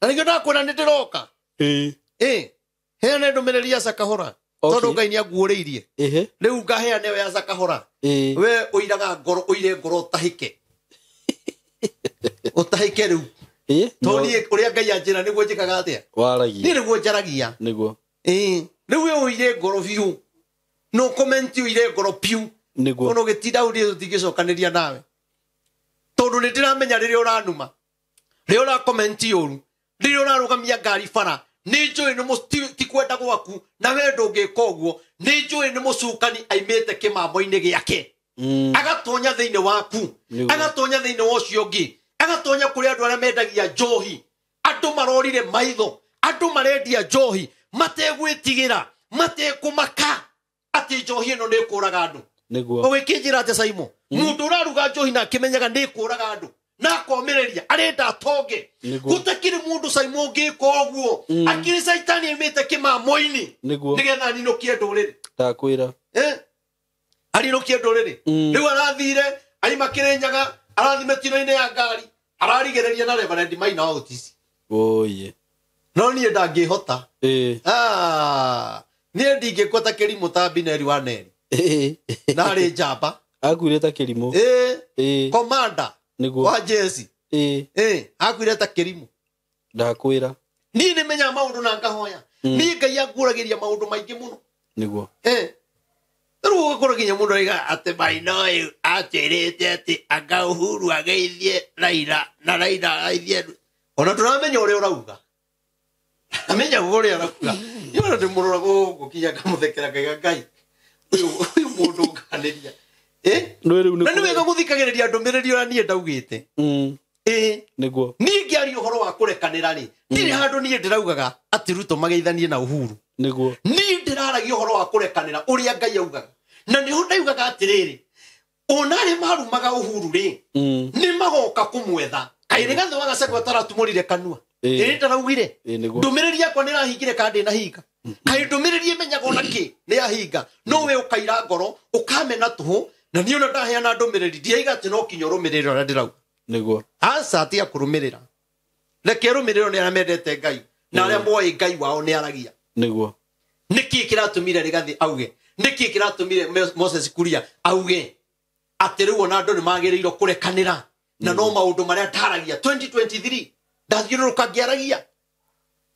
na nigio ndakwira ni ndiroka heana ndumiriri ya Sakahora tondu Ngai ni aguuriirie riu ngaheane yo ya Sakahora we uiraga ngoro uire ngoro utahike utahike riu toni uria Ngai anjira niguo njikaga atia waragia ni niguo njaragia niguo riu we uire ngoro biu no comment uire ngoro piu niguo ono gitinda uri utigicokaniria nawe tondu ni ndiramenya riria uranuma riria ura comment uru riria urarugamia ngari bara ni njui ni musti kwenda gwaku na we ndungika uguo ni njui ni mucukani aimite kimambo-ini giake agatonya thiini waku agatonya thiini wa ucio ngi agatonya kuri andu aria mendagia njohi andu marorire maitho andu marendia njohi mategwitigira matekumaka ati njohi ino ni kuraga andu niguo ugikinjira ati Saimo mundu uraruga njohi na kimenyaga ni kuraga andu na komereria arenda atonge gutakiri mundu Saimo ngiko oguo akiri saitani imite kimamo-ini nigetha ninokie nduriri ndakwira arinokie nduriri riu arathire aimakirenyaga arathi metino-ini ya ngari ararigereria na Reverend Maina Otisi oye no nie ndangihota nie ndingikuota kirimu tambi neri wa neri na ri njamba akwire ta kirimu commander niguo wa jesi akwire ta kirimu ndakwira ni ni menya maundu na ngahoya ni Ngai anguragiria maundu maingi muno niguo riu gukuragiria mundu aiga ati Maina uyu atirite ati anga Uhuru ageithie Raila na Raila aithie ona turamenya uria urauga amenya uria urauga yona ndimurora gukinya kamuthekera Ngai uyu mundu ukaniria na niwega guthikagiriria ndumiriri ora nie ndaugite niguo nie ngiaria uhoro wa kurekanira ri ndiri handu nie ndiraugaga ati Ruto mageithanie na Uhuru niguo nie ndiraragia uhoro wa kurekanira uria Ngai augaga na niho ndaugaga atiriri onare marumaga Uhuru ri ni magoka kumwetha kaire gatho wagasekwa taratumurire kanua ndaraugire ndumiriri yakwa nirahingire kandi na hinga kai ndumiriri imenyaga ona ki ni ahinga no we ukaira ngoro ukamena tuhu na niona ndaheana ndumiriri ndiaiga ati no kinyo rumiriri ora ndirauga niguo asa ati akurumirira reke rumiriro ni aramendete Ngai na aria moyi Ngai wao ni aragia niguo niki kiratumire rigathi auge niki kiratumire Moses Kuria auge ati riu ona andu ni magiriiro kurekanira na no maundu maria taragia 2023 ndathiururuka ngiaragia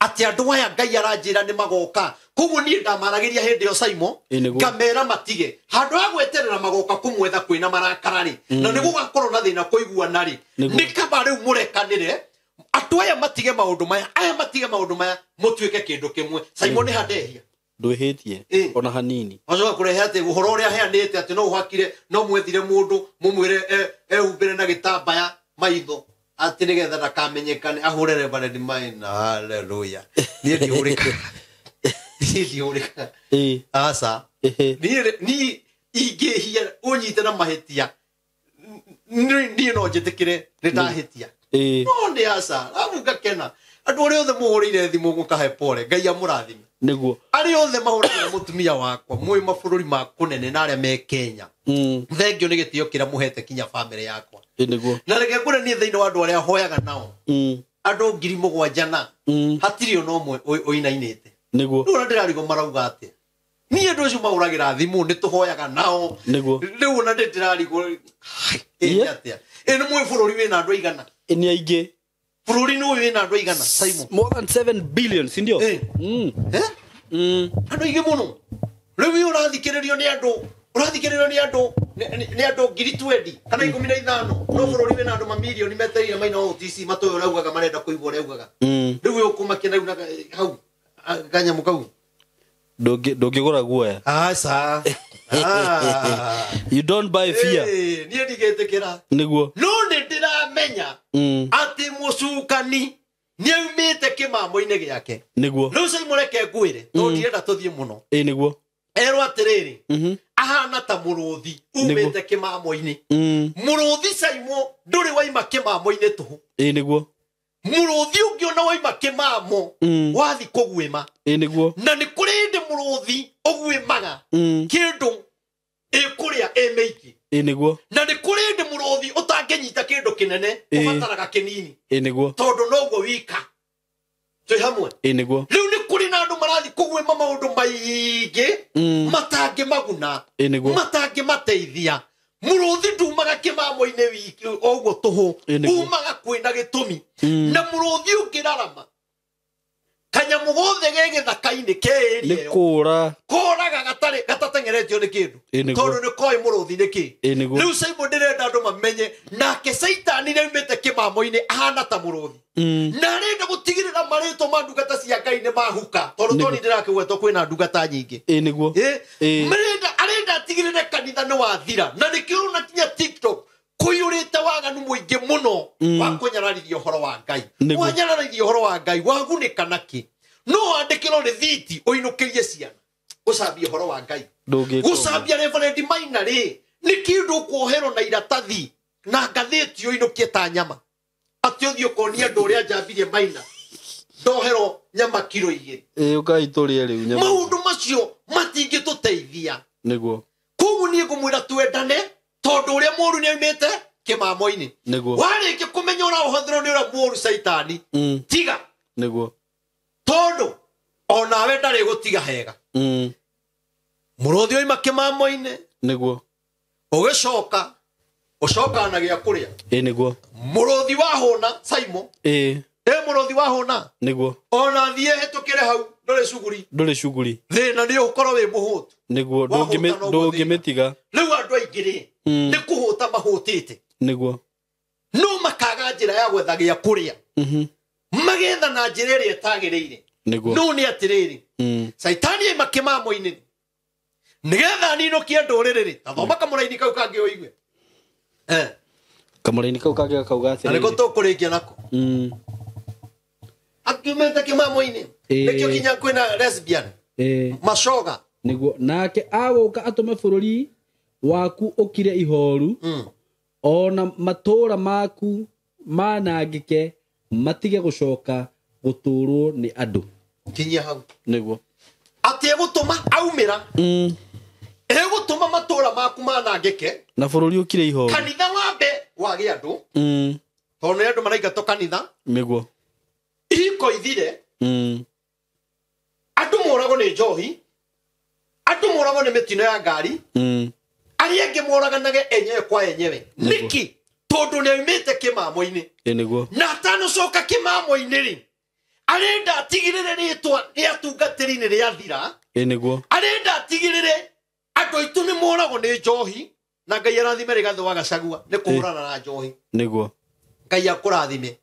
ati andu aya Ngai aranjira ni magoka koguo ni ndamaragiria hindi yo Saimo ngamera matige handu ha gweterera magoka kumwetha kwina marakarari na ni gugakorwo na thina kuiguana ri ni kaba riu murekanire atu aya matige maundu maya mutuike kindu kimwe Saimo ni handehia ndwihitie ona hanini azoka kurehe ati uhoro uria heanite ati no uhakire no mwethire mundu mumwire umbire na gitambaya maitho ati nigetha ndakamenyekane ahure Reverend Maina haleluya nie ndiurika asa ni ingihia unyite na mahetia ni no njitikire nitahetia no ndi asa avuga kena andu ori othe muhurire thimu mukahe pole Ngai amurathime niguo ari othe mahũragira mũtumia wakwa mwĩ mabũrũri ma kũnene na arĩa me Kenya thengio nĩ gĩtĩo kĩrĩa mũhete kinya family yakwa niguo na reke ngũre niĩ thĩinĩ wa andũ arĩa hoyaga nao andũ 7,000 na hatirĩ ona ũmwe ũinainĩte niguo rĩu ndĩrarigo marauga atĩa niĩ andũ acio mahũragĩra thimũ nĩ tũhoyaga nao rĩu ona ndĩrarigo atĩa nĩ mwĩ bũrũri wĩna andũ aigana nĩ aingĩ bũrũri nĩ wĩna andũ aigana Simon more than 7 billion si ndio andũ aingĩ mũno rĩu ũrathikĩrĩrio nĩ andũ nĩ andũ 20,000 kana 15 no bũrũri wĩna andũ mamirioni metereire maina OTC matoyo ũraugaga marenda kũigua ũraugaga rĩu ũkũmakia na hau kanyamũ kau ndũngĩgũra guoya aca you don't buy fear niĩ ndigĩtĩkĩra niguo no nĩ ndĩramenya atĩ mũcukani nĩ aumĩte kĩmamo-inĩ gĩake niguo rĩu Simon reke ngwĩre tondũ ndirenda tũthiĩ mũno niguo erwo atĩrĩrĩ ahana ta mũrũthi umĩte kĩmamo-inĩ mũrũthi Simon ndũrĩ waima kĩmamo-inĩ tũhũ niguo mũrũthi ũngĩ ona waima kĩmamo wathi kũguĩma niguo na nĩ kũrĩ hĩndĩ mũrũthi ũguĩmaga kĩndũ ĩkũrĩa ĩmĩiki niguo na nĩ kũrĩ hĩndĩ mũrũthi ũtangĩnyita kĩndũ kĩnene ũbataraga kĩnini niguo tondũ noguo wika twĩ hamwe niguo rĩu nĩ kũrĩ na andũ marathi kũguĩma maũndũ maingĩ matangĩmaguna matangĩmateithia mũrũthi ndumaga kĩmamo-inĩ wiki ũguo tũhũ umaga kwĩna gĩtũmi na mũrũthi ũngĩrarama kanyamũ gothe ge gĩthaka-inĩ kĩĩrĩa kũraga gatateng'eretio nĩ kĩndũ tondũ nĩ koĩ mũrũthi nĩ kĩ rĩu Simon ndĩrenda andũ mamenye nake Saitani nĩaumĩte kĩmamo-inĩ ahana ta mũrũthi na arenda gũtigĩrĩra marĩtwa ma ndungata cia Ngai nĩ mahuka tondũ toni ndĩrakĩgwetwo kwĩna ndungata nyingĩ arenda atigĩrĩre kanitha nĩ wathira na nĩkĩo ũrona kinya TikTok kũiyũrĩte waganu mũingĩ mũno wa kũnyararithia ũhoro wa Ngai wanyararithia ũhoro wa Ngai wagunĩka nakĩ no wandĩkĩrwo rĩthiti ũinũkĩrie ciana gũcambia ũhoro wa Ngai gũcambia Reverend Maina rĩ nĩ kĩndũ ũkuoherwo na iratathi na ngathĩti ũinũkie ta nyama atĩ ũthiĩ ũkonia andũ ũrĩa njambirie Maina ndoherwo nyama kiro 2 ũkai tũrĩe rĩu nyama maũndũ macio matingĩtũteithia nĩguo koguo niĩ ngũmwĩra twendane tondũ ũrĩa mũru nĩ aumĩte kĩmamo-inĩ warĩkia kũmenya ũrahũthĩrwo nĩ ũrĩa mũru Saitani tiga nĩguo tondũ onawe ndarĩ gũtiga hega mũrũthi oima kĩmamo-inĩ nĩguo ũgĩcoka ũcokaga gĩa kũrĩa nĩguo mũrũthi wahũna Simon mũrũthi wahũna nĩguo ona thiĩ hĩtũkĩre hau ndũrĩ cuguri thĩna nĩ ũkorwo wĩ mũhũtu nĩguo ndũngĩmĩtiga rĩu andũ aingĩ rĩ nĩ kũhũta mahũtĩte nĩguo no makaga njĩra ya gwetha gĩa kũrĩa magetha na njĩra ĩrĩa ĩtagĩrĩire no nĩ atĩrĩrĩ Saitani aima kĩmamo-inĩ nĩgetha ninũkie ndũrĩrĩ rĩ tathoma kamũraini kau kangĩ ũigue kamũraini kau kangĩ gakauga atĩrĩrĩ nĩko tũkũrĩkia nako akiumĩte kĩmamo-inĩ nĩkĩo kinya kwĩna lesbian macoga nĩguo nake agũka atũme bũrũri waku ũkire ihoru ona matũũra maku manangĩke matige gũcoka gũtũũrwo nĩ andũ kinya hau nĩguo atĩ egũtũma aumĩra egũtũma matũũra maku manangĩke na bũrũri ũkire ihoru kanitha wambe wage andũ tondũ nĩ andũ maraingatwo kanitha nĩguo ihiko ithire andũ moragwo nĩ njohi andũ moragwo nĩ mĩtino ya ngari arĩa angĩ moraganage enyewe kwa enyewe nĩkĩ tondũ nĩ aumĩte kĩmamo-inĩ nĩguo na atanocoka kĩmamo-inĩ rĩ arenda atigĩrĩre rĩtwa rĩa tungatĩri-inĩ rĩathira nĩguo arenda atigĩrĩre andũ aitũ nĩ moragwo nĩ njohi na Ngai arathime Rigathĩ wa Gachagua nĩ kũhũrana na njohi nĩguo Ngai akũrathime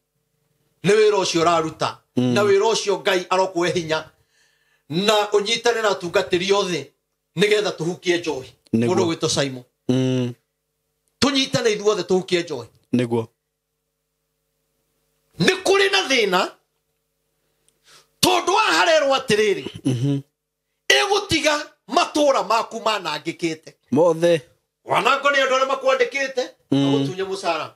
nĩ wĩra ũcio ũraruta na wĩra ũcio Ngai arokũhe hinya na ũnyitane na tungatĩri othe nĩgetha tũhukie njohi mũndũ gwĩtwo Simon tũnyitane ithuothe tũhukie njohi nĩguo nĩ kũrĩ na thĩna tondũ waharerwo atĩrĩrĩ ĩgũtiga matũũra maku manangĩkĩte mothe wanango nĩ andũ arĩa makwandĩkĩte magũtunye mũcara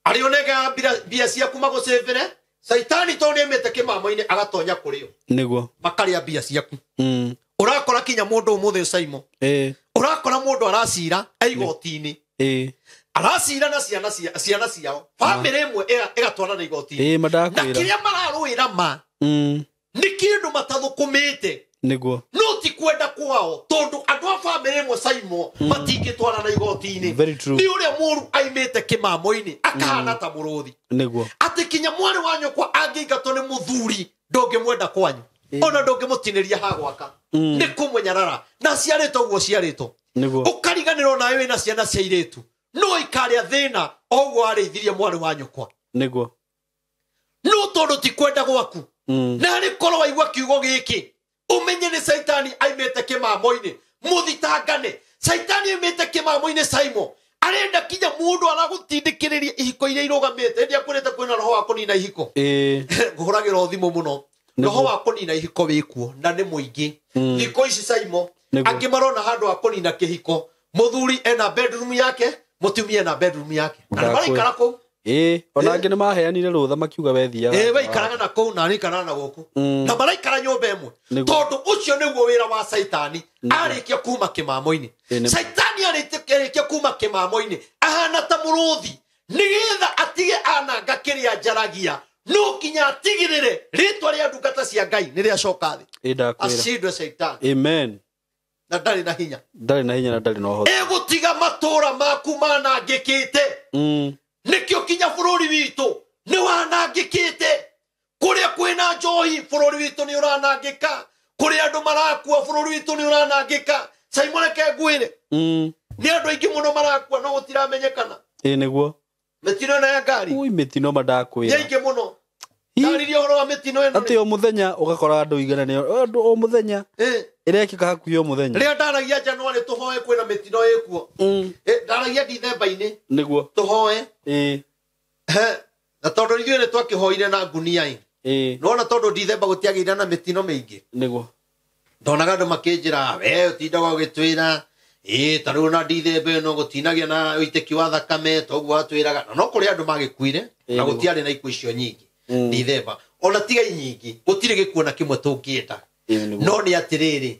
arĩa onega mbia ciaku magũcĩbĩre Saitani to ne mete kimamo-ini agatonya kurio niguo makaria bia ciaku urakora kinya mundu umuthe Saimo urakora mundu aracira aigoti-ini aracira na ciana ciao family imwe igatwara na igoti-ini na kiria mararuira ma ni kindu matathukumite niguo no ti kwenda kwao tondu andu a family imwe Saimo matingitwara na igoti-ini ni uria muru aimite kimamo-ini akahana ta muruthi niguo ati kinya mwari wa nyokwa angiingatwo ni muthuri ndongimwenda kwanyu ona ndongimutiniria hagwaka ni kumunyarara na ciarito guo ciarito ukariganirwo nawe wina ciana cia iritu no ikaria thina ogwo areithirie mwari wa nyokwa niguo no tondu ti kwenda gwaku na ri korwo waigua kiugo giki umenye ni Saitani aimite kimamo-ini muthitangane Saitani aimite kimamo-ini Saimo arenda kinya mundu aragutindikiriria ihiko iria irugamite ndia kurete kwina roho wa kunina ihiko nguhuragira othimu muno roho wa kunina ihiko wikuo na ni muingi thiko ici Saimo angi marona handu wa kunina kihiko muthuri ena bedroom yake mutumia ena bedroom yake na maraikara ku ona angi ni maheanire rutha makiuga wethiaga waikaraga na ku na nikara na goku na maraikara nyumba imwe tondu ucio niguo wira wa Saitani arikia kuma kimamo-ini Saitani arikia kuma kimamo-ini ahana ta muruthi nigetha atige ananga kiria njaragia no kinya atigirire ritwa ria ndungata cia Ngai ni ria coka thi acindwe Saitani amen na ndari na hinya na ndari no ho egutiga matura maku manangikite nikio kinya bururi witu ni wanangikite kuria kwina njohi bururi witu ni uranangika kuria andu marakua bururi witu ni uranangika Saimo reke ngwire ni andu aingi muno marakua no gutiramenyekana niguo metino na ngari ui metino madakwira aingi muno ndaririo horo wa metino eno ati o muthenya ugakora andu igana ni andu o muthenya irekika hakuhi o muthenya ria ndaragia Januari tuhoe kwina metino ikuo ndaragia December-ini niguo tuhoe na tondu ithuĩ nĩ twakihoire na ngunia no na tondu December gutiagĩire na metino mĩingĩ niguo ndonaga andũ makĩnjĩra we ũtindaga ũgĩtwĩra ta rĩu na December no gũtinagia na ũitĩki wa thakame toguo watwĩraga no kũrĩ andũ magĩkuire na gũtiarĩ na ikuũ icio nyingĩ December ona tiga nyingĩ gũtirĩ gĩkuũ na kĩmwe tũngĩenda no nĩ atĩrĩrĩ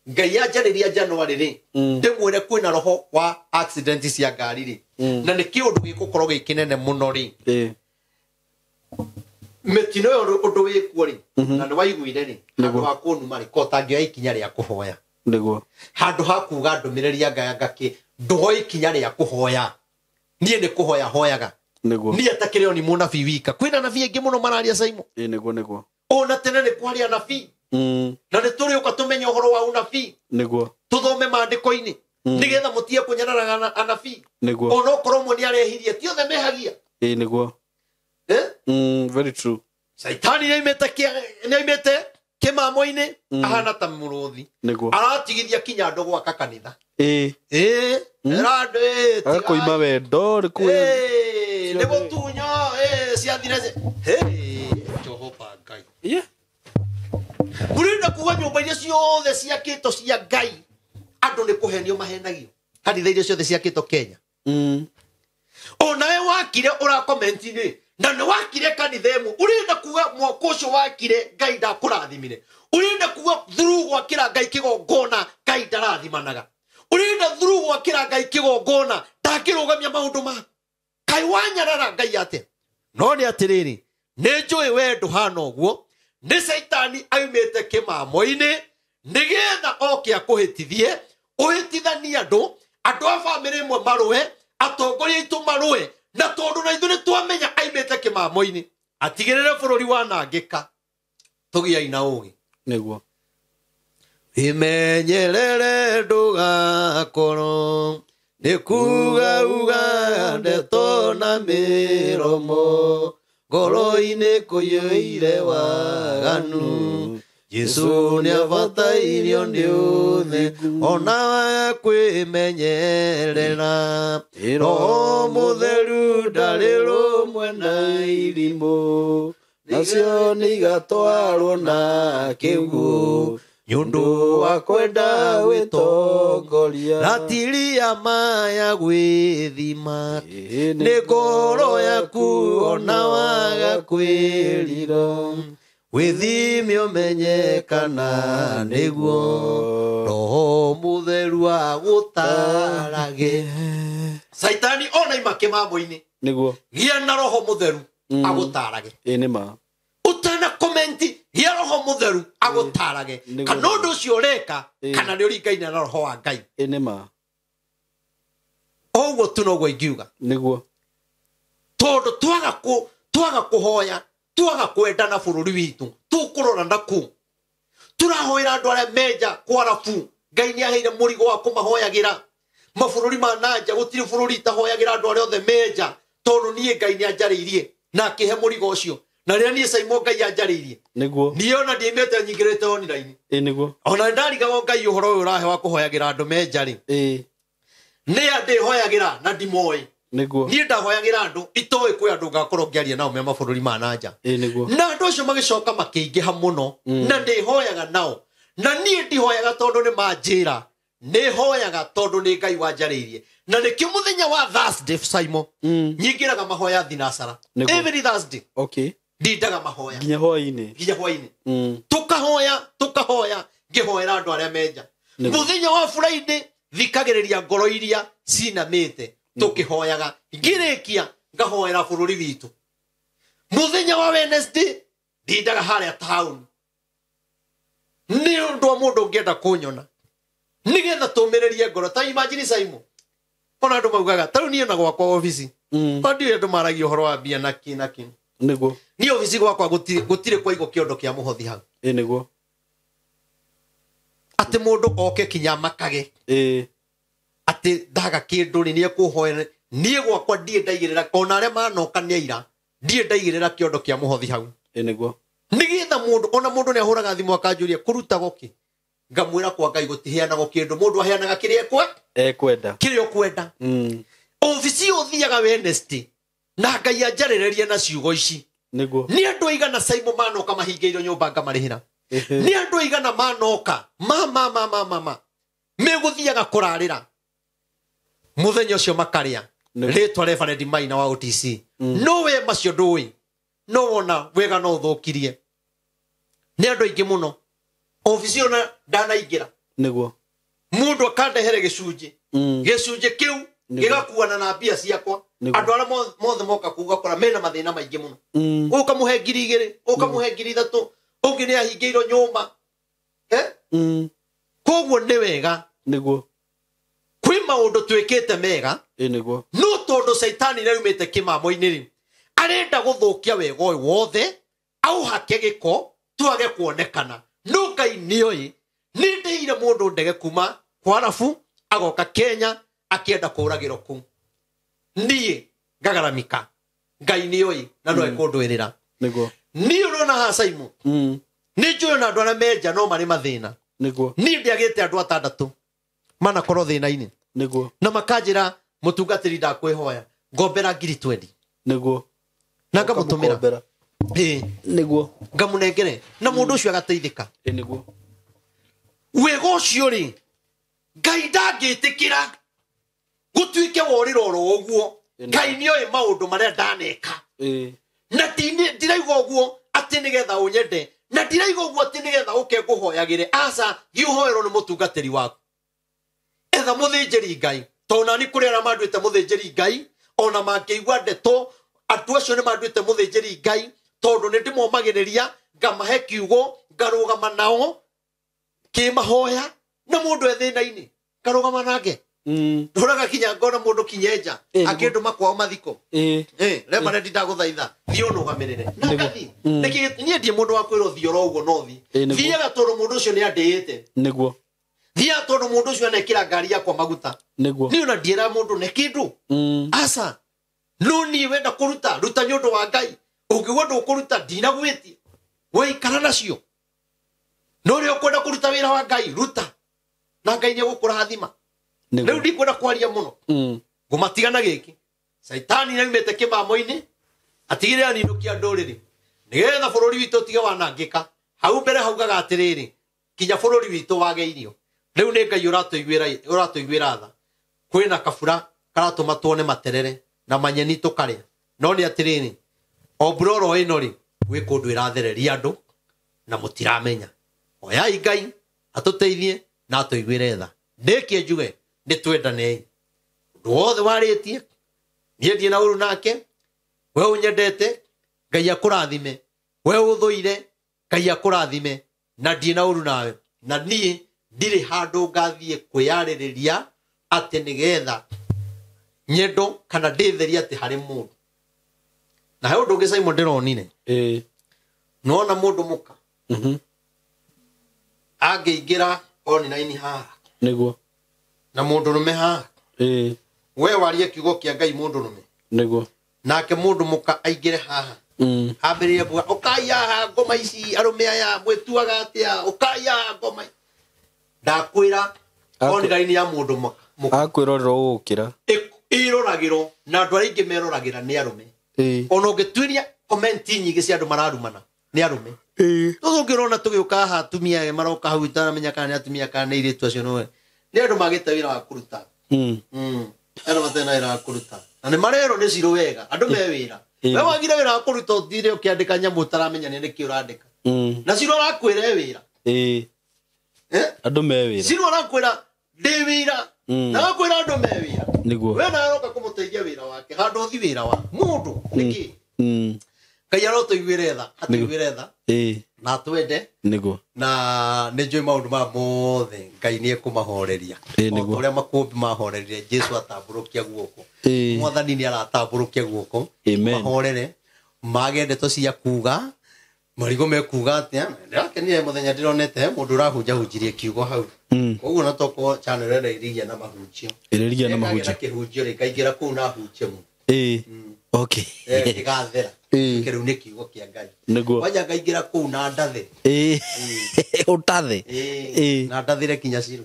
Ngai anjarĩria January rĩ ndĩmwĩre kwĩna roho wa accident cia ngari rĩ na nĩ kĩũndũ gĩgũkorwo gĩkĩnene mũno rĩ metino yo ũndũ wĩkuo rĩ na nĩ waiguire rĩ handũ ha kũnuma rĩ ko tangĩoya ikinya rĩa kũhoya nĩguo handũ ha kuga ndũmĩrĩri ya Ngai ngakĩ ndũhoe ikinya rĩa kũhoya niĩ nĩ kũhoya hoyaga nĩguo niĩ atakĩrĩo ni mũnabii wika kwĩna nabii aingĩ mũno mararia Saimo nĩguo ona tene nĩ kwaria nabii na nĩ tũrĩ ũka tũmenye ũhoro wa ũnabii nĩguo tũthome maandĩko-inĩ nigetha mũtige kũnyararaga anabii ona okorwo mwe nĩ arehirie ti othe mehagia nĩguo very true Saitani nĩ aimĩte kimamo-ini ahana ta muruthi aratigithia kinya andũ gwaka kanitha arakoima wendo nĩ gũtunyo ciathire Jehova Ngai mũrenda kuga nyũmba iria ciothe ciakĩtwo cia Ngai andũ nĩ kũhenio mahenagio kanitha iria ciothe ciakĩtwo Kenya onawe wakire ũrakomenti-inĩ na nĩ wakire kanitha ĩmwe ũrenda kuga mwaka ũcio wakire Ngai ndakũrathimire ũrenda kuga through gwakĩra Ngai kĩgongona Ngai ndarathimanaga ũrenda through gwakĩra Ngai kĩgongona ndakĩrũgamia maũndũ ma Ngai wanyarara Ngai atĩa no nĩ atĩrĩrĩ nĩ njũĩ we ndũhana ũguo nĩ Saitani aumĩte kĩmamo-inĩ nigetha oke akũhĩtithie ũhĩtithanie andũ a bamĩrĩ ĩmwe marũe atongoria aitũ marũe na tondu na ithuĩ nĩtwamenya aimĩte kĩmamo-inĩ atigĩrĩre bũrũri wanangĩka tũgiai na ũgĩ nĩguo imenyerere ndũgakorwo nĩ kuga uga ndeto na mĩromo ngoro-inĩ kũiyũire waganu Jesu nĩabatairio nĩ ũthingu ona kwĩmenyerera Roho Mũtheru ndarĩ rũmwe na irimũ nacio nĩigatwarwo na kĩguũ nyundu wa kwenda witongoria ratiria maya gwithima ni ngoro yaku ona waga kwirira withime umenyekana niguo roho mutheru agutarage Saitani ona imake mambo-ini niguo gia na roho mutheru agutarage nima utana komenti gia roho mutheru agutarage kana undu ucio ureka kana ni uringaine na roho wa Ngai nima oguo tu noguo ingiuga niguo tondu twaga kuhoya twaga kwendana bururi witu tukurora ndaku turahoira andu aria meja kwarafu Ngai ni aheire murigo wa kumahoyagira mabururi ma nanja gutiri bururi tahoyagira andu aria othe meja tondu nie Ngai ni anjariirie na akihe murigo ucio na ria nie Simon Ngai anjariirie niguo niona ndimete nyingirite online niguo ona ndarigaga Ngai uhoro uyu urahe wa kuhoyagira andu meja ri ni andi hoyagira na ndimoi niguo ni ndahoyagira andu itoe kwi andu ngakorwo ngiaria nao me mabururi ma nanja niguo na andu acio magicoka makiingiha muno na ndihoyaga nao na nie ndihoyaga tondu ni manjira ni hoyaga tondu ni Ngai wanjariirie na nikio muthenya wa Thursday Simon nyingiraga mahoya thinasara every Thursday okay ndindaga mahoya nginya hwaini tukahoya ngihoera andu aria meja muthenya wa Friday thikagiriria ngoro iria cinamite tukihoyaga ngirikia ngahoera bururi witu muthenya wa Wednesday ndindaga haria town ni undu mundu ngienda kunyona nigetha tumirerie ngoro ta imagine Simon ona andu maugaga taru nie na gwakwa office ndi andu maragia uhoro wa bia na kinaki niguo ni office gwakwa gutire kwa igo kiondo kia muhothi hau niguo ati mundu oke kinya makage ati ndaga kindu ni ekuhoera nie gwakwa ndie ndaigirira ona aria manoka ni aira ndie ndaigirira kiondo kia muhothi hau niguo nigetha mundu ona mundu ni ahuraga thimu akanjuria kuruta goki ngamwira kwa Ngai gutiheanaga kindu mundu aheanaga kiria ekwenda kiria ukwenda ofisi uthiaga Wednesday na Ngai anjarirerie na ciugo ici niguo ni andu aigana Simon manoka mahingeiro nyumba ngamarihira ni andu aigana manoka mama meguthiaga kurarira muthenya ucio makaria ritwa Reverend Maina wa OTC no we macio ndui no wona wega no thukirie ni andu aingi muno ofisi ona ndanaingira niguo mundu akandehere gicunji kiu gigakuana na mbia ciakwa andu aria mothe moka kuga kora mena mathina maingi muno ukamuhe 2,000 ukamuhe 3,000 ungi ni ahingeiro nyumba koguo ni wega niguo kwi maundu twikite mega niguo no tondu Saitani ni rumite kimamo-ini ri arenda guthukia wega uyu wothe au hake giko twage kuonekana no Ngai nioi ni ndeire mundu ndege kuma kwarafu agoka Kenya akienda kuragiro ku nie ngagaramika Ngai nioi na no ekundwirira niguo ni urona ha Simon ni njuyo na andu aria meja no mari mathina niguo ni ndiagite andu atandatu mana korwo thina-ini niguo na makanjira mutungatiri ndakwihoya ngombera 20 niguo na ngamutumira niguo ngamunengere na mundu ucio agateithika niguo wega ucio ri Ngai ndangitikira gutuike woriro ro uguo Ngai nioi maundu maria ndaneka na ndiraiga uguo ati nigetha unyende na ndiraiga uguo ati nigetha uke nguhoyagire aca giuhoerwo ni mutungatiri waku etha muthinjiri Ngai tona ni kuri ara manduite muthinjiri Ngai ona makĩigua ndeto andu acio ni manduite muthinjiri Ngai tondu ni ndimomagiriria ngamahe kiugo ngarugama nao kimahoya na mundu ethina-ini ngarugama nake nduraga kinya ngona mundu kinyenja akindu makwao mathiko Reverend ndaguthaitha thio nugamirire na ngathi nie ndie mundu wa kwirwo thio ro uguo no thi thiaga tondu mundu ucio ni andiite niguo thia tondu mundu ucio anekira ngari yakwa maguta niguo ni ona ndiera mundu ne kindu asa no ni wenda kuruta ruta nyundu wa Ngai ungigwa ndukuruta ndinagwitie we ikara nacio no ri ukwenda kuruta wira wa Ngai ruta na Ngai ni gukurathima riu ndikwenda kwaria muno ngumatigana giki Saitani naimete kimamo-ini atigire aninukia nduriri nigetha bururi witu tige wanangika hau mbere haugaga atiriri kinya bururi witu wage irio riu ni ngai uratuiguira tha kwina kabura karatuma tuone materere na manyeni tukaria no ni atiriri o broro ino ri wi kundu irathereria andu na mutiramenya oya ngai atuteithie na atuiguire tha ndikie njuge ni twendane ndwothe waritie niendie na uru nake we unyendete ngai akurathime we uthuire ngai akurathime na ndie na uru nawe na nie ndiri handu ngathie kwiyaririria ati nigetha nyendo kana nditheria ati hari mundu na he undu ngi Simon ndironine nona mundu muka angeingira online haha niguo na mundu rume haha we warie kiugo kia ngai mundu rume niguo nake mundu muka aingire haha ambiriye bwa ukaya ngoma ici arume aya mwetuaga atia ukaya ngoma ndakwira online ya mundu muka akwirorero ukira iroragiro na andu aringi meroragira ni arume ona ungitwiria comment nyingi cia andu mararumana ni arume tugirona tugiuka ha atumia maroka hau itamenya kana ni atumia kana ni iritu acio no ni andu magite wira wa kuruta ana matena wira wa kuruta na ni marero ni ciro wega andu me wira we wagire wira wa kuruta uthire ukiandika nyamu taramenya ni ki urandika na ciro rakwire wira andu me wira ciro rakwira ndi wira na kwira andu me wira niguo we na aroka kumuteithia wira wake handu uthi wira wa mundu niki Ngai arotuiguire tha atuiguire tha na twende niguo na nĩ njũĩ maũndũ ma mothe Ngai nĩ ekũmahoreria o ũrĩa makũmbĩ mahorerire Jesu atambũrũkia guoko Mwathani nĩ aratambũrũkia guoko mahorere mage ndeto cia kuga marigo mekuga atĩa ndĩrakenire mũthenya ndĩronete mũndũ ũrahunjahunjirie kiugo hau koguo na toko channel ĩrĩa ĩrigia na mahunjio kĩhunjio rĩkaingĩra kũu na hunjio okay igathera kiru ni kiugo kia Ngai waja ngaingira kuu na ndathe utathe na ndathire kinya ciru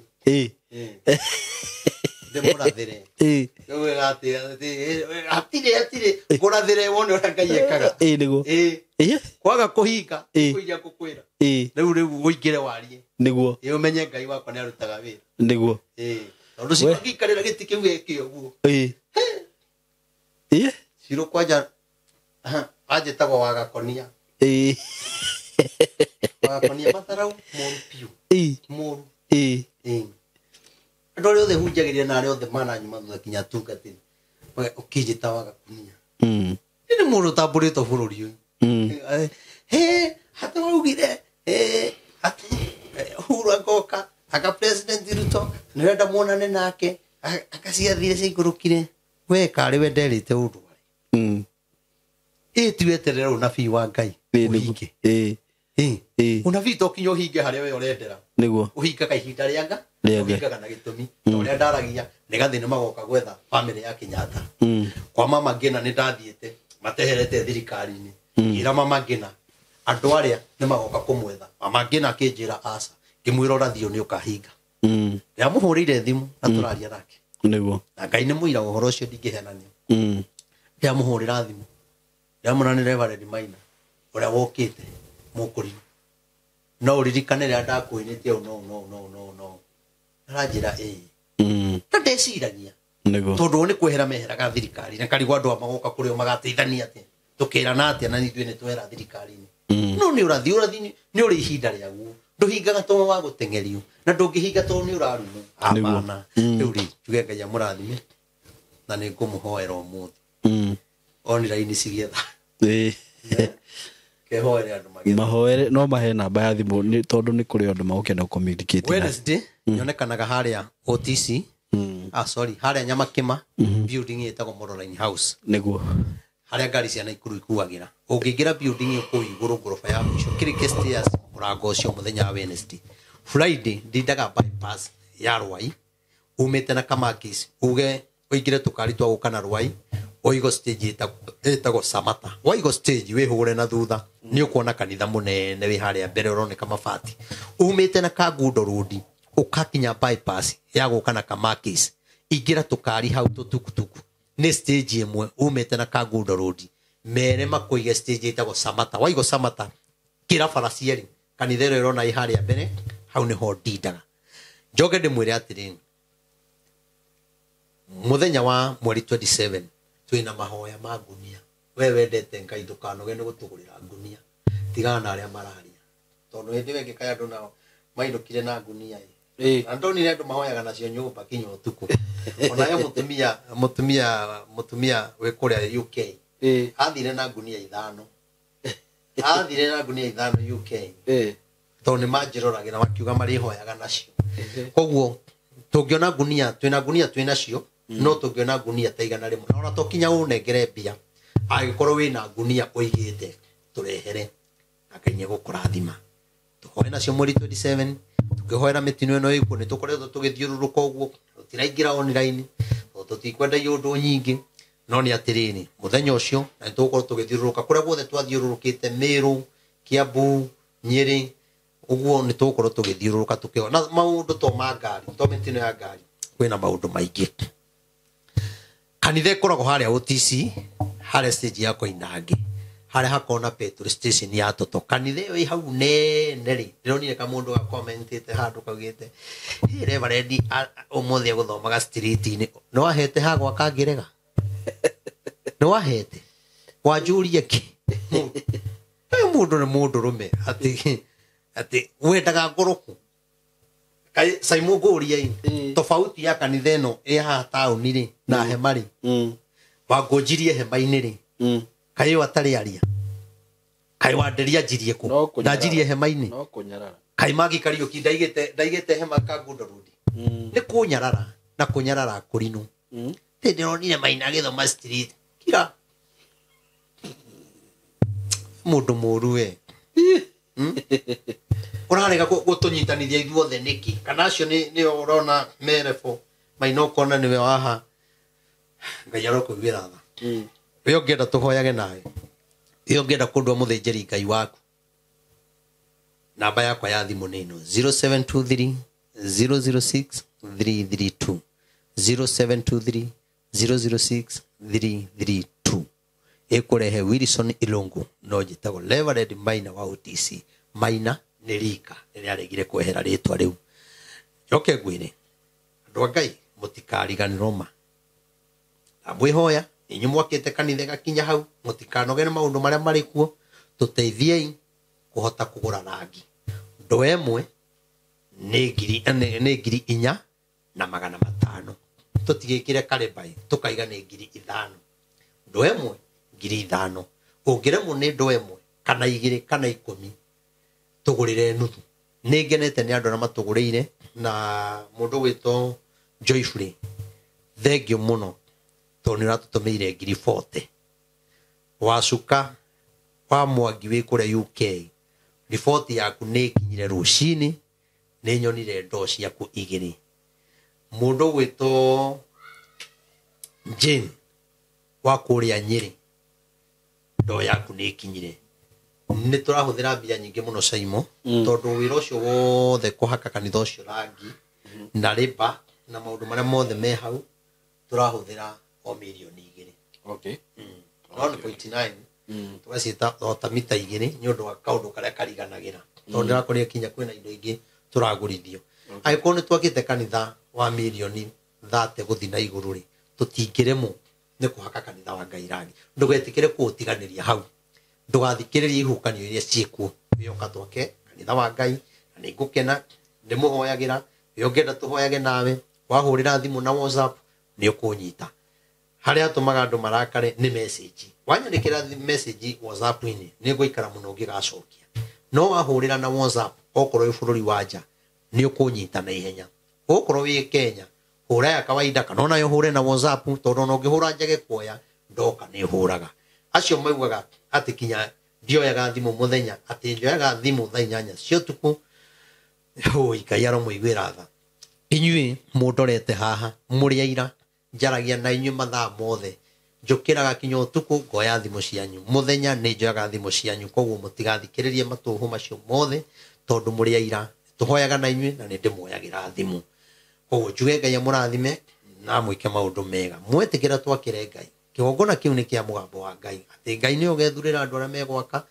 ndimurathire we atire kurathire wone ora Ngai ekaga niguo kwaga kuhinga kuija kukwira riu guingire warie niguo umenye Ngai wakwa ni arutaga wira niguo tondu cikikarira giti kiu gikio guo ciru kwaja aje tago wagakonia wagakonia matarau moru piu moru ndore othe hunjagiria na ari othe mana nyuma thutha kinya tungatini ukijita wagakonia ni mundu tamburito bururi uyu hata waugire hata huru agoka aka president Ruto nirenda muonane nake akaciathire cikurukire we kari we nderite undu tueterere unabii wa Ngai uhinge unabii tokinyo hinge haria we urendera niguo uhingaga ihinda rianga uhingaga na gitumi uria ndaragia nigathine magoka gwetha family ya Kenyatta kwa mama Ngina ni ndathiete mateherete thirikari-ini ira mama Ngina andu aria ni magoka kumwetha mama Ngina akinjira asa ngimwira urathio ni ukahinga ndamuhurire thimu na turaria nake niguo na Ngai ni muira uhoro ucio ndingihenania ndamuhurira thimu ndamurani Reverend Maina uria wokite mukuri no uririkane ria ndakwinitie no aranjira na ndeciragia tondu ni kwehera meheraga thirikari na karigwa andu amagoka kurio magateithania ati tukirana atia na nithuĩ ni twera thirikari-ini no ni urathi ni uri ihinda riaguo nduhingaga to wa gutengerio na ndungihinga to ni urarumu apana riu ri tuge Ngai amurathime na ni ngumuhoera umuthi online cigetha kehoere andu magetha mahoere no mahe namba ya thimu tondu ni kuri andu magukenda communicate Wednesday nyonekanaga haria OTC haria Nyamakima building itagwo Moroline House niguo haria ngari cia Naikuru ikuagira ungiingira building iko iguru gorofa ya mwisho kirike stairs murango ucio muthenya wa Wednesday Friday ndindaga bypass ya Rwai umete na Kamakis uge uingire tukari twa gukana Rwai oigo stage itagwo Samata waigo stage we hore na thutha ni ukuona kanitha munene we haria mbere uroneka mabati umete na Kagundo Road ukakinya bypass ya gukana Kamakis ingira tukari hau tutukutuku ni stage imwe umete na Kagundo Road mere makoige stage itagwo Samata waigo Samata kira farasieri kanitha ro irona iharia mbere hau ni ho dindaga njoge ndimwire atiri muthenya wa mweri 27 twina mahoya ma ngunia we wendete ngai ndukanoge ni gutugurira ngunia tigana na aria mararia tondu hindi wenge kaya andu nao maindukire na ngunia Antoni ndio mahoyaga nacio nyumba kinyo tuku ona yo mutumia we kuria UK athire na ngunia 5 UK tondu manjiroragira makiuga mari hoyaga nacio koguo tungiona ngunia twina cio no tungiona ngunia taigana rimwe ona tokinya unengere mbia agikorwo wina ngunia uigite turehere akenye gukurathima tuhoe nacio mweri 27 tukihoera mitino ino iko ni tukoretwo tugithiururuka uguo tutiraingira online tutikwenda yundu nyingi no ni atiriri muthenya ucio na tukorwo tugithiururuka kuria guothe twathiururukite Meru Kiambu Nyeri uguo ni tukorwo tugithiururuka tukiona maundu to magari to mitino ya ngari kwina maundu maingi kanitha ikoragwo haria OTC haria stage ya Koinange haria hakona petrol station ya toto kanitha iyo hau nene ri ndironire ka mundu ga commentite handu kaugite reverend umuthia guthomaga street ni no ahete ha gwa kangirega no ahete wajurie ki mundu ni mundu rume ati wendaga ngoroku kai Simon Goria tofauti ya kanitha ino ha town ri na hemari wangojirie hema-ini ri kai watari aria kai wanderia jirie ku ndajirie hema-ini no kunyarara kai magi Kariuki ndaigite hema ka Gundorudi ni kunyarara na kunyarara kurinu tindironire Maina Githoma street kira mundu muru we urarega gutunyitanithia ithuothe niki kana acio ni urona merefo Maina ukona niwe waha ngai arokuigwira tha we ungienda tuhoyage nawe we ungienda kundwa muthinjiri ngai waku namba yakwa ya thimu nino 0723 006 332 0723 006 332 ekurehe Wilson Ilungu no jitago Reverend Maina wa OTC Maina nirika ni aregire kwehera ritwa riu joke gwire andu ngai mutikariganirwo ma amwihoya inyu mwakite kanitha gakinya hau mutikanogere maundu maria mari kuo tuteithiei kuhota kugura rangi ndo emwe ni ngiri 4 na 500 tutigikire karebai tukaiga ni ngiri 5 ndo emwe ngiri 5 ungiremwo ni ndo emwe kana 2 kana 10 tugurire nuthu ningenete ni andu na matugurire na mundu wito Joyfrey thengio muno toni ratutumire ngiri 40 wacuka wa Mwangi wi kuria UK riboti yaku ni kinyire rucini ni nyonire ndo ciaku 2 mundu wito Jane wa kuria Nyeri ndo yaku ni kinyire ni turahuthira mbia nyingi muno Saimo tondu wira ucio wothe kuhaka kanitha ucio rangi na riba na maundu maria mothe me hau turahuthira o milioni 2 okay 1.9 twacita ota mita 2 nyondo wa kaundu karia kariganagira tondu rakoria kinya kwina indo ingi turagurithio aiko ni twakite kanitha wa milioni 30 guthina iguru ri tutingiremo ni kuhaka kanitha wa Ngai rangi ndugetikire kutiganiria hau ndugathikiririe ihukanio iria ciekuo yoka twake kanitha wa Ngai na ngukena ndimuhoyagira yongenda tuhoyage nawe wahurira thimu na WhatsApp ni ukunyita haria tumaga andu marakare ni message wanyandikira message WhatsApp ini ni guikara muno ngigacokia no wahurira na WhatsApp okorwo wi bururi wanja ni ukunyita na ihenya okorwo wi Kenya hura ya kawaida kana ona yo hure na WhatsApp tondu no ngihura njage kuoya ndoka ni huraga acio maugaga ati kinya ndioyaga thimu muthenya ati ndioyaga thimu thaa 8 cio tuku ikayaro muigwira tha inyui mundorete haha muri aira njaragia na inyu mathaa mothe njukiraga kinyo tuku ngoya thimu cianyu muthenya ni njoyaga thimu cianyu koguo mutigathikiririe matuhu macio mothe tondu muri aira tuhoyaga na inyu na ni ndimoyagira thimu koguo njuge Ngai amurathime na mwike maundu mega mwetikira twakire Ngai kigongona kiu ni kia mugambo wa Ngai ati Ngai ni ugethurira andu aria megwaka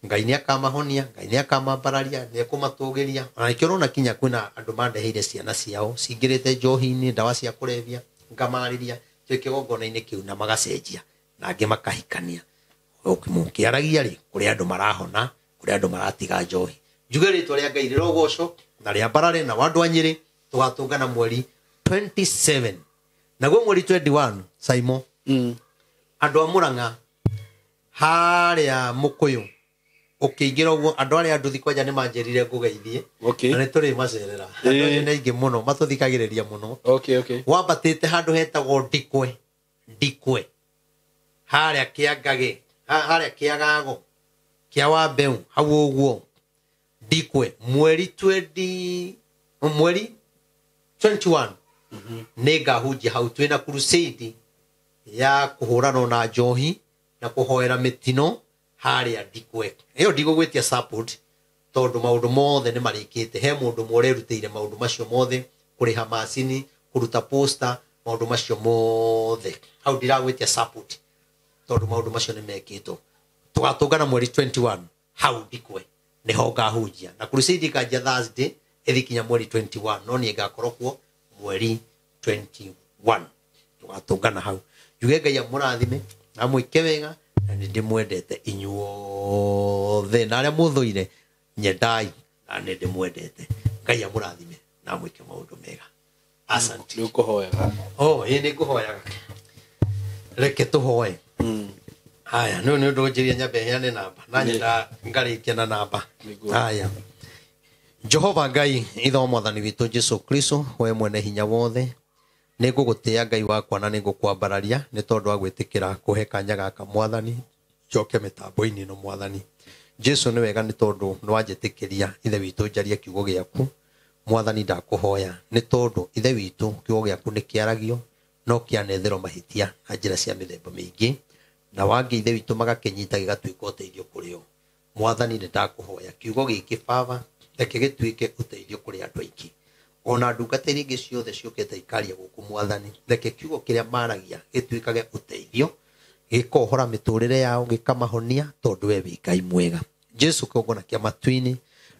Ngai nĩ akamahonia, Ngai nĩ akamambararia, nĩ ekũmatũgĩria. Ona ikĩrwo na kinya kwĩna andũ mandeheire ciana ciao cingĩrĩte njohi-inĩ, ndawa cia kũrebia, ngamarĩria twĩ kĩgongona-inĩ kĩu na magacenjia na angĩ makahikania. Mũkĩaragia rĩ, kũrĩ andũ marahona, kũrĩ andũ maratiga njohi. Njuge rĩtwa rĩa Ngai rĩrogoco na rĩa mbarare na andũ a Nyĩrĩ. Tũgatũngana mweri 27 naguo mweri 21 Simon andũ a Mũrang'a harĩa Mũkũyũ ũkĩingĩra ũguo andũ arĩa nduthi kwanja nĩ manjĩrire ngũgeithie na nĩ tũrĩ macerera andũ acio nĩ aingĩ mũno matũthikagĩrĩria mũno wambatĩte handũ hetagwo Ndikwe harĩa Kĩangage harĩa Kĩagago kĩa Wambeu hau ũguo Ndikwe mweri 21 nĩ ngahunjia hau twĩna crusade ya kũhũrana na njohi na kũhoera mĩtino harĩa Ndikwe. Ĩyo ndigũgwĩtia support tondũ maũndũ mothe nĩ marĩkĩte. He mũndũ mũrerutĩire maũndũ macio mothe, kũrĩha macini, kũruta poster, maũndũ macio mothe. Hau ndiragwĩtia support tondũ maũndũ macio nĩ mekĩtwo. Tũgatũngana mweri 21 hau Ndikwe nĩho ngahunjia. Na crusade ikanjia Thursday ĩthikinya mweri 21 no niĩ ngakorwo kuo mweri 21. Tũgatũngana hau. Njuge Ngai amũrathime na mwĩke wega na nĩ ndĩmwendete inyuothe na arĩa mũthũire nyendai na nĩ ndĩmwendete. Ngai amũrathime na mwĩke maũndũ mega. Asante. Nĩ ũkũhoyaga? Nĩ ngũhoyaga. Reke tũhoe. Haya, nĩ ũndũ njĩria nyambe heane namba na nyenda ngarĩkia na namba. Haya. Jehova Ngai ithe Mwathani witũ Jesu Kristo, we mwene hinya wothe, nĩ ngũgũtĩĩa Ngai wakwa na nĩ ngũkwambararia nĩ tondũ wa gwĩtĩkĩra kũhe kanya gaka Mwathani njoke mĩtambo-inĩ ĩno Mwathani. Jesu nĩ wega nĩ tondũ nĩ wanjĩtĩkĩria ithe witũ njarie kiugo gĩaku Mwathani. Ndakũhoya nĩ tondũ ithe witũ kiugo gĩaku nĩ kĩaragio no kĩanetherwo mahĩtia na njĩra cia mĩthemba mĩingĩ, na wangi ithe witũ magakĩnyita gĩgatuĩka ũteithio kũrĩ o Mwathani. Nĩ ndakũhoya kiugo gĩkĩ Baba reke gĩtuĩke ũteithio kũrĩ andũ aingĩ, ona ndungata iria ingĩ ciothe ciũkĩte ikaria gũkũ Mwathani. Reke kiugo kĩrĩa maragia gĩtuĩkage ũteithio, gĩkohora mĩtũrĩre yao, gĩkamahonia tondũ we wĩ Ngai mwega. Jesu kĩgongona kĩa matu-inĩ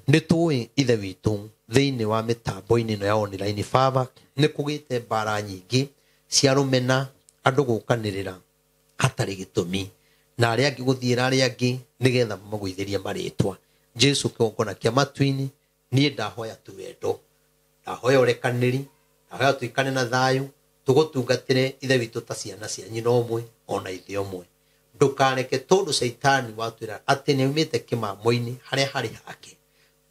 nĩ tũĩ ithe witũ thĩinĩ wa mĩtambo-inĩ ĩno ya online Baba nĩ kũgĩte mbara nyingĩ cia rũmena, andũ gũkanĩrĩra hatarĩ gĩtũmi, na arĩa angĩ gũthiĩra arĩa angĩ nĩgetha magũithĩrie marĩtwa. Jesu kĩgongona kĩa matu-inĩ niĩ ndahoya tu wendo, ndahoya ũrekanĩri, ndahoya tũikane na thayũ, tũgũtungatĩre ithe witũ ta ciana cia nyina ũmwe ona ithe ũmwe. Ndũkareke tondũ Saitani watwĩra atĩ nĩ aumĩte kĩmamo-inĩ harĩa harĩ hake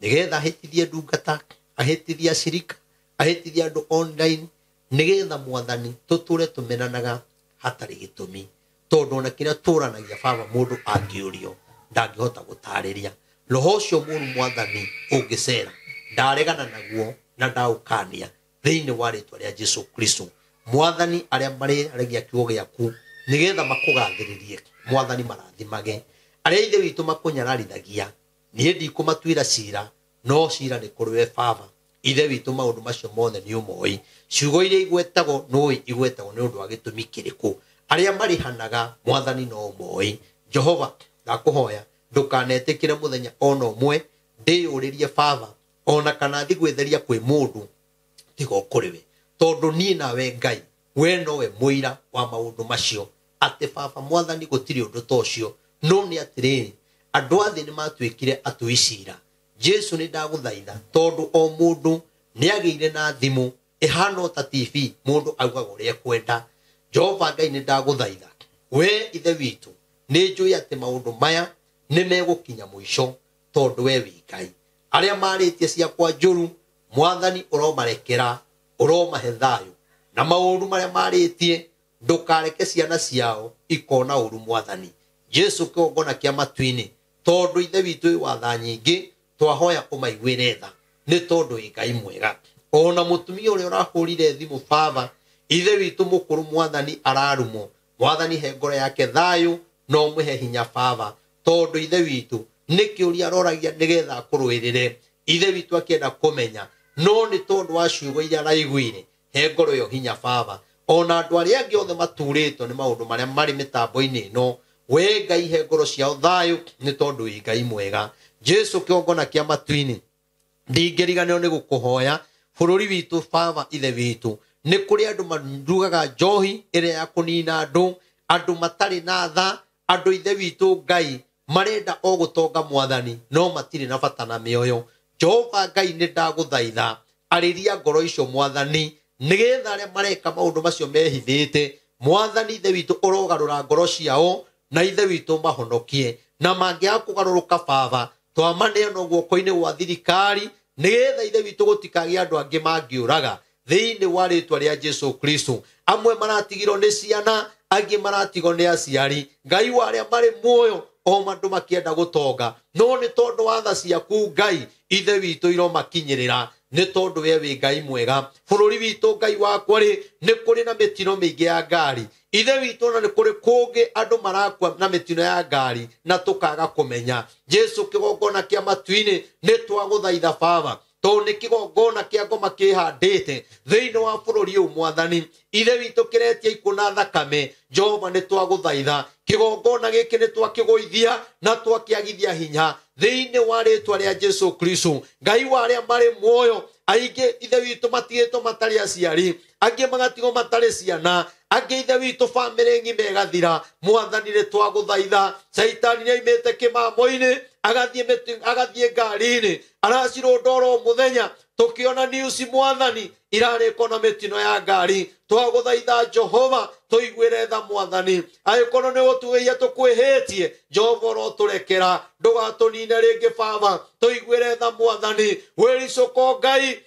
nĩgetha ahĩtithie ndungata, ahĩtithie acirika, ahĩtithie andũ online, nĩgetha Mwathani tũtũre tũmenanaga hatarĩ gĩtũmi, tondũ ona kĩrĩa tũranagia Baba mũndũ angĩũrio ndangĩhota gũtarĩria. Roho ũcio mũru Mwathani ũngĩcera ndaregana naguo na ndaũkania thĩinĩ wa rĩtwa rĩa Jesu Kristo. Mwathani arĩa marĩaragia kiugo gĩaku nĩgetha makũgathĩrĩrie Mwathani marathimage, arĩa ithe witũ makũnyararithagia niĩ ndikũmatuĩra cira, no cira nĩ kũrĩ we Baba. Ithe witũ maũndũ macio mothe nĩ ũmoĩ, ciugo iria igwetagwo nĩũĩ igwetagwo nĩ ũndũ wa gĩtũmi kĩrĩkũ, arĩa marĩhanaga Mwathani no ũmoĩ. Jehova ndakũhoya ndũkanetĩkĩre mũthenya ona ũmwe ndĩyũrĩrie Baba ona kana thiĩ gwĩtheria kwĩ mũndũ tiga o kũrĩ we, tondũ niĩ nawe Ngai we nowe mũira wa maũndũ macio, atĩ Baba Mwathani gũtirĩ ũndũ ta ũcio. No nĩ atĩrĩrĩ, andũ a thĩ nĩ matuĩkire atui cira. Jesu nĩ ndagũthaitha tondũ o mũndũ nĩ agĩire na thimũ ĩhana ta TV, mũndũ augaga ũrĩa kwenda. Jehova Ngai nĩ ndagũthaitha we ithe witũ, nĩ njũĩ atĩ maũndũ maya nĩ megũkinya mũico tondũ we wĩ Ngai. Arĩa marĩtie ciakwa njũru Mwathani ũromarekera, ũromahe thayũ, na maũndũ marĩa marĩtie ndũkareke ciana ciao ikona ũru Mwathani. Jesu kĩgongona kĩa matu-inĩ, tondũ ithe witũ wĩ watha nyingĩ, twahoya ũmaiguĩre tha nĩ tondũ wĩ Ngai mwega. Ona mũtumia ũrĩa ũrahũrire thimũ Baba, ithe witũ mũkũrũ Mwathani ararumwo, Mwathani he ngoro yake thayũ no mũhe hinya Baba, tondũ ithe witũ nĩ kĩũria aroragia nĩgetha akũrũĩrĩre. Ithe witũ akĩenda kũmenya, no nĩ tondũ wa ciugo iria araiguire, he ngoro ĩyo hinya Baba. Ona andũ arĩa angĩ othe maturĩtwo nĩ maũndũ marĩa marĩ mĩtambo-inĩ ĩno, we Ngai he ngoro ciao thayo nĩ tondũ wĩ Ngai mwega. Jesu kĩgongona kĩa matu-inĩ ndingĩriganĩrwo nĩ gũkũhoya bũrũri witũ Baba ithe witũ nĩ kũrĩ andũ marugaga njohi ĩrĩa ya kũnina andũ matarĩ na tha, andũ ithe witũ Ngai marenda o gũtonga Mwathani no matirĩ na bata na mĩoyo. Jehova Ngai nĩ ndagũthaitha arĩria ngoro icio Mwathani nĩgetha arĩa mareka maũndũ macio mehithĩte Mwathani ithe witũ ũrogarũra ngoro ciao na ithe witũ mahonokie, na mangĩaga kũgarũrũka Baba twamaneana guoko-inĩ gwa thirikari nĩgetha ithe witũ gũtikagĩe andũ angĩ mangĩũraga thĩinĩ wa rĩtwa rĩa Jesu Kristo. Amwe maratigirwo nĩ ciana, angĩ maratigwo nĩ aciari. Ngai wa arĩa marĩ muoyo o mandũ makĩenda gũtonga no nĩ tondũ wa tha ciaku Ngai ithe witũ iromakinyĩrĩra nĩ tondũ we wĩ Ngai mwega. Bũrũri witũ Ngai wakwa rĩ nĩ kũrĩ na mĩtino mĩingĩ ya ngari ithe witũ, na nĩ kũrĩ kũngĩ andũ marakua na mĩtino ya ngari na tũkaga kũmenya. Jesu kĩgongona kĩa matu-inĩ nĩ twagũthaitha Baba tondũ nĩ kĩgongona kĩa ngoma kĩhandĩte thĩinĩ wa bũrũri ũyũ Mwathani ithe witũ kĩretia ikuũ na thakame. Jehova nĩ twagũthaitha kĩgongona gĩkĩ nĩ twakĩgũithia na twakĩagithia hinya thĩinĩ wa rĩtwa rĩa Jesu Kristo. Ngai wa arĩa marĩ muoyo aingĩ ithe witũ matigĩtwo matarĩ aciari, angĩ magatigwo matarĩ ciana, angĩ ithe witũ bamĩrĩ ng'ima ĩgathira. Mwathani nĩ twagũthaitha Saitani nĩ aimĩte kĩmamo-inĩ agathiĩ ngari-inĩ aracirũndora mũthenya tũkĩona news Mwathani irarĩkwo na mĩtino ya ngari. Twagũthaitha Jehova tũiguĩre tha Mwathani, angĩkorwo nĩ gũtuĩria tũkwĩhĩtie Jehova ũrotũrekera ndũgatũnine rĩngĩ Baba, tũiguĩre tha Mwathani. Wĩricũko Ngai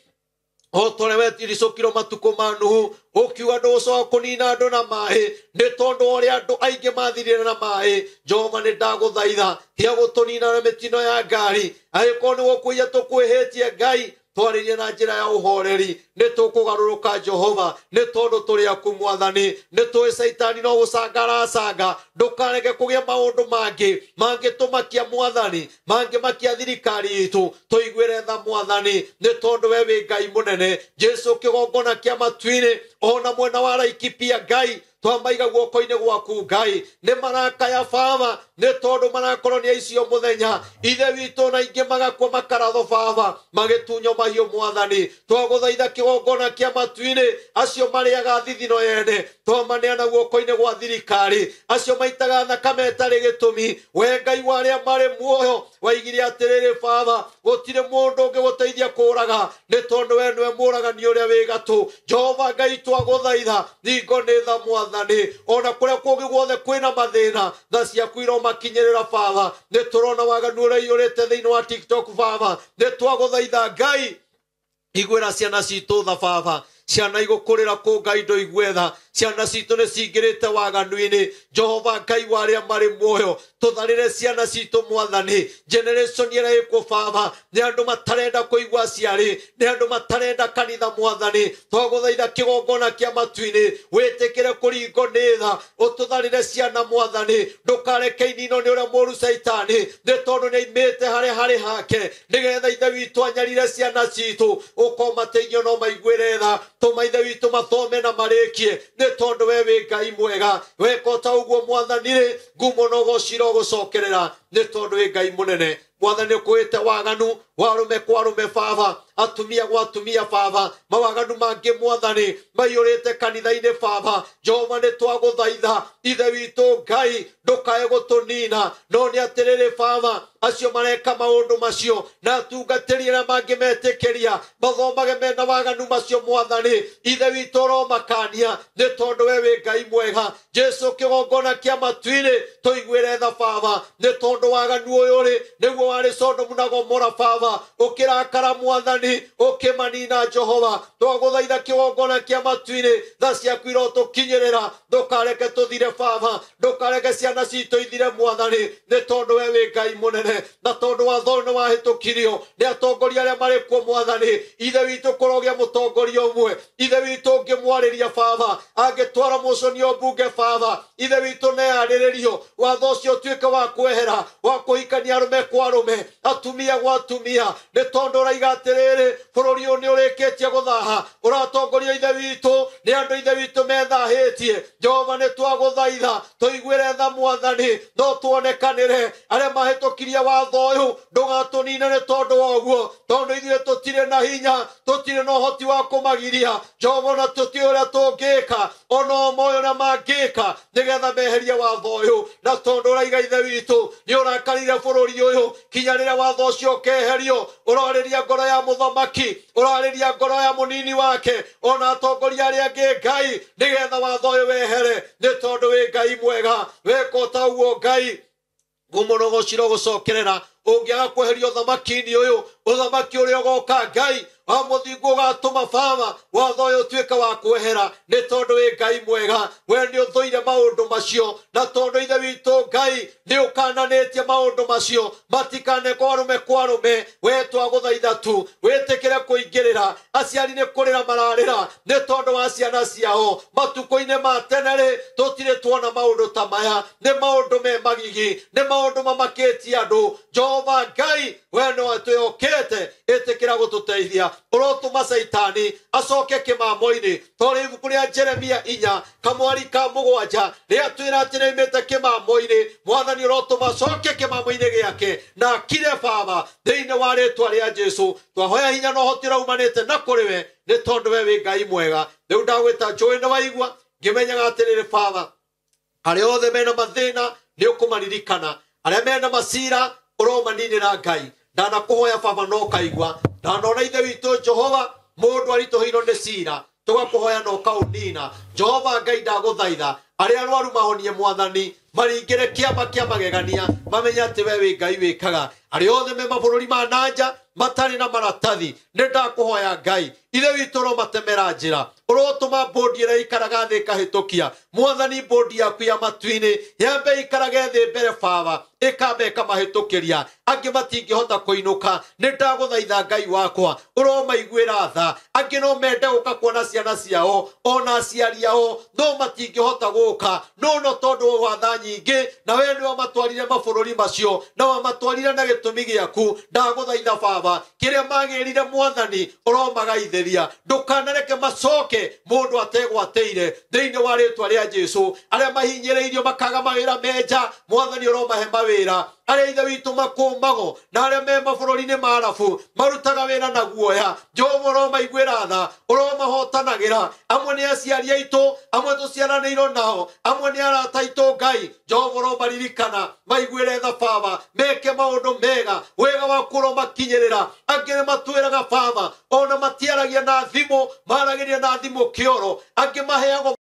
o tũrĩa wetiricũkirwo matukũ ma Nuhu ũkiuga ndũgũcoka kũnina andũ na maaĩ nĩ tondũ ũrĩa andũ aingĩ mathirire na maaĩ. Jehova nĩ ndagũthaitha tia gũtũnina na mĩtino ya ngari, angĩkorwo nĩ gũkũiya tũkwĩhĩtie Ngai twarĩrie na njĩra ya ũhoreri nĩ tũkũgarũrũka Jehova nĩ tondũ tũrĩ aku Mwathani. Nĩ tũĩ Saitani no gũcanga aracanga, ndũkareke kũgĩa maũndũ mangĩ mangĩtũmakia Mwathani, mangĩmakia thirikari itũ. Tũiguĩre tha Mwathani nĩ tondũ we wĩ Ngai mũnene. Jesu kĩgongona kĩa matu-inĩ ona mwena wa Laikipia Ngai twamaiga guoko-inĩ gwaku Ngai nĩ marakaya Baba nĩ tondũ marakorwo nĩ aicio mũthenya ithe witũ na ingĩ magakua makaratho Baba magĩtunywo mahiũ Mwathani. Twagũthaitha kĩgongona kĩa matu-inĩ acio marĩaga thithino yene twamaneana guoko-inĩ gwa thirikari, acio maitaga thakame ĩtarĩ gĩtũmi. We Ngai wa arĩa marĩ muoyo waigire atĩrĩrĩ Baba gũtirĩ mũndũ ũngĩgũteithia kũũraga nĩ tondũ we nĩwe mũũragani ũrĩa wĩ gatũ. Jehova Ngai twagũthaitha thingo nĩ tha Mwathani, ona kũrĩa kũngĩ guothe kwĩna mathĩna tha ciaku iromakinyĩrĩra Baba. Nĩ tũrona waganu ũrĩa iyũrĩte thĩinĩ wa TikTok Baba, nĩ twagũthaitha Ngai iguĩra ciana citũ tha Baba. Ciana igũkũrĩra kũ Ngai ndũigue tha, ciana citũ nĩ cingĩrĩte waganu-inĩ. Jehova Ngai wa arĩa marĩ muoyo tũtharĩre ciana citũ Mwathani. Generation ĩrĩa ĩkuo Baba nĩ andũ matarenda kũigua aciari, nĩ andũ matarenda kanitha Mwathani. Twagũthaitha kĩgongona kĩa matu-inĩ wĩtĩkĩre kũringwo nĩ tha ũtũtharĩre ciana Mwathani, ndũkareke inino nĩ ũrĩa mũũru Saitani nĩ tondũ nĩ aimĩte harĩa harĩ hake nĩgetha ithe witũ anyarire ciana citũ. Ũkomateithio no maiguĩre tha, tũma ithe witũ mathome na marĩkie nĩ tondũ we wĩ Ngai mwega. Weka ta ũguo Mwathani ngumo no gũcira gũcokerera nĩ tondũ wĩ Ngai mũnene. Mwathani ũkũĩte waganu warũme kwa arũme Baba, atumia gwa atumia Baba, mawaganu mangĩ Mwathani maiyũrĩte kanitha-inĩ Baba. Jehova nĩ twagũthaitha ithe witũ Ngai ndũkae gũtũnina, no nĩ atĩrĩrĩ Baba acio mareka maũndũ macio na atungatĩri arĩa mangĩmetĩkĩria mathomage mena waganu macio Mwathani. Ithe witũ ũromakania nĩ tondũ we wĩ Ngai mwega. Jesu kĩgongona kĩa matu-inĩ tũiguĩre tha Baba nĩ tondũ waganu ũyũ rĩ nĩguo warĩ Sodomu na Gomora Baba, ũkĩrakara Mwathani ũkĩmanina. Jehova twagũthaitha kĩgongona kĩa matu-inĩ tha ciaku irotũkinyĩrĩra, ndũkareke tũthire Baba, ndũkareke ciana citũ ithire Mwathani nĩ tondũ we wĩ Ngai mũnene. Na tondũ watho nĩ wahĩtũkirio nĩ atongoria arĩa marĩ kuo Mwathani, ithe witũ kũrogĩa mũtongoria ũmwe, ithe witũ ũngĩmwarĩria Baba angĩtwara mũconio mbunge Baba, ithe witũ neyarĩrĩrio watho ũcio ũtuĩke wa kwehera wa kũhikania arũme kwa arũme arume atumia gwa atumia ne tondo raigaterere bururi uni ureketie guthaha uratongoria ithe witu ni andu ithe witu methahitie Jehova ne twaguthaitha tuiguire tha mwathani no tuonekanire aria mahitukirie watho uyu ndugatunine ne tondo woguo tondo ithuĩ tutire na hinya tutire no hoti wa kumagiria Jehova na tutiuria tungika ono moyo na mangika nigetha meherie watho uyu na tondo uraiga ithe witu ni urakarire bururi uyu kinya riria watho ucio keherio uroriria ngoro ya muthamaki uroriria ngoro ya munini wake ona atongoria aria angi Ngai nigetha watho uyu wehere ni tondo wi Ngai mwega wekota uguo Ngai gumunogo ciro gucokerera ungiaga kweheria uthamaki-ini uyu uthamaki uria ugoka Ngai amuthingu ugatuma baba watho uyu tuika wa kwehera ni tondu wi Ngai mwega we ni uthuire maundu macio na tondu ithe witu Ngai ni ukananitie maundu macio matikane kwarume we twaguthaitha tu witikire kuingirira aciari ni kurira mararira ni tondu wa ciana ciao matuko-ini ma tenere tutire tuona maundu ta maya ni maundu me magigi ni maundu mamakitie andu Jehova Ngai we no twiyokete itikira gututeithia urotuma Saitani acoke kimamo-ini tori ibuku ria Jeremia 4 kamwari ka 7 ria twira ati nimite kimamo-ini mwathani urotuma acoke kimamo-ini giake na kire baba thiini wa ritwa ria Jesu twahoya hinya no hoti raumanite na kuriwe ni tondu we wi Ngai mwega riu ndagwita njui ni waigua ngimenyaga atiriri baba aria othe mena mathina ni ukumaririkana aria mena macira uromaninira Ngai ndanakuhoya baba no kaigua ndanona ithe witu Jehova mundu arituhirwo ni cira tugakuhoya no kaunina Jehova Ngai ndaguthaitha aria arwaru mahonie mwathani maringire kiama kia magegania mamenya ati we wi Ngai wikaga aria othe me mabũrũri ma nanja matari na maratathi ni ndakuhoya Ngai ithe witu ro matemera njira urotuma bodi ira ikaraga thi kahitukia mwathani bodi yaku ya matu-ini yambe ikaraga thi mbere baba ikambe ikamahitukiria angi matingihota kuinuka ni ndaguthaitha Ngai wakwa uromaiguira tha angi no mende guka kuona ciana ciao ona aciari ao no matingihota guka no tondu wa tha nyingi na we ni wamatwarire mabũrũri macio na wamatwarire na gitumi giaku ndaguthaitha baba kiria magirire mwathani uromagaithiria ndukanareke macoke mundu ategwateire thiini wa ritwa ria Jesu aria mahinyiriirio makaga mawira menja mwathani uromahe mawira aria ithe witu makumago na aria me mabũrũri-ini ma Arabu marutaga wira na guoya Jehova uromaiguira tha uromahotanagira amwe ni aciari aitu amwe tuciaranĩirwo nao amwe ni arata aitu Ngai Jehova uromaririkana maiguire tha baba meke maundu mega wega waku uromakinyĩrĩra angi ni matwĩraga baba ona matiaragia na thimu maragiria na thimu kioro angi maheagwo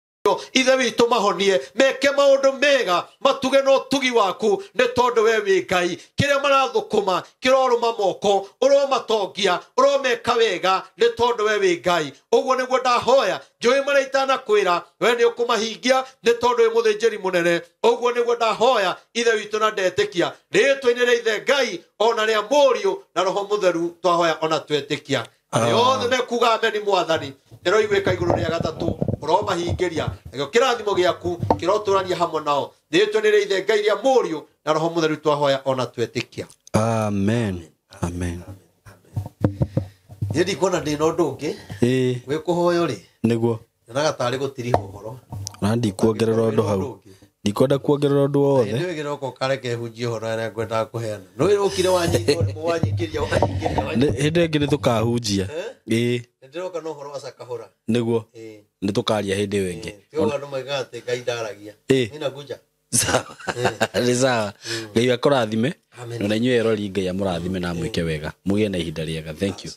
ithe witu mahonie meke maundu mega matuge no tugi waku ni tondu we wi Ngai kiria marathukuma kiroruma moko uromatongia uromeka wega ni tondu we wi Ngai uguo niguo ndahoya njui maraitana kwira we ni ukumahingia ni tondu we muthinjiri munene uguo niguo ndahoya ithe witu na ndetikia ritwa-ini ria ithe Ngai ona ria Mũriũ na Roho Mutheru twahoya ona twetikia yothe mekuga ameni mwathani eroigwika iguru ria gatatu uromahingiria nakio kirathimo giaku kiroturania hamwe nao ritwa-ini ria ithe Ngai ria Mũriũ na Roho Mutheru twahoya ona twetikia amen amen Yedi kona ndino ndungi we kuhoyo ri niguo naga tari gutiri horo na ndikuongerera undu hau ndikwenda kuongerera undu wothe nĩ wĩgĩra ũko kareke hunjie ũhoro arĩa ngwenda kũheana nĩ wĩrũkire wanyingĩria hĩndĩ ĩngĩ nĩ tũkahunjia ĩĩ ndĩroka no ũhoro wa cakahũra nĩguo nĩ tũkaria hĩndĩ ĩyo ĩngĩ andũ maigaga atĩ Ngai ndaragia ninakuja nĩ sawa Ngai akũrathime na inyuĩ erori Ngai amũrathime na mwĩke wega mũgĩe na ihinda rĩega thank you